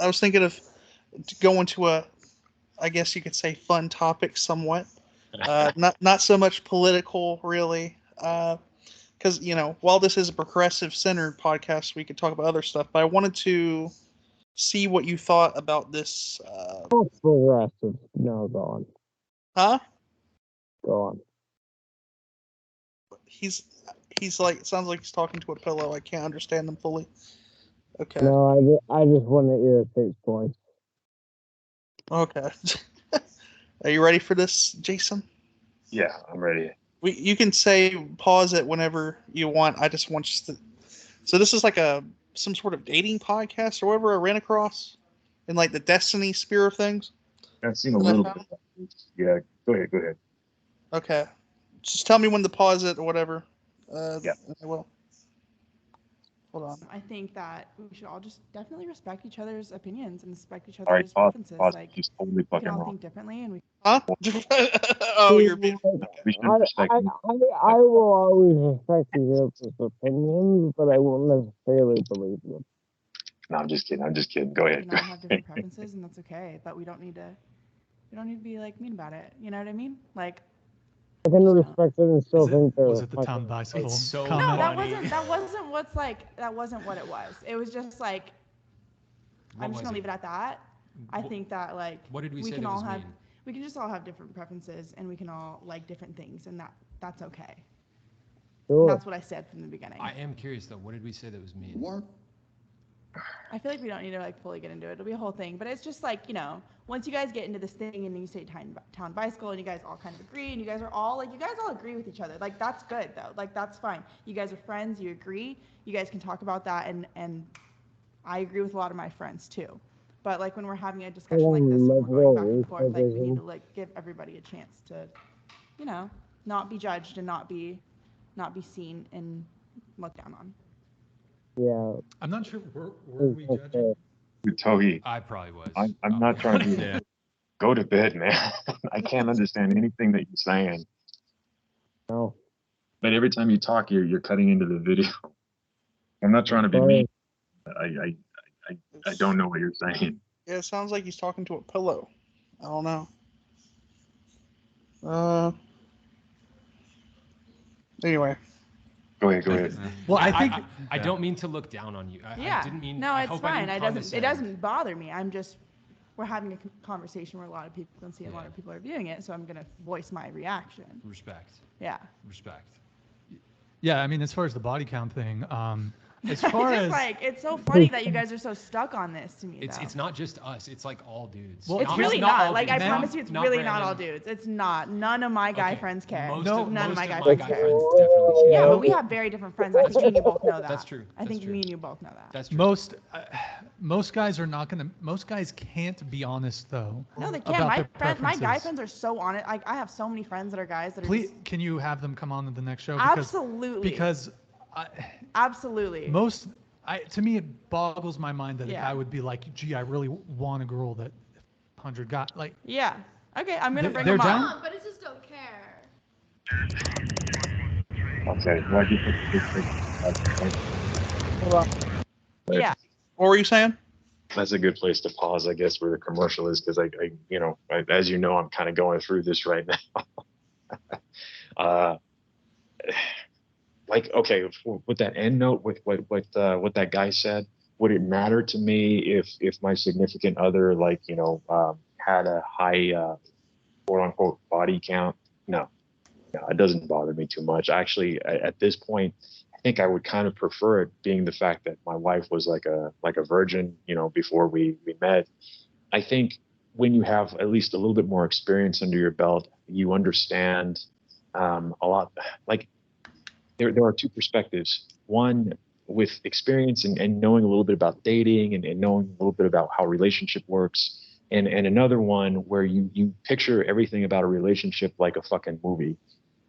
was thinking of going to a, I guess you could say, fun topic somewhat. Not so much political, really. Because, while this is a progressive-centered podcast, we could talk about other stuff. But I wanted to see what you thought about this. Progressive. No, go on. Huh? Go on. He's like, it sounds like he's talking to a pillow. I can't understand him fully. Okay. No, I just want to irritate points. Okay. Are you ready for this, Jason? Yeah, I'm ready. You can say pause it whenever you want. I just want you to. So this is like some sort of dating podcast or whatever I ran across in like the Destiny sphere of things. I've seen a little bit. Yeah, go ahead. Okay. Just tell me when to pause it or whatever. Yeah. I will. Hold on. I think that we should all just definitely respect each other's opinions and respect each All right, other's preferences. pause. Like, Just totally we fucking can all wrong. think differently, and we. Huh? Oh, you're being. We should respect. I will always respect each other's opinions, but I won't necessarily believe them. No, I'm just kidding. Go ahead. We can all have different preferences, and that's okay. But we don't need to be like mean about it. You know what I mean? Like. I can respect it and still think they're. Was it the town bicycle comment? No, that wasn't what it was. It was just like. I'm just gonna leave it at that. I think that like. What did we say can that all was have. mean? We can just all have different preferences, and we can all like different things, and that's okay. Sure. That's what I said from the beginning. I am curious though. What did we say that was mean? I feel like we don't need to like fully get into it. It'll be a whole thing, but it's just like, once you guys get into this thing and you say town bicycle and you guys all kind of agree and you guys all agree with each other. Like, that's good though. Like, that's fine. You guys are friends, you agree. You guys can talk about that, and I agree with a lot of my friends too. But like when we're having a discussion like this and we're going back and forth, like we need to like give everybody a chance to, not be judged and not be seen and looked down on. Yeah. I'm not sure. Were we judging? Tohi. I probably was. I'm not trying to go to bed, man. I can't understand anything that you're saying. No. But every time you talk, you're cutting into the video. I'm not trying to be mean. I don't know what you're saying. Yeah, it sounds like he's talking to a pillow. I don't know. Anyway. Go ahead. Well, I think I don't mean to look down on you. I didn't mean. No, it's fine. It It doesn't bother me. We're having a conversation where a lot of people can see, a lot of people are viewing it, so I'm gonna voice my reaction. Respect. Yeah. Respect. Yeah, I mean, as far as the body count thing, as It's far just as like, it's so funny that you guys are so stuck on this to me. It's not just us. It's like all dudes. Well, it's really not. Like, I promise you, it's really Brandon. not all dudes. It's not. None of my guy friends care. None of my guy friends care. definitely Yeah, but we have very different friends. I think me and you both know that. That's true. I think me and you both know that. That's true. Most guys are not gonna. Most guys can't be honest though. No, they can't. My guy friends are so honest. Like, I have so many friends that are guys that are. Please, can you have them come on to the next show? Absolutely. Because. Absolutely. To me, it boggles my mind that a guy would be like, "Gee, I really want a girl that 100 got like." Yeah. Okay, I'm gonna bring they're them down? on. But I just don't care. Okay. Well, Yeah. What were you saying? That's a good place to pause, I guess, where the commercial is, because as you know, I'm kind of going through this right now. Okay, with that end note, with what that guy said, would it matter to me if my significant other had a high quote unquote body count? No, it doesn't bother me too much. Actually, at this point, I think I would kind of prefer it being the fact that my wife was like a virgin, before we met. I think when you have at least a little bit more experience under your belt, you understand a lot. Like there are two perspectives. One, with experience and knowing a little bit about dating and knowing a little bit about how a relationship works. And another one where you picture everything about a relationship like a fucking movie.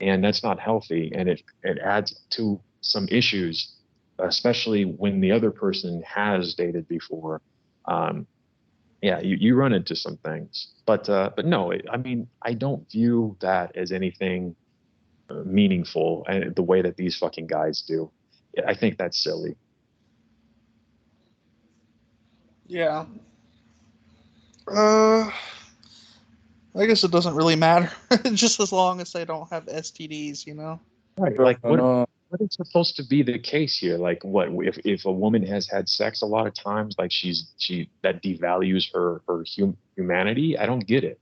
And that's not healthy. And it adds to some issues, especially when the other person has dated before. Yeah, you run into some things. But no, I mean, I don't view that as anything meaningful and the way that these fucking guys do. I think that's silly. Yeah. I guess it doesn't really matter, just as long as they don't have STDs, you know. Right. Like what is supposed to be the case here? Like what if a woman has had sex a lot of times, like she that devalues her humanity? I don't get it.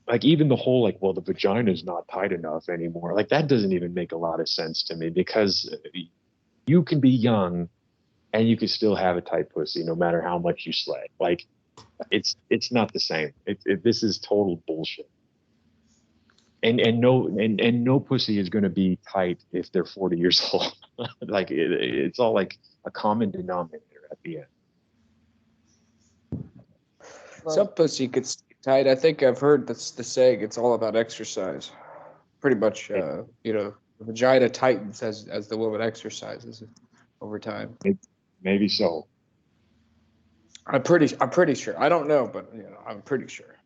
Like even the whole like, well, the vagina is not tight enough anymore. Like that doesn't even make a lot of sense to me, because you can be young and you can still have a tight pussy no matter how much you slay. Like it's not the same. This is total bullshit. And no pussy is going to be tight if they're 40 years old. Like it's all like a common denominator at the end. Some pussy gets tight. I think I've heard the saying it's all about exercise. Pretty much, the vagina tightens as the woman exercises over time. Maybe so. I'm pretty sure. I don't know, but I'm pretty sure.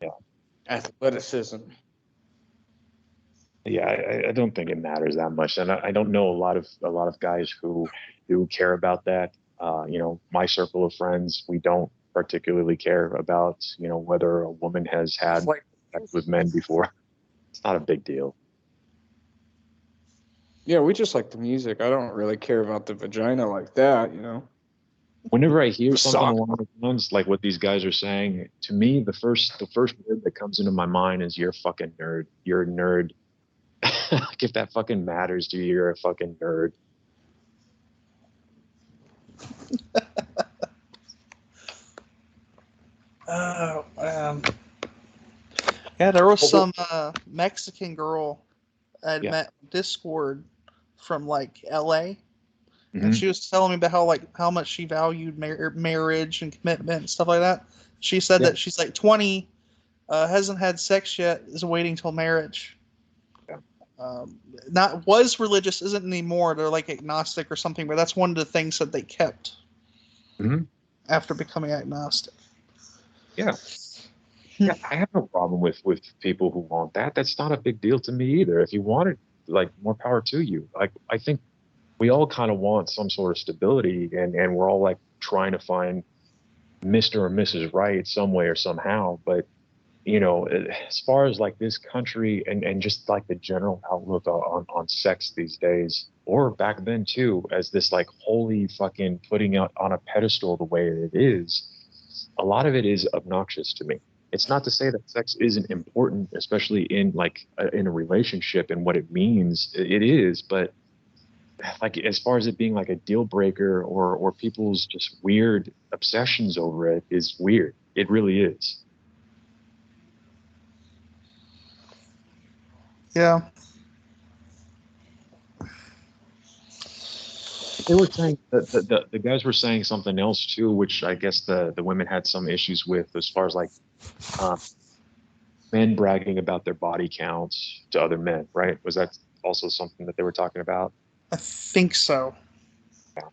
Yeah. Athleticism. Yeah, I don't think it matters that much, and I don't know a lot of guys who do care about that. My circle of friends, we don't particularly care about whether a woman has had sex with men before. It's not a big deal. Yeah, we just like the music. I don't really care about the vagina like that, Whenever I hear something along those lines, like what these guys are saying, to me, the first word that comes into my mind is "you're a fucking nerd. You're a nerd." Like if that fucking matters to you, you're a fucking nerd. Oh, yeah, there was some Mexican girl I met on Discord from like LA, and she was telling me about how much she valued marriage and commitment and stuff like that. She said that she's like 20, hasn't had sex yet, is waiting till marriage. Not was religious, isn't anymore. They're like agnostic or something, but that's one of the things that they kept after becoming agnostic. Yeah. Yeah, I have no problem with people who want that. That's not a big deal to me either. If you want it, like, more power to you. Like, I think we all kind of want some sort of stability, and we're all like trying to find Mr. or Mrs. Right some way or somehow. But as far as like this country and just like the general outlook on sex these days, or back then too, as this like holy fucking putting out on a pedestal the way it is, a lot of it is obnoxious to me. It's not to say that sex isn't important, especially in in a relationship and what it means. It is, but like as far as it being like a deal breaker or people's just weird obsessions over it is weird. It really is. Yeah. They were saying that the guys were saying something else too, which I guess the women had some issues with, as far as like men bragging about their body counts to other men, right? Was that also something that they were talking about? I think so. Yeah.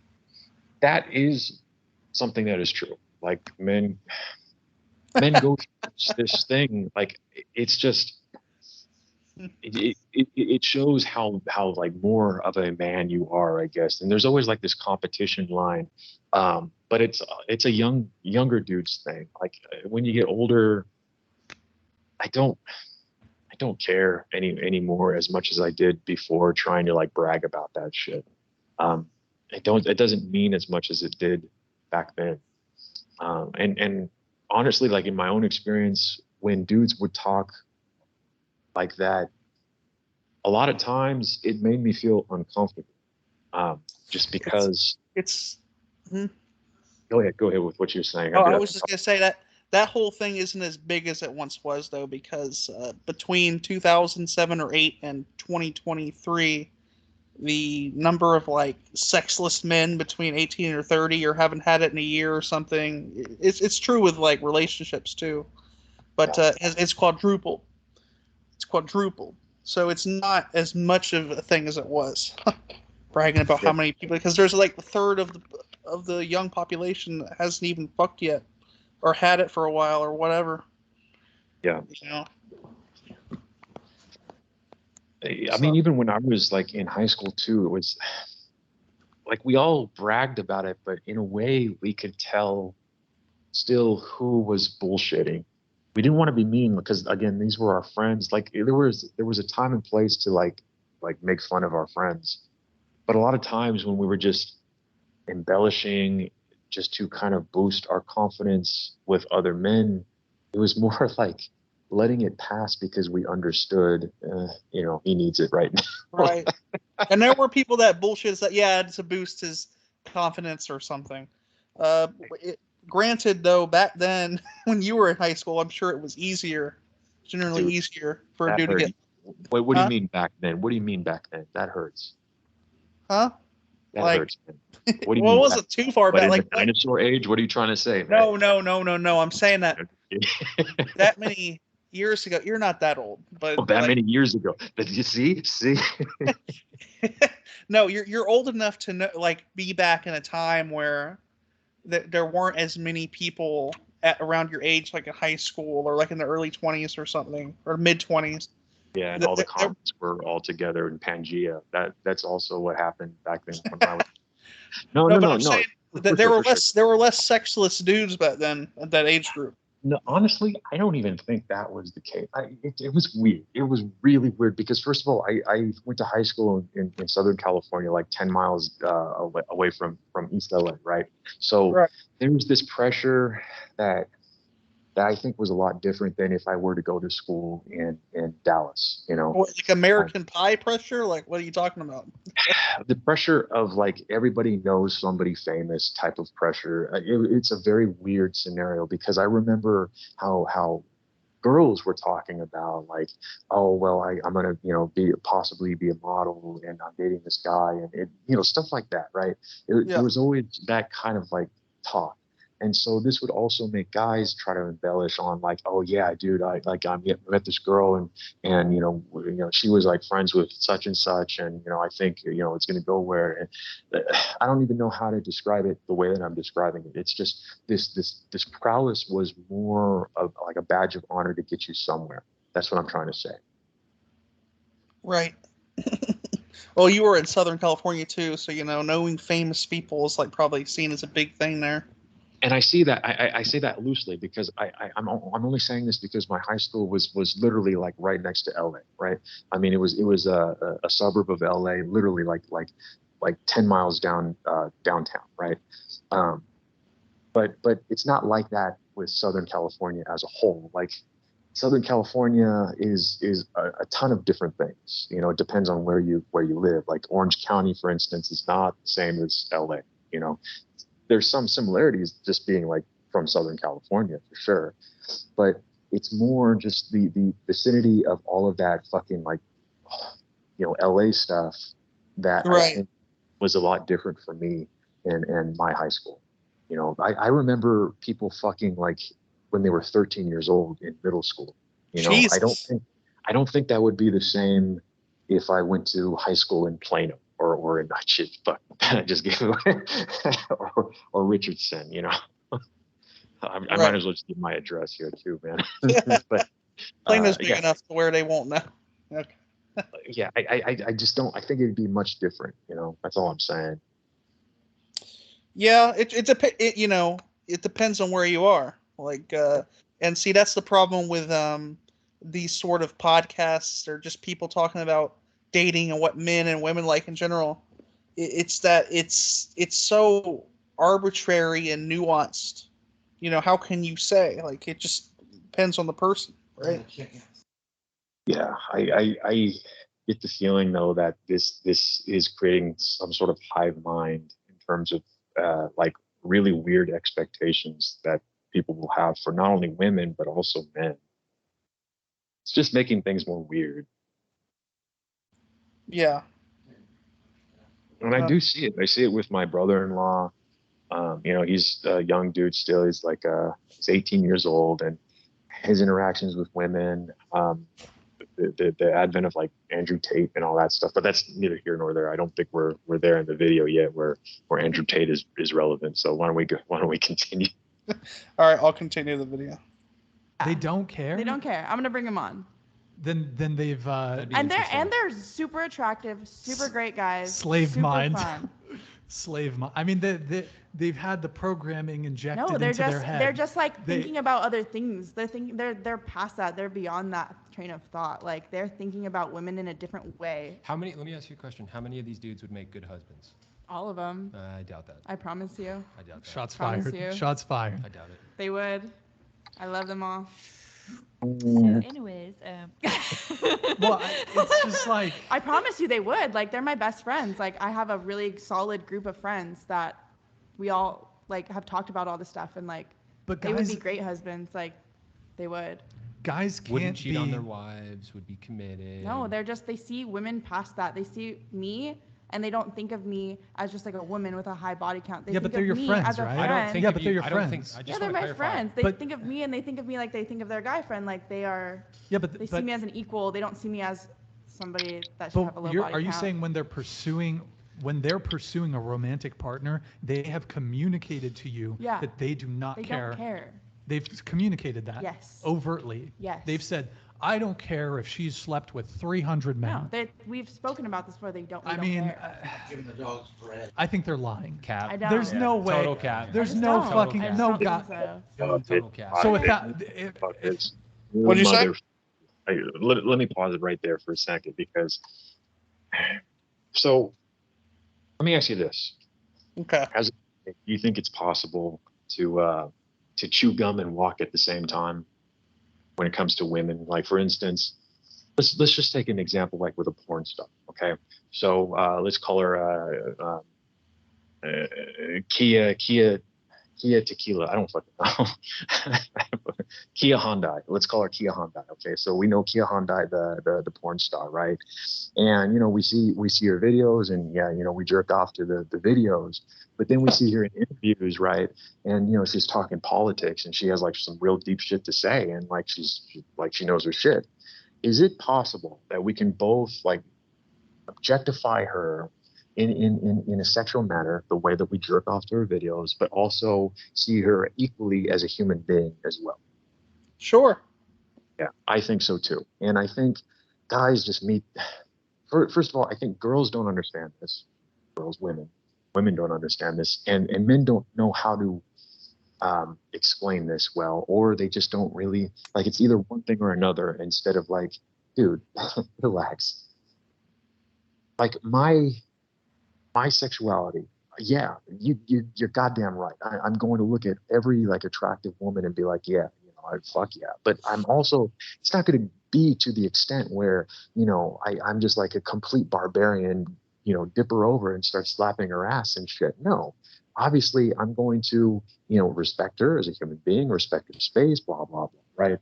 That is something that is true. Like men go through this thing. Like it's just it shows how like more of a man you are, I guess. And there's always like this competition line, but it's a younger dude's thing. Like when you get older, I don't care anymore as much as I did before, trying to like brag about that shit. It doesn't mean as much as it did back then. And honestly, like in my own experience, when dudes would talk like that, a lot of times it made me feel uncomfortable. Just because it's Go ahead with what you're saying. Oh, I was just gonna say that whole thing isn't as big as it once was, though, because between 2007 or 8 and 2023, the number of like sexless men between 18 or 30 or haven't had it in a year or something, it's true with like relationships too, but it's quadrupled. It's quadrupled. So it's not as much of a thing as it was. Bragging about how many people, because there's like a third of the young population that hasn't even fucked yet, or had it for a while, or whatever. Yeah. You know? I mean, even when I was like in high school too, it was like we all bragged about it, but in a way we could tell still who was bullshitting. We didn't want to be mean because again, these were our friends. Like there was a time and place to like make fun of our friends. But a lot of times when we were just embellishing just to kind of boost our confidence with other men, it was more like letting it pass because we understood, you know, he needs it right now. Right. And there were people that bullshit that, yeah, to boost his confidence or something. Granted, though, back then, when you were in high school, I'm sure it was generally easier for a dude to get. Wait, what do you mean back then? What do you mean back then? That hurts. Huh? That like, hurts. Man. What do you well, mean? it wasn't too far back. In like the dinosaur age? What are you trying to say, man? No. I'm saying that that many years ago. You're not that old, but that many years ago. Did you see? No, you're old enough to know, like, be back in a time where there weren't as many people around your age, like in high school or like in the early 20s or something, or mid 20s. Yeah, and all the comments were all together in Pangea. That's also what happened back then when I was. No. There were less sexless dudes back then at that age group. No, honestly, I don't even think that was the case. It was weird. It was really weird because, first of all, I went to high school in Southern California, like 10 miles away from East LA, right? So there was this pressure that I think was a lot different than if I were to go to school in Dallas, you know. What, like American Pie pressure? Like, what are you talking about? The pressure of like everybody knows somebody famous type of pressure. It's a very weird scenario because I remember how girls were talking about like, oh well, I'm gonna possibly be a model and I'm dating this guy and stuff like that, right? There was always that kind of like talk. And so this would also make guys try to embellish on like, oh yeah, dude, I met this girl and she was like friends with such and such, and I think it's gonna go where. And I don't even know how to describe it the way that I'm describing it. It's just this prowess was more of like a badge of honor to get you somewhere. That's what I'm trying to say. Right. Well, you were in Southern California too, so knowing famous people is like probably seen as a big thing there. And I see that I say that loosely because I'm only saying this because my high school was literally like right next to LA, right? I mean, it was a suburb of LA, literally like 10 miles downtown, right? But it's not like that with Southern California as a whole. Like Southern California is a ton of different things. It depends on where you live. Like Orange County, for instance, is not the same as LA. There's some similarities just being like from Southern California for sure, but it's more just the vicinity of all of that fucking like, LA stuff that I think was a lot different for me and my high school. I remember people fucking like when they were 13 years old in middle school. I don't think that would be the same if I went to high school in Plano. Or in shit, fuck, I just gave away, or Richardson, I might as well just give my address here too, man. But Plano's big enough to where they won't know. Okay. Yeah, I just don't. I think it'd be much different. That's all I'm saying. Yeah, it depends on where you are. Like, and see, that's the problem with these sort of podcasts or just people talking about dating and what men and women like in general. It's that it's so arbitrary and nuanced. How can you say? Like, it just depends on the person, right? Yeah, I get the feeling though that this is creating some sort of hive mind in terms of like really weird expectations that people will have for not only women, but also men. It's just making things more weird. Yeah. And I do see it. I see it with my brother-in-law. You know, he's a young dude still. He's like, he's 18 years old, and his interactions with women, the advent of like Andrew Tate and all that stuff. But that's neither here nor there. I don't think we're there in the video yet where Andrew Tate is relevant. So why don't we continue? All right, I'll continue the video. They don't care. They don't care. I'm gonna bring them on. Then they've And they're super attractive, super great guys. slave super mind. Fun. Slave mind. I mean, they've had the programming injected No, they're into just their head. they're just like thinking about other things. They're past that. They're beyond that train of thought. Like they're thinking about women in a different way. Let me ask you a question. How many of these dudes would make good husbands? All of them. I doubt that. I promise you. I doubt that. Shots Promise fired. you. Shots fired. I doubt it. They would. I love them all. So anyways, Well, it's just like I promise you they would. Like they're my best friends. Like I have a really solid group of friends that we all like have talked about all this stuff and like But they would be guys- great husbands. Like they would. guys can't Wouldn't cheat on be- their wives, would be committed. No, they see women past that. They see me and they don't think of me as just like a woman with a high body count. They Yeah, think but they're of your me friends, as a right? friend. I don't think yeah, but they're your friends. Yeah, they're my friends. They But- think of me and they think of me like they think of their guy friend. Like they are. Yeah, but they see me as an equal. They don't see me as somebody that should But have a low you're, body are you count. saying when they're pursuing a romantic partner, they have communicated to you Yeah. that they do not They care? don't care. They've communicated that. Yes. Overtly. Yes. They've said, I don't care if she's slept with 300 men. No, we've spoken about this before. They don't. I don't mean, care. Giving the dogs bread. I think they're lying. Cap. I don't. There's no way. Total cap. There's I just no don't. fucking I just no don't think god. so. Total cap. So if that, What'd you say? Let me pause it right there for a second because. So, let me ask you this. Okay. Do you think it's possible to chew gum and walk at the same time when it comes to women? Like, for instance, let's just take an example, like with a porn star. Okay, so let's call her Kia Tequila. I don't fucking know. Kia Hyundai. Let's call her Kia Hyundai. Okay, so we know Kia Hyundai, the porn star, right? And we see her videos, and yeah, we jerk off to the videos. But then we see her in interviews, right? And she's talking politics, and she has like some real deep shit to say, and like she knows her shit. Is it possible that we can both like objectify her in a sexual manner, the way that we jerk off to her videos, but also see her equally as a human being as well? Sure. Yeah, I think so too. And I think guys just first of all, I think girls don't understand this. Women don't understand this, and men don't know how to explain this well, or they just don't really like. It's either one thing or another, instead of like, dude, relax. Like my sexuality, yeah, you're goddamn right. I'm going to look at every like attractive woman and be like, yeah, fuck yeah. But I'm also, it's not going to be to the extent where I'm just like a complete barbarian, dip her over and start slapping her ass and shit. No, obviously I'm going to respect her as a human being, respect her space, blah blah blah, right?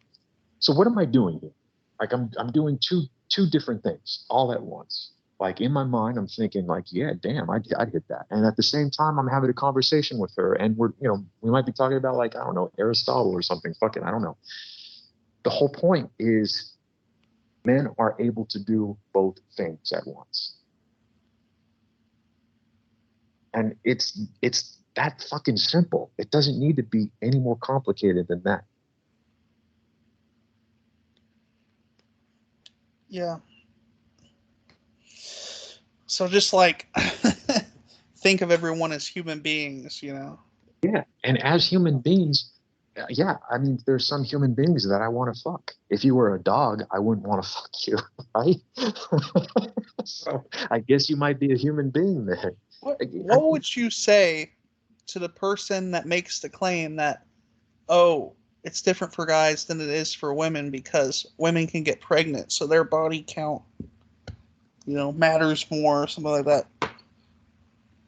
So what am I doing here? Like I'm doing two different things all at once. Like in my mind, I'm thinking like, yeah, damn, I'd hit that. And at the same time, I'm having a conversation with her, and we might be talking about like, I don't know, Aristotle or something. Fucking, I don't know. The whole point is men are able to do both things at once. And it's that fucking simple. It doesn't need to be any more complicated than that. Yeah. So just like think of everyone as human beings, Yeah, and as human beings, yeah, I mean, there's some human beings that I want to fuck. If you were a dog, I wouldn't want to fuck you, right? So I guess you might be a human being then. What would you say to the person that makes the claim that, oh, it's different for guys than it is for women because women can get pregnant, so their body count, matters more, or something like that?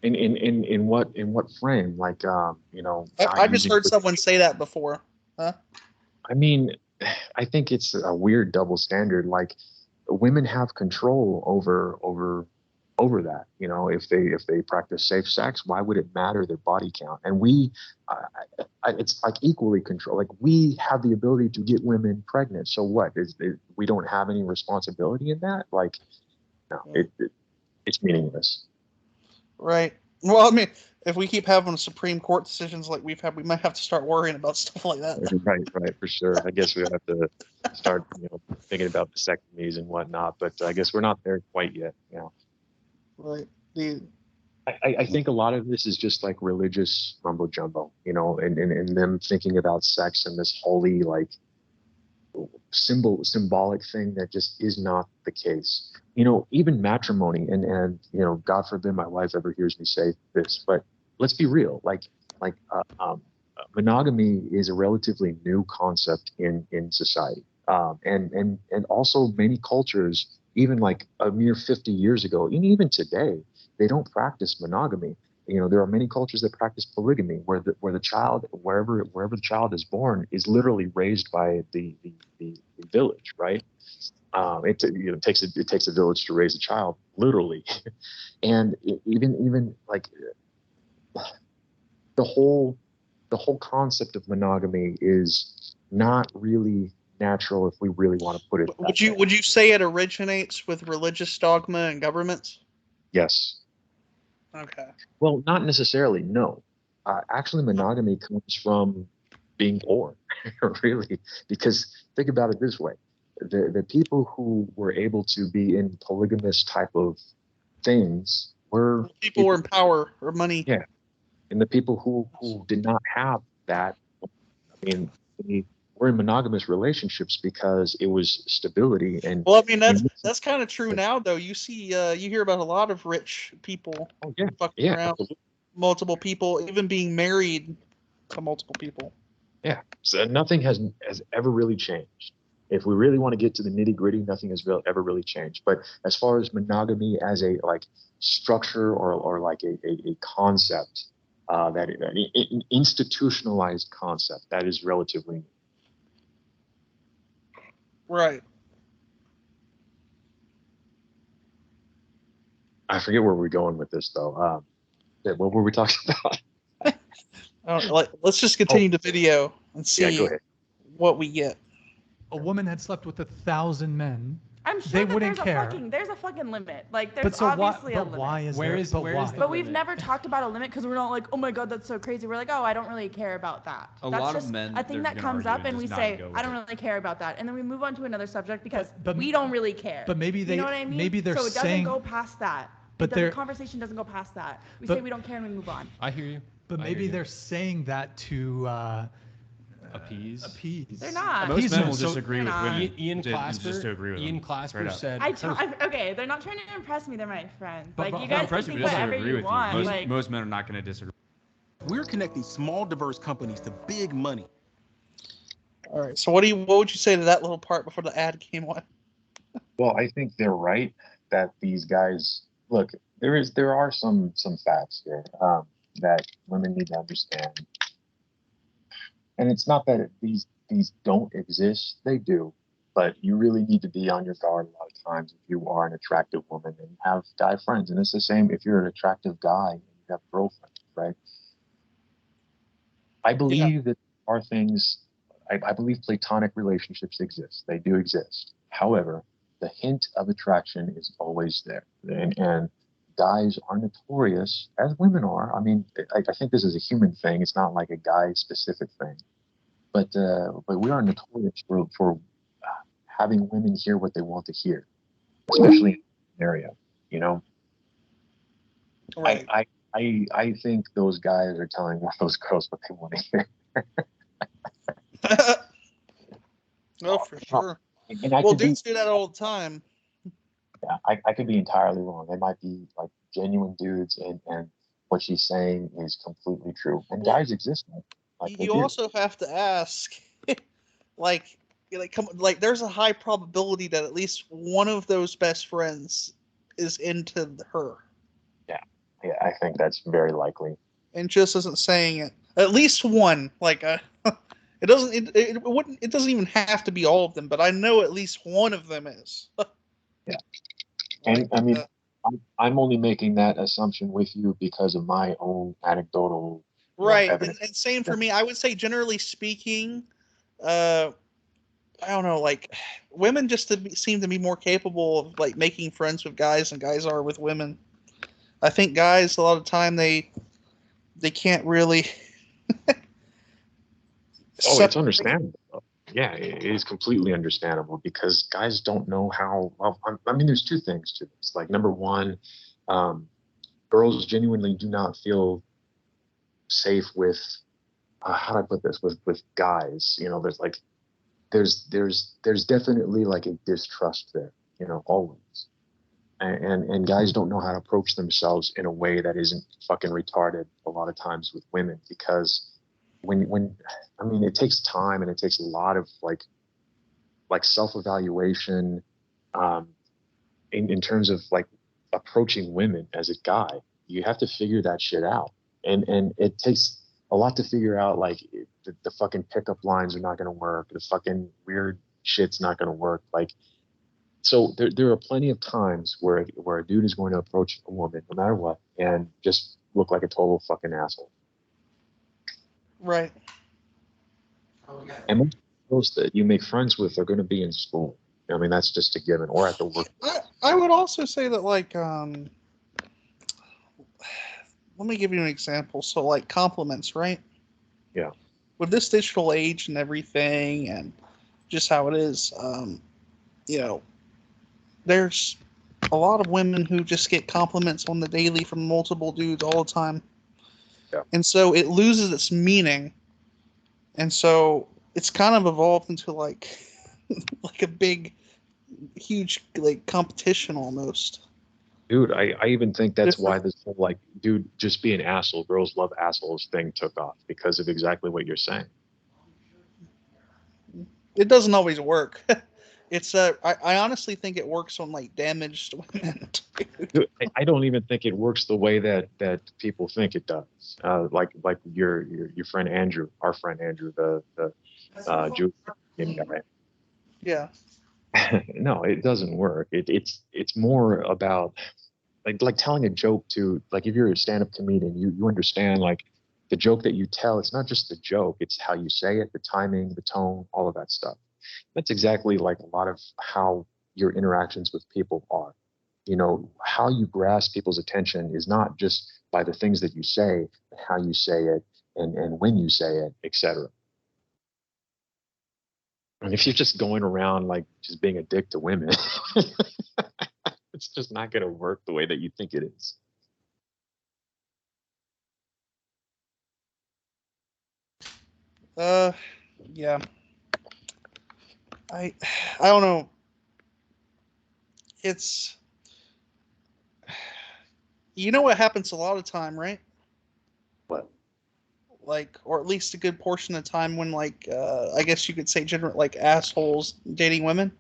In what frame? Like I just heard someone say that before. Huh? I mean, I think it's a weird double standard. Like, women have control over that. If they practice safe sex, why would it matter their body count? And it's like equally control. Like, we have the ability to get women pregnant. So what? We don't have any responsibility in that? Like, no, it's meaningless. Right. Well, I mean, if we keep having Supreme Court decisions like we've had, we might have to start worrying about stuff like that. Right, for sure. I guess we have to start, thinking about vasectomies and whatnot. But I guess we're not there quite yet. Right. I think a lot of this is just like religious mumbo jumbo, and them thinking about sex and this holy, like, symbolic thing that just is not the case. Even matrimony, and God forbid my wife ever hears me say this, but let's be real. Like monogamy is a relatively new concept in society, and also many cultures, even like a mere 50 years ago, and even today, they don't practice monogamy. There are many cultures that practice polygamy, where the child, wherever the child is born, is literally raised by the village, right? It takes a village to raise a child, literally, and even like the whole concept of monogamy is not really natural if we really want to put it. Would you say it originates with religious dogma and governments? Yes. Okay. Well, not necessarily. No, actually, monogamy comes from being poor, really. Because think about it this way: the people who were able to be in polygamous type of things were people were in power or money. Yeah, and the people who did not have that, I mean, they were in monogamous relationships because it was stability. And well, I mean, that's kind of true now, though. You see, you hear about a lot of rich people fucking around multiple people, even being married to multiple people. Yeah, so nothing has ever really changed. If we really want to get to the nitty gritty, nothing has ever really changed. But as far as monogamy as a like structure or like a concept, an institutionalized concept, that is relatively new. Right. I forget where we're going with this, though. What were we talking about? Let's just continue the video and see what we get. A woman had slept with 1,000 men. I'm sure they that wouldn't care. There's a fucking limit. Like, there's obviously a limit. Why is there? But we've never talked about a limit because we're not like, oh my god, that's so crazy. We're like, oh, I don't really care about that. That's just a thing that comes up, and we say, I don't really care about that, and then we move on to another subject because we don't really care. But maybe they, you know what I mean? Maybe they're so it doesn't saying, go past that. But the conversation doesn't go past that. We say we don't care and we move on. I hear you. But maybe they're saying that to appease. They're not. Most men will disagree with women. Ian Clasper said. Okay, they're not trying to impress me. They're my friends. But, like, you guys can think whatever you want. Most men are not going to disagree. We're connecting small, diverse companies to big money. All right. So what would you say to that little part before the ad came on? Well, I think they're right that these guys look. There are some facts here that women need to understand. And it's not that these don't exist, they do, but you really need to be on your guard a lot of times if you are an attractive woman and have guy friends. And it's the same if you're an attractive guy and you have girlfriends, right? I believe that there are things, I believe platonic relationships exist. They do exist. However, the hint of attraction is always there. And guys are notorious, as women are. I mean, I think this is a human thing. It's not like a guy-specific thing. But we are notorious for having women hear what they want to hear, especially in an area, Right. I think those guys are telling those girls what they want to hear. Oh, for sure. Well, dudes do that all the time. Yeah, I could be entirely wrong. They might be like genuine dudes, and what she's saying is completely true. And guys exist. You also have to ask, like, there's a high probability that at least one of those best friends is into her. Yeah, Yeah, I think that's very likely. And just isn't saying it. At least one. Like, it doesn't even have to be all of them, but I know at least one of them is. Yeah. And I mean, I'm only making that assumption with you because of my own anecdotal right. evidence. And same for me. I would say, generally speaking, I don't know, like, women just seem to be more capable of, like, making friends with guys than guys are with women. I think guys, a lot of the time, they can't really. Oh, it's understandable. Yeah, it is completely understandable because guys don't know how. Well, I mean, there's two things to this. Like, number one, girls genuinely do not feel safe with. How do I put this? With guys, there's definitely like a distrust there. Always. And guys don't know how to approach themselves in a way that isn't fucking retarded a lot of times with women because when I mean it takes time and it takes a lot of like self-evaluation in terms of like approaching women as a guy. You have to figure that shit out, and it takes a lot to figure out like the fucking pickup lines are not going to work, the fucking weird shit's not going to work, like. So there are plenty of times where a dude is going to approach a woman, no matter what, and just look like a total fucking asshole. Right. And most girls that you make friends with are going to be in school. I mean, that's just a given, or at the work. I would also say that, like, let me give you an example. So, like, compliments, right? Yeah. With this digital age and everything, and just how it is, there's a lot of women who just get compliments on the daily from multiple dudes all the time. Yeah. And so it loses its meaning. And so it's kind of evolved into like a big, huge like competition almost. Dude, I even think that's why this whole like, dude, just be an asshole, girls love assholes thing took off because of exactly what you're saying. It doesn't always work. It's I honestly think it works on like damaged women. Dude, I don't even think it works the way that people think it does. Like your friend Andrew, our friend Andrew, the Jewish guy. Yeah. No, it doesn't work. It's more about like telling a joke to, like, if you're a stand-up comedian, you understand like the joke that you tell. It's not just the joke; it's how you say it, the timing, the tone, all of that stuff. That's exactly like a lot of how your interactions with people are. How you grasp people's attention is not just by the things that you say, but how you say it and when you say it, etc. And if you're just going around like just being a dick to women, it's just not going to work the way that you think it is. Yeah. I don't know. It's, what happens a lot of time, right? What? Like, or at least a good portion of the time when, like, I guess you could say, general, like, assholes dating women.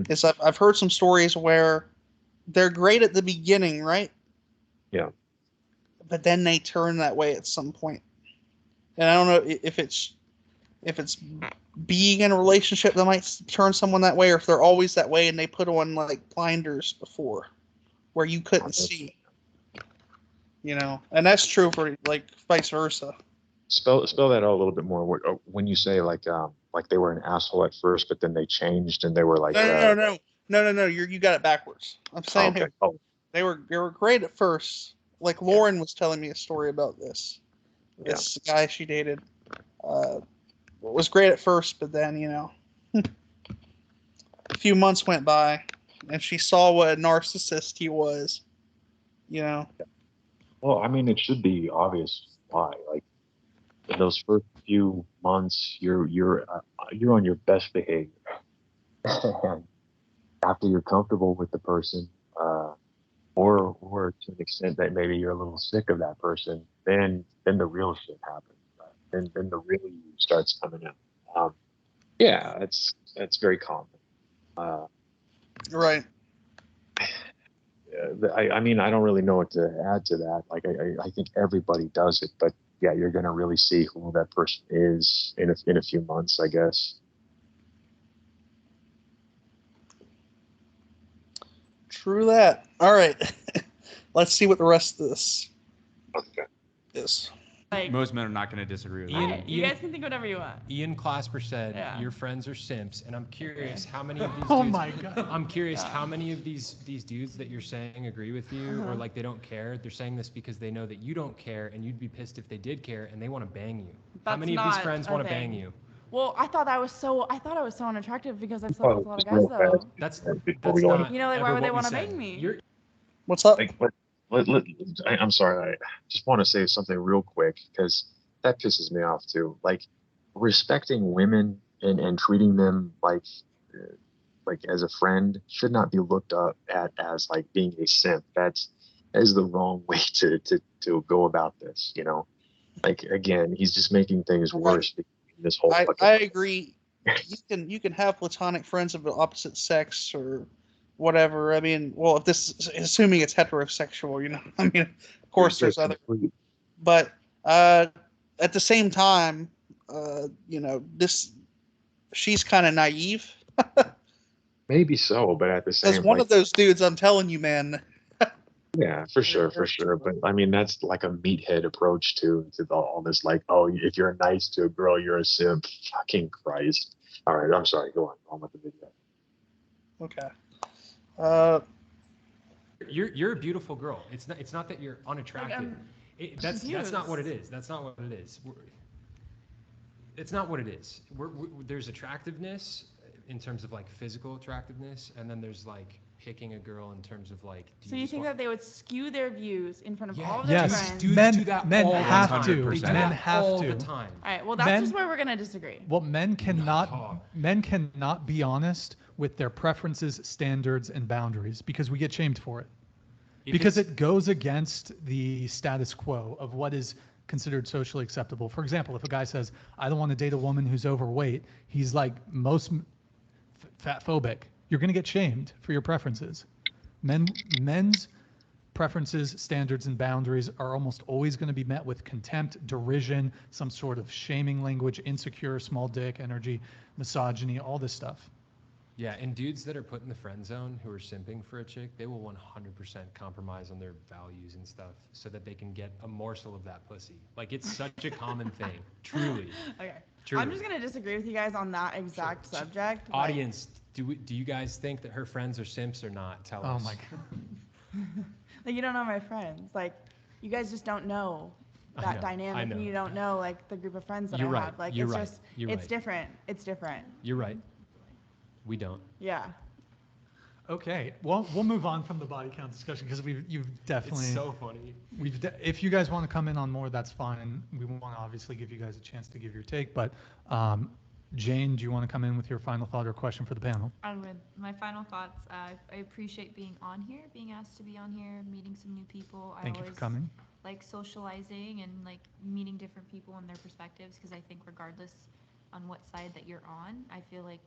Is I've heard some stories where they're great at the beginning, right? Yeah. But then they turn that way at some point. And I don't know if it's being in a relationship that might turn someone that way, or if they're always that way and they put on like blinders before, where you couldn't see. And that's true for like vice versa. Spell that out a little bit more. When you say like they were an asshole at first, but then they changed and they were like no. You got it backwards. I'm saying okay. They were great at first. Like Lauren was telling me a story about this. This guy she dated was great at first, but then a few months went by, and she saw what a narcissist he was. Well, I mean, it should be obvious why. Like in those first few months, you're on your best behavior. After you're comfortable with the person, or to an extent that maybe you're a little sick of that person, then the real shit happens. Right? Then the real you starts coming out. Yeah, that's very common. Right. I mean, I don't really know what to add to that. Like, I think everybody does it, but yeah, you're gonna really see who that person is in a few months, I guess. True that. All right, let's see what the rest of this is. Like, Most men are not going to disagree with that. you guys can think whatever you want. Ian Clasper said, Yeah. "Your friends are simps," and I'm curious how many of these Oh dudes. my God. I'm curious how many of these dudes that you're saying agree with you, or like they don't care. They're saying this because they know that you don't care, and you'd be pissed if they did care, and they want to bang you. How That's many of these not friends a want to thing. bang you? Well, I thought I was so unattractive because I've slept with a lot of guys though. That's we go not. You know, like why ever would they what we want to said. bang me? You're What's up? Like, I'm sorry. I just want to say something real quick because that pisses me off too. Like, respecting women and treating them like as a friend should not be looked up at as like being a simp. That is the wrong way to go about this. You know, like again, he's just making things worse. This whole I agree. You can have platonic friends of the opposite sex or whatever. I mean, well, if this is assuming it's heterosexual, you know, I mean, of course there's other, but at the same time, you know, she's kind of naive. Maybe so, but at the same, As one of those dudes, I'm telling you, man. Yeah, for sure. But I mean, that's like a meathead approach to all this. Like, oh, if you're nice to a girl, you're a simp. Fucking Christ! All right, I'm sorry. Go on with the video. Okay. You're a beautiful girl. It's not that you're unattractive. That's not what it is. That's not what it is. It's not what it is. There's attractiveness in terms of like physical attractiveness, and then there's like picking a girl in terms of like. So you think that they would skew their views in front of all of Yes. their friends? Men do that men all the have time. to. They do Men that have all to. the time. All right. Well, that's just where we're gonna disagree. Well, men cannot be honest with their preferences, standards, and boundaries because we get shamed for it. Because it goes against the status quo of what is considered socially acceptable. For example, if a guy says, "I don't want to date a woman who's overweight," he's like most fat phobic. You're going to get shamed for your preferences. Men's preferences, standards, and boundaries are almost always going to be met with contempt, derision, some sort of shaming language, insecure, small dick energy, misogyny, all this stuff. Yeah, and dudes that are put in the friend zone who are simping for a chick, they will 100% compromise on their values and stuff so that they can get a morsel of that pussy. Like, it's such a common thing, truly. Okay. Truly. I'm just gonna disagree with you guys on that exact subject. Audience, do you guys think that her friends are simps or not? Tell us. Oh my God. Like, you don't know my friends. Like, you guys just don't know that dynamic. And you don't know like the group of friends that I have. Like, it's different. It's different. You're right. We don't. Yeah. Okay. Well, we'll move on from the body count discussion because you've definitely. It's so funny. If you guys want to come in on more, that's fine. We want to obviously give you guys a chance to give your take. But Jane, do you want to come in with your final thought or question for the panel? I would. My final thoughts. I appreciate being on here, being asked to be on here, meeting some new people. Thank you for coming. Like socializing and like meeting different people and their perspectives because I think regardless on what side that you're on, I feel like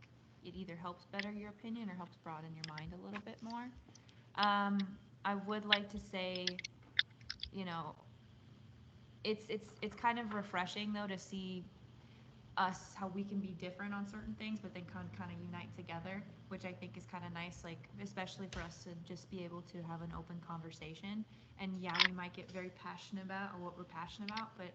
it either helps better your opinion or helps broaden your mind a little bit more. I would like to say, you know, it's kind of refreshing though to see us how we can be different on certain things, but then kind of unite together, which I think is kind of nice. Like especially for us to just be able to have an open conversation. And yeah, we might get very passionate about what we're passionate about, but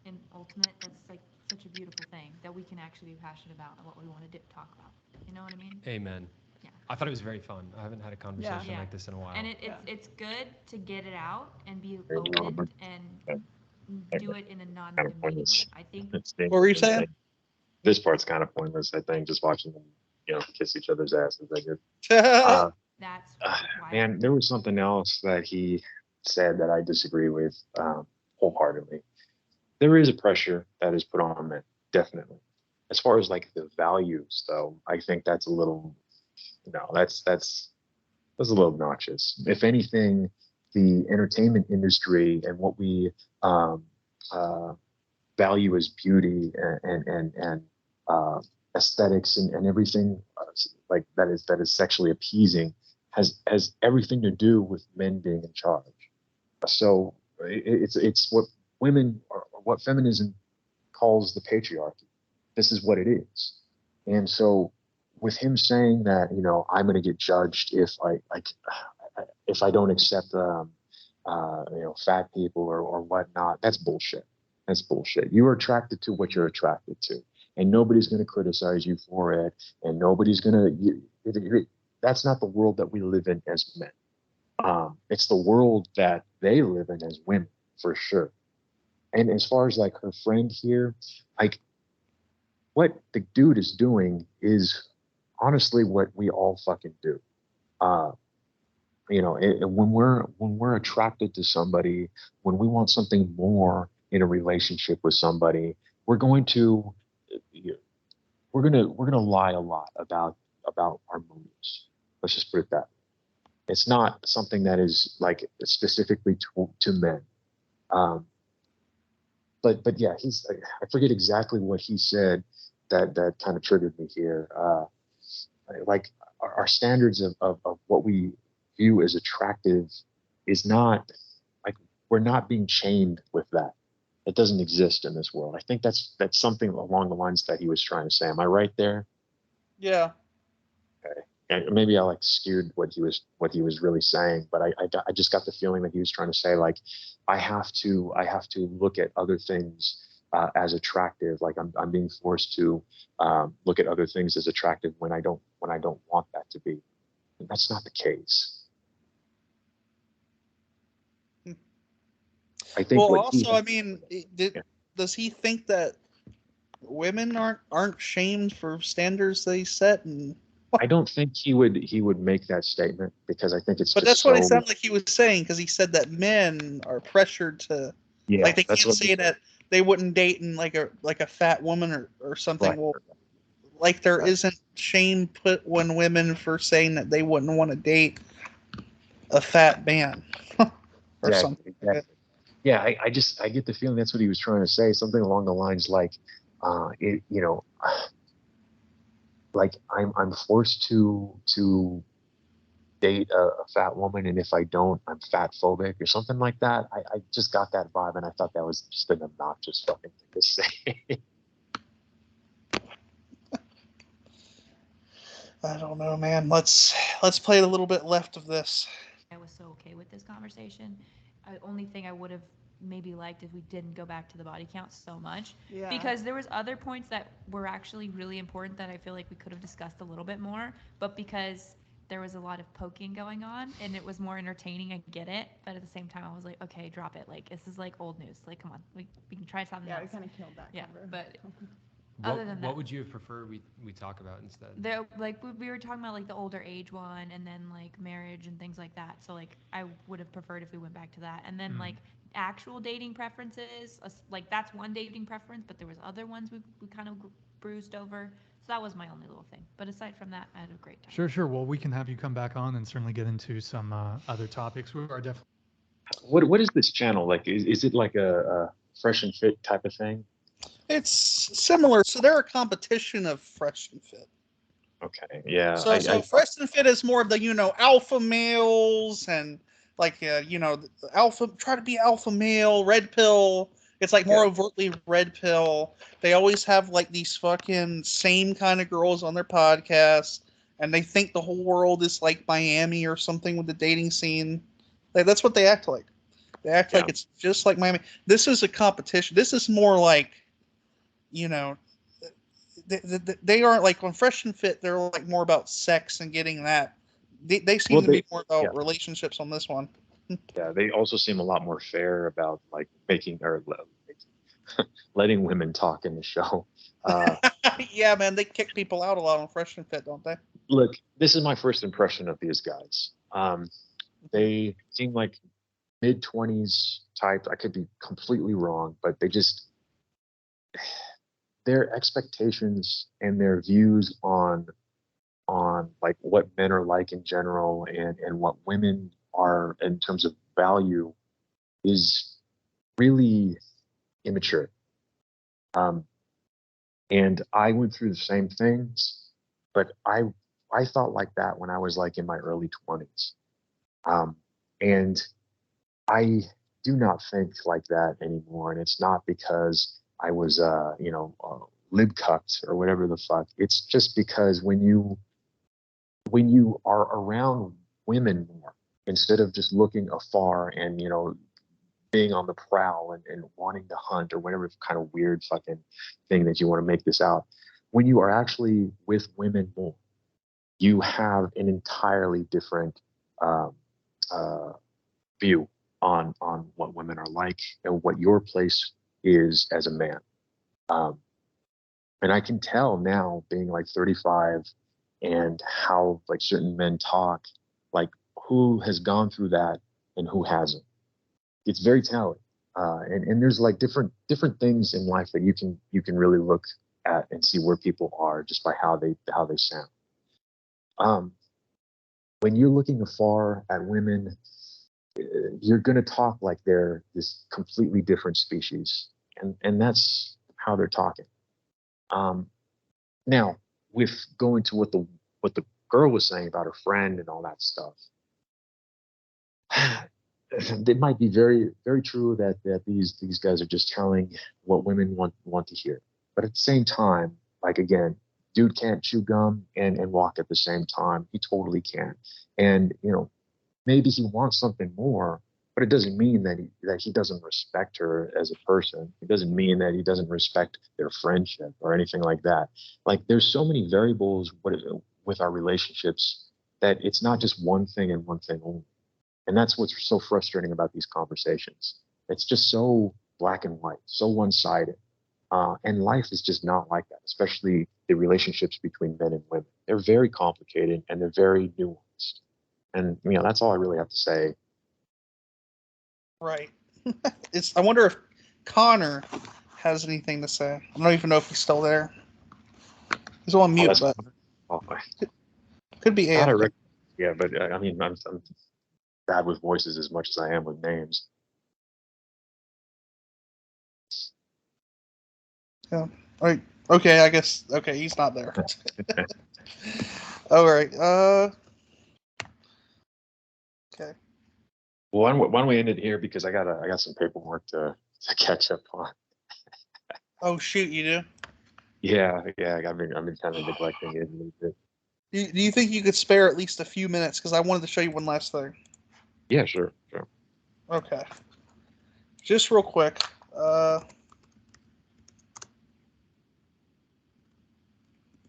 in ultimate, that's like such a beautiful thing that we can actually be passionate about and what we want to talk about. You know what I mean? Amen. Yeah. I thought it was very fun. I haven't had a conversation like this in a while. And it's good to get it out and be open and do it in a non-intimidating way. I think. What were you saying? This part's kind of pointless. I think just watching them, kiss each other's asses. I guess. That's man, there was something else that he said that I disagree with wholeheartedly. There is a pressure that is put on men, definitely. As far as like the values, though, I think that's a little, that's a little obnoxious. If anything, the entertainment industry and what we value as beauty and aesthetics and everything like that is sexually appeasing has everything to do with men being in charge. So it's what women or what feminism calls the patriarchy. This is what it is. And so with him saying that, you know, I'm going to get judged if I don't accept you know, fat people or whatnot, that's bullshit. That's bullshit. You are attracted to what you're attracted to, and nobody's going to criticize you for it, and nobody's going to. That's not the world that we live in as men. It's the world that they live in as women, for sure. And as far as like her friend here, like what the dude is doing is honestly what we all fucking do. You know, when we're attracted to somebody, when we want something more in a relationship with somebody, we're going to lie a lot about our motives. Let's just put it that way. It's not something that is like specifically to men. But yeah, I forget exactly what he said that kind of triggered me here. Like our standards of what we view as attractive is not like we're not being chained with that. It doesn't exist in this world. I think that's something along the lines that he was trying to say. Am I right there? Yeah. Okay. And maybe I like skewed what he was really saying, but I just got the feeling that he was trying to say like I have to look at other things as attractive. Like I'm being forced to look at other things as attractive when I don't want that to be. And that's not the case. I think. Well, also, I mean, does he think that women aren't shamed for standards they set? And I don't think he would make that statement because I think it's. But that's what it sounded like he was saying, because he said that men are pressured to, yeah, like they can't say that they wouldn't date in like a fat woman or something. Right. Well, like there isn't shame put on women for saying that they wouldn't want to date a fat man or something. Exactly. Yeah, I get the feeling that's what he was trying to say, something along the lines like, you know, like I'm forced to date a fat woman, and if I don't, I'm fat phobic or something like that. I just got that vibe, and I thought that was just an obnoxious fucking thing to say. I don't know, man. Let's play a little bit left of this. I was so okay with this conversation. The only thing I would have maybe liked if we didn't go back to the body count so much, because there was other points that were actually really important that I feel like we could have discussed a little bit more, but because there was a lot of poking going on and it was more entertaining, I get it, but at the same time I was like, okay, drop it. Like this is like old news. Like come on, we can try something else. Yeah, we kind of killed that. Yeah, cover. but Other than that, what would you have preferred we talk about instead? There, like we were talking about like the older age one, and then like marriage and things like that. So like I would have preferred if we went back to that, and then like actual dating preferences. Like that's one dating preference, but there was other ones we kind of bruised over. So that was my only little thing. But aside from that, I had a great time. Sure. Well, we can have you come back on and certainly get into some other topics. We are definitely. What is this channel like? Is it like a Fresh and Fit type of thing? It's similar. So they're a competition of Fresh and Fit. Okay, yeah. So Fresh and Fit is more of the alpha males and like alpha, try to be alpha male, red pill. It's like more overtly red pill. They always have like these fucking same kind of girls on their podcast, and they think the whole world is like Miami or something with the dating scene. Like, that's what they act like. They act like it's just like Miami. This is a competition. This is more like, they aren't like on Fresh and Fit. They're like more about sex and getting that. They seem to be more about relationships on this one. Yeah, they also seem a lot more fair about like letting women talk in the show. Yeah, man, they kick people out a lot on Fresh and Fit, don't they? Look, this is my first impression of these guys. They seem like mid-20s type. I could be completely wrong, but their expectations and their views on like what men are like in general and what women are in terms of value is really immature. And I went through the same things, but I I thought like that when I was like in my early 20s. And I do not think like that anymore. And it's not because I was, lib cucked or whatever the fuck. It's just because when you are around women more, instead of just looking afar and, being on the prowl and wanting to hunt or whatever kind of weird fucking thing that you want to make this out, when you are actually with women more, you have an entirely different view on what women are like and what your place is as a man. And I can tell now, being like 35, and how like certain men talk, like who has gone through that and who hasn't. It's very telling. And there's like different things in life that you can really look at and see where people are just by how they sound. When you're looking afar at women, you're going to talk like they're this completely different species, and that's how they're talking. Now, with going to what the girl was saying about her friend and all that stuff, it might be very, very true that these guys are just telling what women want to hear. But at the same time, like again, dude can't chew gum and walk at the same time. He totally can. And maybe he wants something more, but it doesn't mean that he doesn't respect her as a person. It doesn't mean that he doesn't respect their friendship or anything like that. Like there's so many variables with our relationships that it's not just one thing and one thing only. And that's what's so frustrating about these conversations. It's just so black and white, so one-sided. And life is just not like that, especially the relationships between men and women. They're very complicated and they're very nuanced. And that's all I really have to say. Right. I wonder if Connor has anything to say. I don't even know if he's still there. He's on mute, but could be Anthony. Yeah, but I'm bad with voices as much as I am with names. Yeah. All right. Okay, I guess. Okay, he's not there. All right. Okay. Well, why don't we end it here, because I got some paperwork to catch up on. Oh shoot, you do? Yeah. I've been kind of neglecting it a little bit. Do you think you could spare at least a few minutes? Because I wanted to show you one last thing. Yeah, sure. Okay. Just real quick.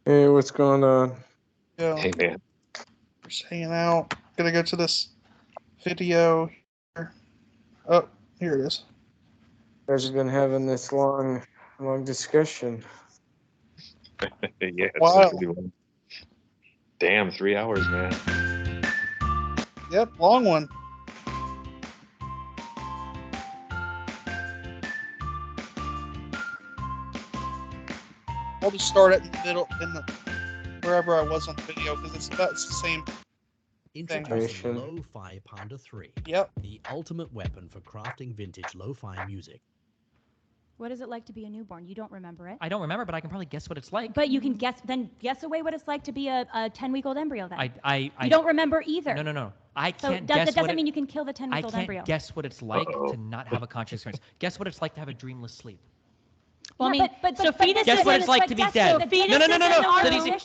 Hey, what's going on? Yeah. Hey, man. Just hanging out. Gonna go to this video here. Oh, here it is. You guys have been having this long discussion. Yeah. Wow. Damn, 3 hours, man. Yep, long one. I'll just start it in the middle, wherever I was on the video, because that's the same Introducing Lo-Fi Pounder 3. Yep. The ultimate weapon for crafting vintage lo-fi music. What is it like to be a newborn? You don't remember it. I don't remember, but I can probably guess what it's like. But you can guess away what it's like to be a 10-week-old embryo then. You don't remember either. No. I can't guess That doesn't mean you can kill the 10-week-old embryo. I can't guess what it's like to not have a conscious experience. Guess what it's like to have a dreamless sleep. Well, yeah, but fetuses. Guess what it's like to be dead. No.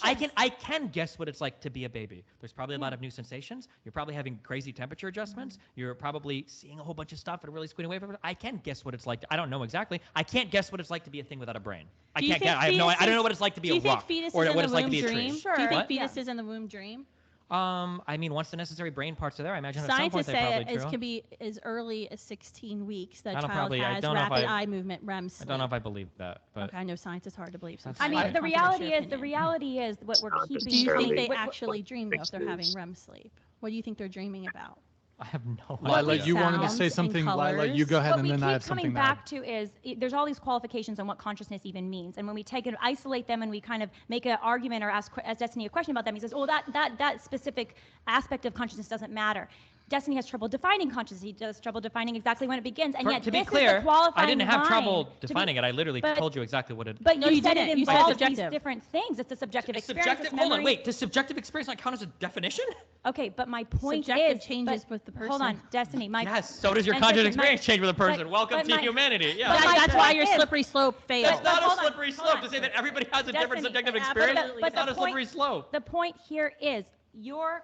I can guess what it's like to be a baby. There's probably a lot of new sensations. You're probably having crazy temperature adjustments. You're probably seeing a whole bunch of stuff and really squinting away from it. I can guess what it's like. I don't know exactly. I can't guess what it's like to be a thing without a brain. I can't guess. I don't know what it's like to be a rock or what it's like to be a tree. Do you think fetuses in the womb dream? Once the necessary brain parts are there, I imagine at some point scientists they probably say it can be as early as 16 weeks that a child has rapid eye movement REM sleep. I don't know if I believe that, but okay, I know science is hard to believe. I mean, the reality is what we're keeping. Do you think they actually dream though if they're having REM sleep? What do you think they're dreaming about? I have no idea. Lila, you wanted to say something. Lila, you go ahead, and then I have something. What we keep coming back to is there's all these qualifications on what consciousness even means, and when we take and isolate them and we kind of make an argument or ask Destiny a question about them, he says, "Oh, that specific aspect of consciousness doesn't matter." Destiny has trouble defining consciousness. He has trouble defining exactly when it begins, and yet To be this clear, is the qualifying I didn't have line trouble to be- defining it. I literally but- told you exactly what it. But No, you you said didn't. it You said involves these subjective. different things. It's a subjective experience. Subjective. It's Hold on. memory. Wait. Does subjective experience not count as a definition? Okay, but my point Subjective is changes but, with the person. Hold on, Destiny. My Yes. So does your and conscious listen, my- experience change with a person? but- Welcome but to my- humanity. Yeah. but my That's why point your is- slippery slope fails. That's not hold a on, slippery hold slope on. to say that everybody has a different Destiny, subjective but experience. but It's not the a slippery point- slope. The point here is your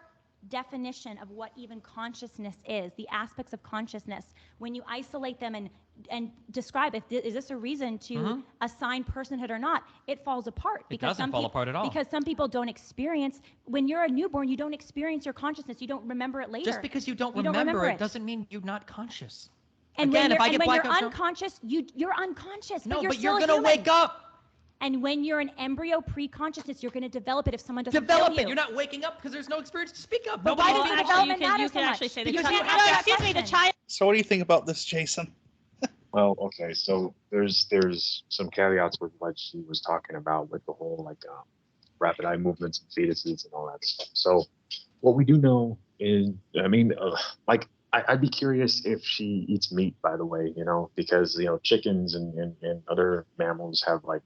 definition of what even consciousness is, the aspects of consciousness, when you isolate them and describe is this a reason to assign personhood or not, it falls apart. It doesn't fall apart at all. Because some people don't experience, when you're a newborn, you don't experience your consciousness. You don't remember it later. Just because you don't remember it doesn't mean you're not conscious. And Again, when if I you're, get and when blackout, you're unconscious, you're unconscious. no, but but you're you're still gonna a human. wake up. And when you're an embryo pre-consciousness, you're going to develop it if someone doesn't Develop tell it. you. You're not waking up because there's no experience to speak of. But Nobody why can does be the developed. development matter you so can much? actually say Because the you child. can't answer that Excuse me, the question. child. So what do you think about this, Jason? Well, okay, so there's some caveats with what she was talking about with the whole rapid eye movements and fetuses and all that stuff. So what we do know is, I mean, I'd be curious if she eats meat, by the way, because chickens and other mammals have like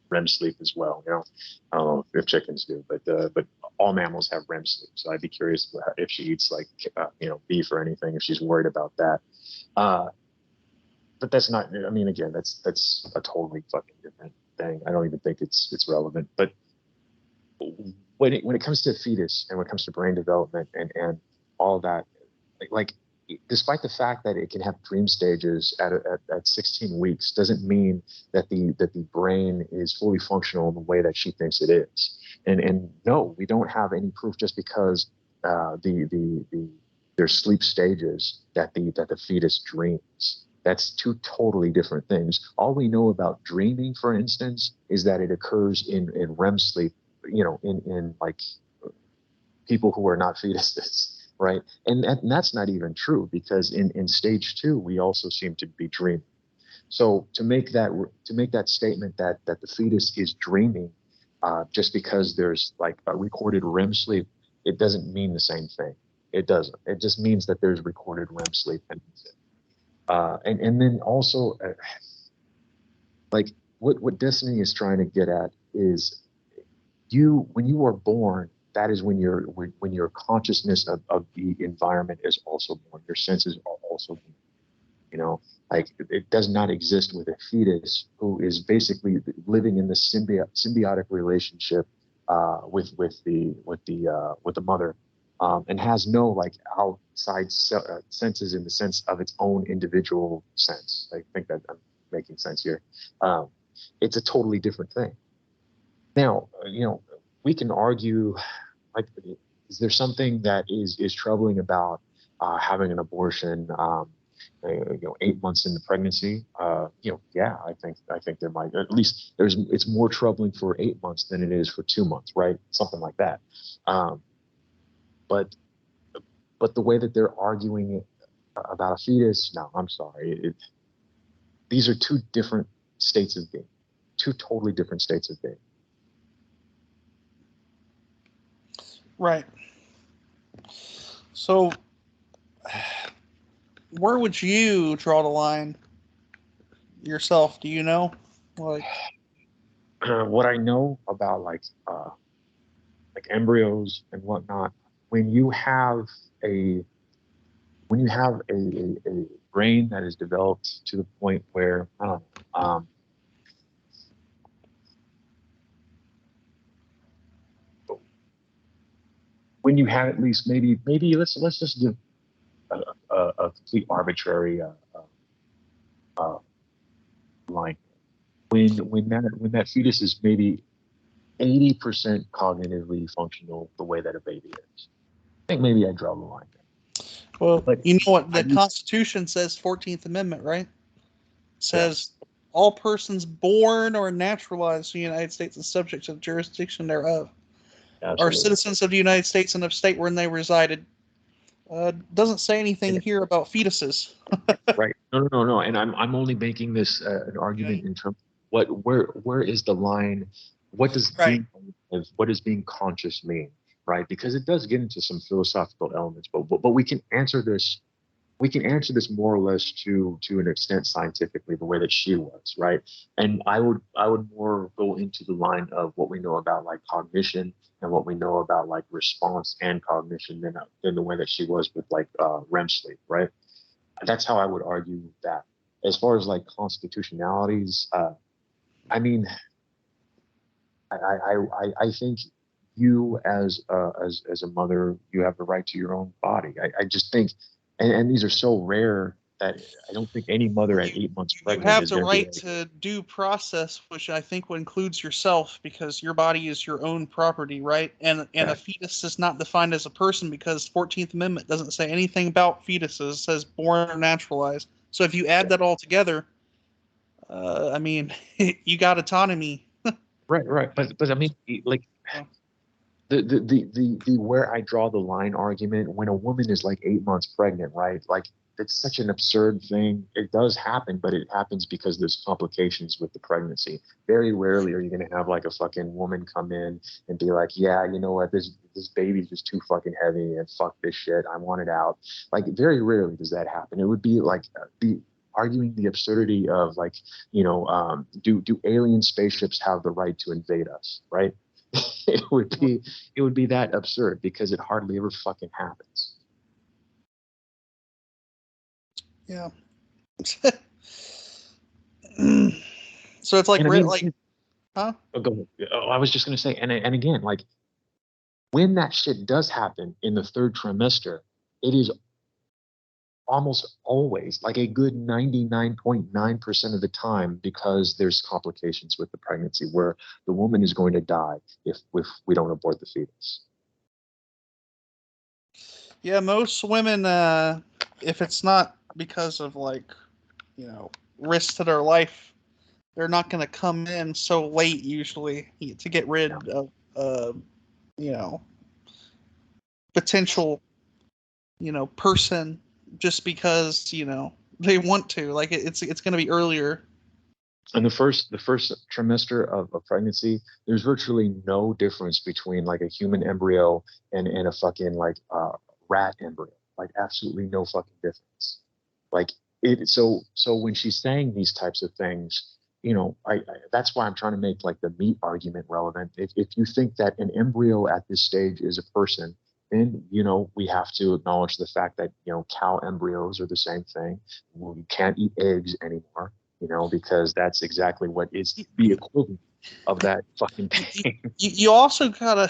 REM sleep as well. I don't know if chickens do, but all mammals have REM sleep. So I'd be curious if she eats like beef or anything, if she's worried about that. But that's not. I mean, again, that's a totally fucking different thing. I don't even think it's relevant. But when it comes to fetus and when it comes to brain development and all that, like despite the fact that it can have dream stages at 16 weeks, doesn't mean that the brain is fully functional in the way that she thinks it is. And no, we don't have any proof just because there's sleep stages that the fetus dreams. That's two totally different things. All we know about dreaming, for instance, is that it occurs in REM sleep, in like people who are not fetuses, right? And that's not even true, because in stage 2, we also seem to be dreaming. So to make that statement that the fetus is dreaming, just because there's like a recorded REM sleep, it doesn't mean the same thing. It doesn't. It just means that there's recorded REM sleep. And then also, like what Destiny is trying to get at is when you are born, that is when your consciousness of the environment is also born. Your senses are also born. Like it does not exist with a fetus who is basically living in the symbiotic relationship with the mother. And has no like outside senses in the sense of its own individual sense. I think that I'm making sense here. It's a totally different thing. Now, we can argue, like, is there something that is troubling about having an abortion? 8 months into pregnancy, yeah, I think there might, at least it's more troubling for 8 months than it is for 2 months, right? Something like that. But the way that they're arguing about a fetus, no, I'm sorry. These are two different states of being, two totally different states of being. Right. So, where would you draw the line yourself? Do you know? Like, what I know about like embryos and whatnot, when you have a brain that is developed to the point where, I don't know, when you have at least maybe let's just give a complete arbitrary line. When that fetus is maybe 80% cognitively functional the way that a baby is, I think maybe I draw the line there. Well, but you know what the Constitution says, 14th Amendment, right? Says all persons born or naturalized in the United States and subject to the jurisdiction thereof are citizens of the United States and of state wherein they resided. Doesn't say anything here about fetuses. Right. No. And I'm only making this an argument in terms of where is the line? What does being conscious mean? right? Because it does get into some philosophical elements, but we can answer this. We can answer this more or less to an extent scientifically, the way that she was, right? And I would more go into the line of what we know about like cognition and what we know about like response and cognition than the way that she was with like REM sleep, right? That's how I would argue that. As far as like constitutionalities, I mean, I think you as a mother, you have the right to your own body. I just think, and these are so rare that I don't think any mother at 8 months You pregnant have is the going to be right to due process, which I think includes yourself, because your body is your own property, right? And a fetus is not defined as a person because 14th Amendment doesn't say anything about fetuses. It says born or naturalized. So if you add that all together, I mean, you got autonomy. right. But I mean, like the where I draw the line argument, when a woman is like 8 months pregnant, right? Like it's such an absurd thing. It does happen, but it happens because there's complications with the pregnancy. Very rarely are you going to have like a fucking woman come in and be like, yeah, you know what, this baby's just too fucking heavy and fuck this shit, I want it out. Like very rarely does that happen. It would be like arguing the absurdity of like, do alien spaceships have the right to invade us, right? it would be that absurd because it hardly ever fucking happens. Yeah. So it's like, I mean, huh? I was just gonna say, and again, like when that shit does happen in the third trimester, it is almost always, like a good 99.9% of the time, because there's complications with the pregnancy where the woman is going to die if we don't abort the fetus. Yeah, most women, if it's not because of like, risk to their life, they're not going to come in so late usually to get rid of, potential, person just because, they want to. Like it's going to be earlier. In the first trimester of pregnancy, there's virtually no difference between like a human embryo and a fucking like rat embryo. Like absolutely no fucking difference. Like it. So when she's saying these types of things, I that's why I'm trying to make like the meat argument relevant. If you think that an embryo at this stage is a person, then we have to acknowledge the fact that cow embryos are the same thing. We can't eat eggs anymore. Because that's exactly what is the equivalent of that fucking thing. You also gotta,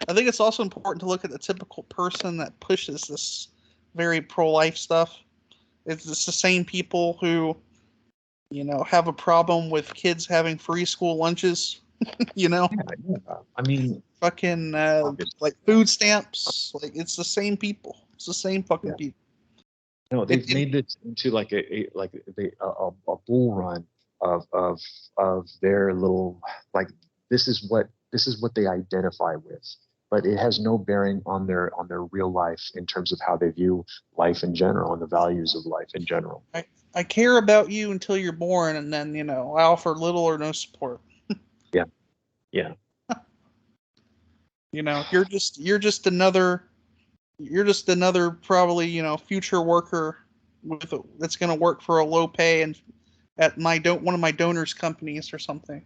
I think it's also important to look at the typical person that pushes this very pro-life stuff. It's the same people who, have a problem with kids having free school lunches, Yeah. I mean, fucking like food stamps. Like it's the same people. It's the same fucking people. No, they've made this into like a bull run of their little, like this is what they identify with, but it has no bearing on their real life in terms of how they view life in general and the values of life in general. I care about you until you're born, and then I offer little or no support. Yeah. You're just another probably future worker that's going to work for a low pay and at one of my donors' companies or something.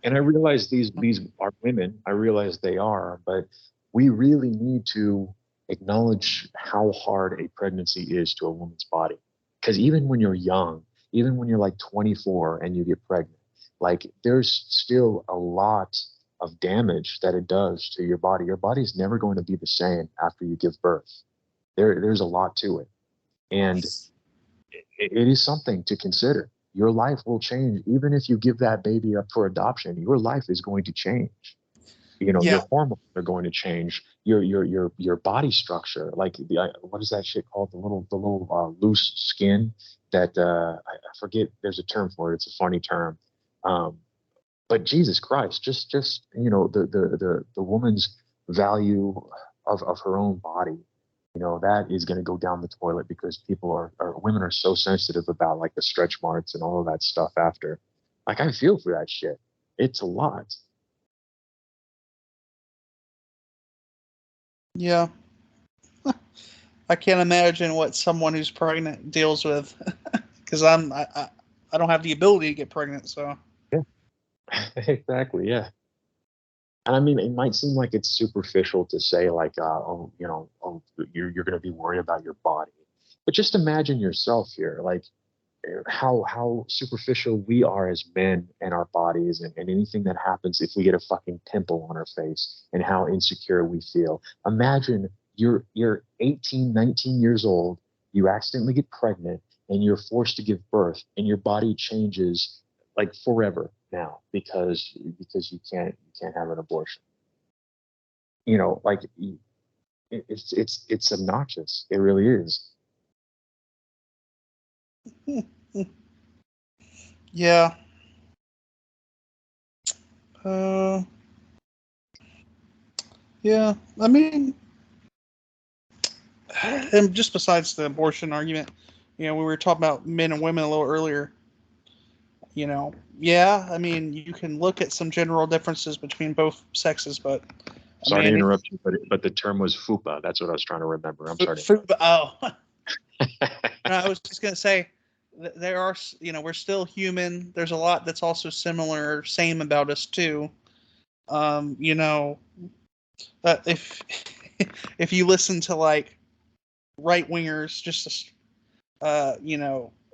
And I realize these are women. I realize they are, but we really need to acknowledge how hard a pregnancy is to a woman's body. Because even when you're young, even when you're like 24 and you get pregnant, like there's still a lot of damage that it does to your body. Your body's never going to be the same after you give birth. There's a lot to it. And it is something to consider. Your life will change. Even if you give that baby up for adoption, your life is going to change. Your hormones are going to change. Your body structure, like what is that shit called? The little loose skin that I forget. There's a term for it. It's a funny term. But Jesus Christ, just the woman's value of her own body, that is going to go down the toilet because women are so sensitive about like the stretch marks and all of that stuff after. Like I feel for that shit. It's a lot. Yeah. I can't imagine what someone who's pregnant deals with, because I don't have the ability to get pregnant. So. Yeah. Exactly. Yeah. And I mean, it might seem like it's superficial to say like, oh, you're going to be worried about your body, but just imagine yourself here, like how superficial we are as men and our bodies, and anything that happens if we get a fucking pimple on our face, and how insecure we feel. Imagine you're 18, 19 years old, you accidentally get pregnant, and you're forced to give birth, and your body changes like forever now because you can't have an abortion. Like it's obnoxious. It really is. Yeah. Yeah. I mean, and just besides the abortion argument, we were talking about men and women a little earlier. Yeah, I mean, you can look at some general differences between both sexes, but Sorry to interrupt you, but the term was fupa. That's what I was trying to remember. I'm sorry. Fupa. Oh. No, I was just gonna say there are, we're still human. There's a lot that's also similar, same about us too. If if you listen to like right wingers, just a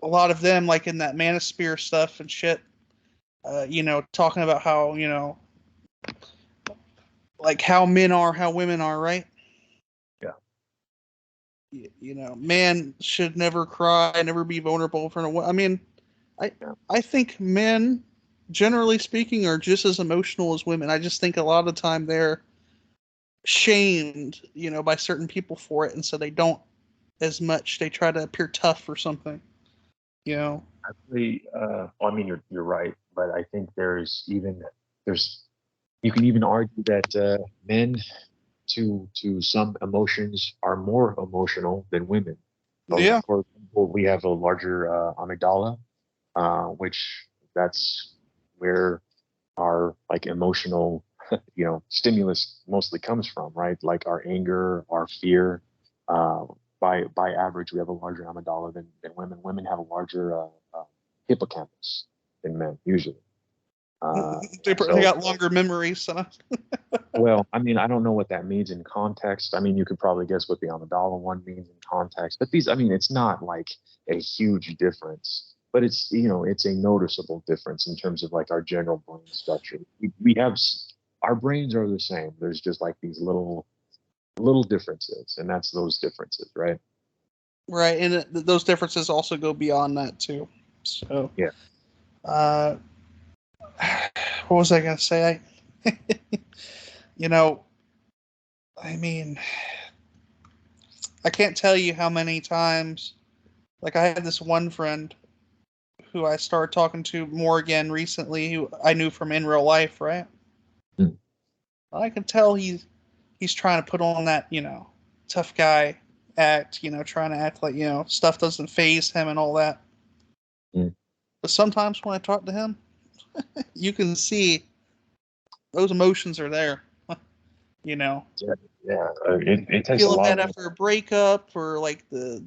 lot of them like in that manosphere stuff and shit, talking about how like how men are, how women are, right? Yeah. Man should never cry, never be vulnerable in front of. I mean, I think men, generally speaking, are just as emotional as women. I just think a lot of the time they're shamed, by certain people for it, and so they don't as much. They try to appear tough or something. Actually, I mean, you're right, but I think you can even argue that men to some emotions are more emotional than women. Yeah. For example, we have a larger amygdala, which that's where our like emotional stimulus mostly comes from, right? Like our anger, our fear. By average, we have a larger amygdala than women. Women have a larger hippocampus than men usually. They got longer memories. Well, I mean, I don't know what that means in context. I mean, you could probably guess what the amygdala one means in context, but I mean, it's not like a huge difference, but it's a noticeable difference in terms of like our general brain structure. We have our brains are the same. There's just like these little differences, and that's those differences, right? Right, and those differences also go beyond that too. So yeah. What was I gonna say? I mean, I can't tell you how many times. Like, I had this one friend who I started talking to more again recently, who I knew from in real life, right? Mm. I can tell he's trying to put on that, tough guy act, trying to act like, stuff doesn't faze him and all that. Mm. But sometimes when I talk to him, you can see those emotions are there. Yeah. It takes a feeling lot bad after a breakup or like the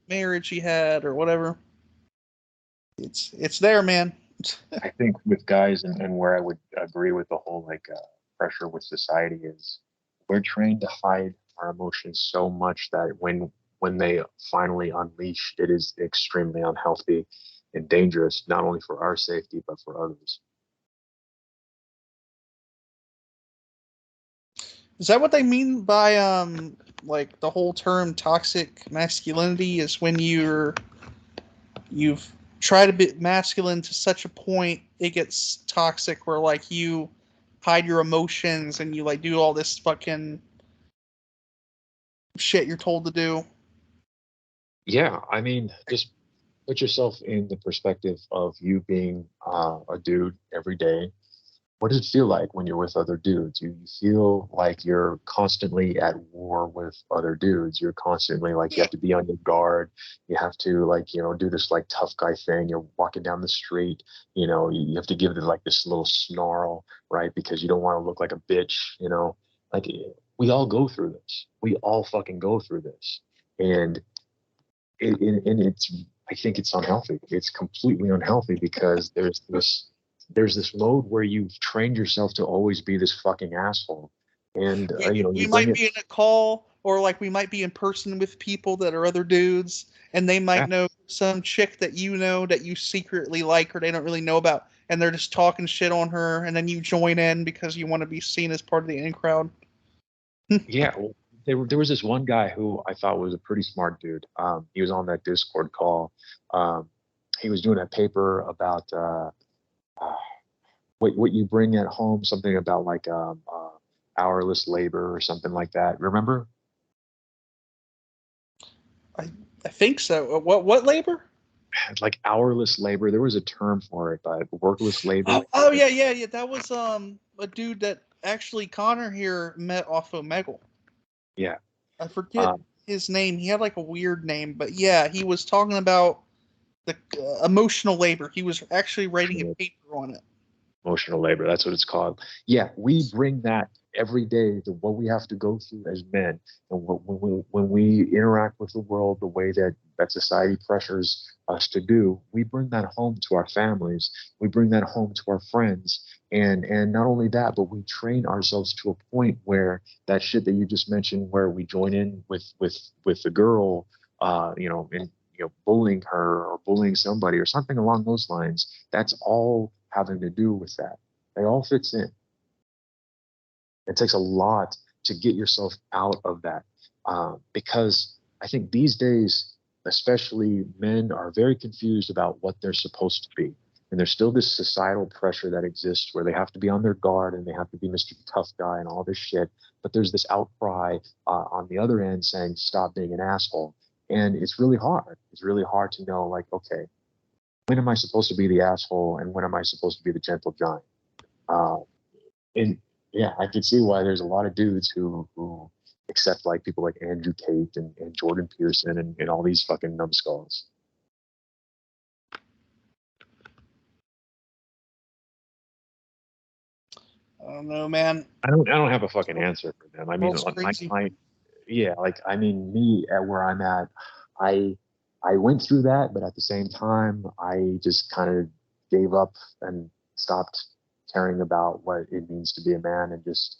marriage he had or whatever. It's there, man. I think with guys and where I would agree with the whole like pressure with society is we're trained to hide our emotions so much that when they finally unleash, it is extremely unhealthy and dangerous, not only for our safety but for others. Is that what they mean by like the whole term toxic masculinity? Is when you've tried to be masculine to such a point it gets toxic, where like you hide your emotions and you like do all this fucking shit you're told to do? Yeah, I mean, just put yourself in the perspective of you being a dude every day. What does it feel like when you're with other dudes? You feel like you're constantly at war with other dudes. You're constantly like you have to be on your guard. You have to like do this like tough guy thing. You're walking down the street. You have to give it like this little snarl, right? Because you don't want to look like a bitch. Like we all go through this. We all fucking go through this. And it's, I think it's unhealthy. It's completely unhealthy because there's this mode where you've trained yourself to always be this fucking asshole. And, we might be in a call, or like we might be in person with people that are other dudes, and they might know some chick that you secretly like, or they don't really know about, and they're just talking shit on her, and then you join in because you want to be seen as part of the in crowd. Yeah, well, there was this one guy who I thought was a pretty smart dude. He was on that Discord call. He was doing a paper about what you bring at home, something about like hourless labor or something like that. Remember? I think so. What labor? Like hourless labor. There was a term for it, but workless labor. Oh yeah. That was a dude that actually Connor here met off of Omegle. Yeah. I forget his name. He had like a weird name, but yeah, he was talking about the emotional labor. He was actually writing a paper on it. Emotional labor, that's what it's called. Yeah, we bring that every day to what we have to go through as men, and when we interact with the world the way that society pressures us to do, we bring that home to our families, we bring that home to our friends, and not only that, but we train ourselves to a point where that shit that you just mentioned, where we join in with the girl, and bullying her or bullying somebody or something along those lines, that's all having to do with that. It all fits in. It takes a lot to get yourself out of that, because I think these days, especially, men are very confused about what they're supposed to be. And there's still this societal pressure that exists where they have to be on their guard and they have to be Mr. Tough Guy and all this shit. But there's this outcry on the other end saying, stop being an asshole. And it's really hard. It's really hard to know, like, okay, when am I supposed to be the asshole and when am I supposed to be the gentle giant? And yeah, I can see why there's a lot of dudes who accept like people like Andrew Tate and Jordan Peterson and all these fucking numbskulls. I don't know, man. I don't have a fucking answer for them. I mean, me at where I'm at, I went through that, but at the same time, I just kind of gave up and stopped caring about what it means to be a man and just,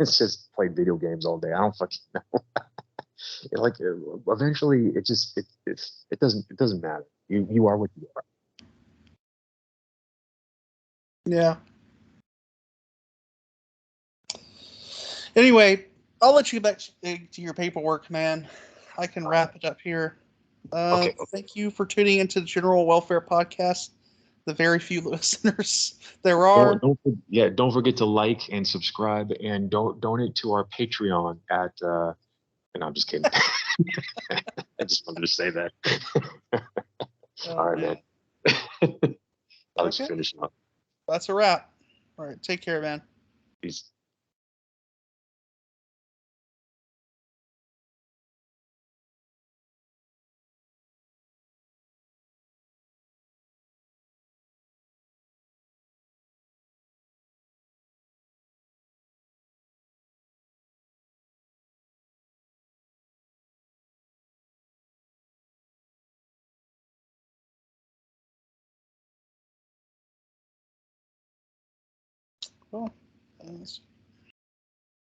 it's just played video games all day. I don't fucking know. Eventually, it doesn't matter. You are what you are. Yeah. Anyway, I'll let you get back to your paperwork, man. I can wrap it up here. Okay. Thank you for tuning into the General Welfare Podcast. The very few listeners there are. Don't forget to like and subscribe and donate to our Patreon at. And I'm just kidding. I just wanted to say that. All right, man. I'll just finish up. That's a wrap. All right, take care, man. Peace. Cool.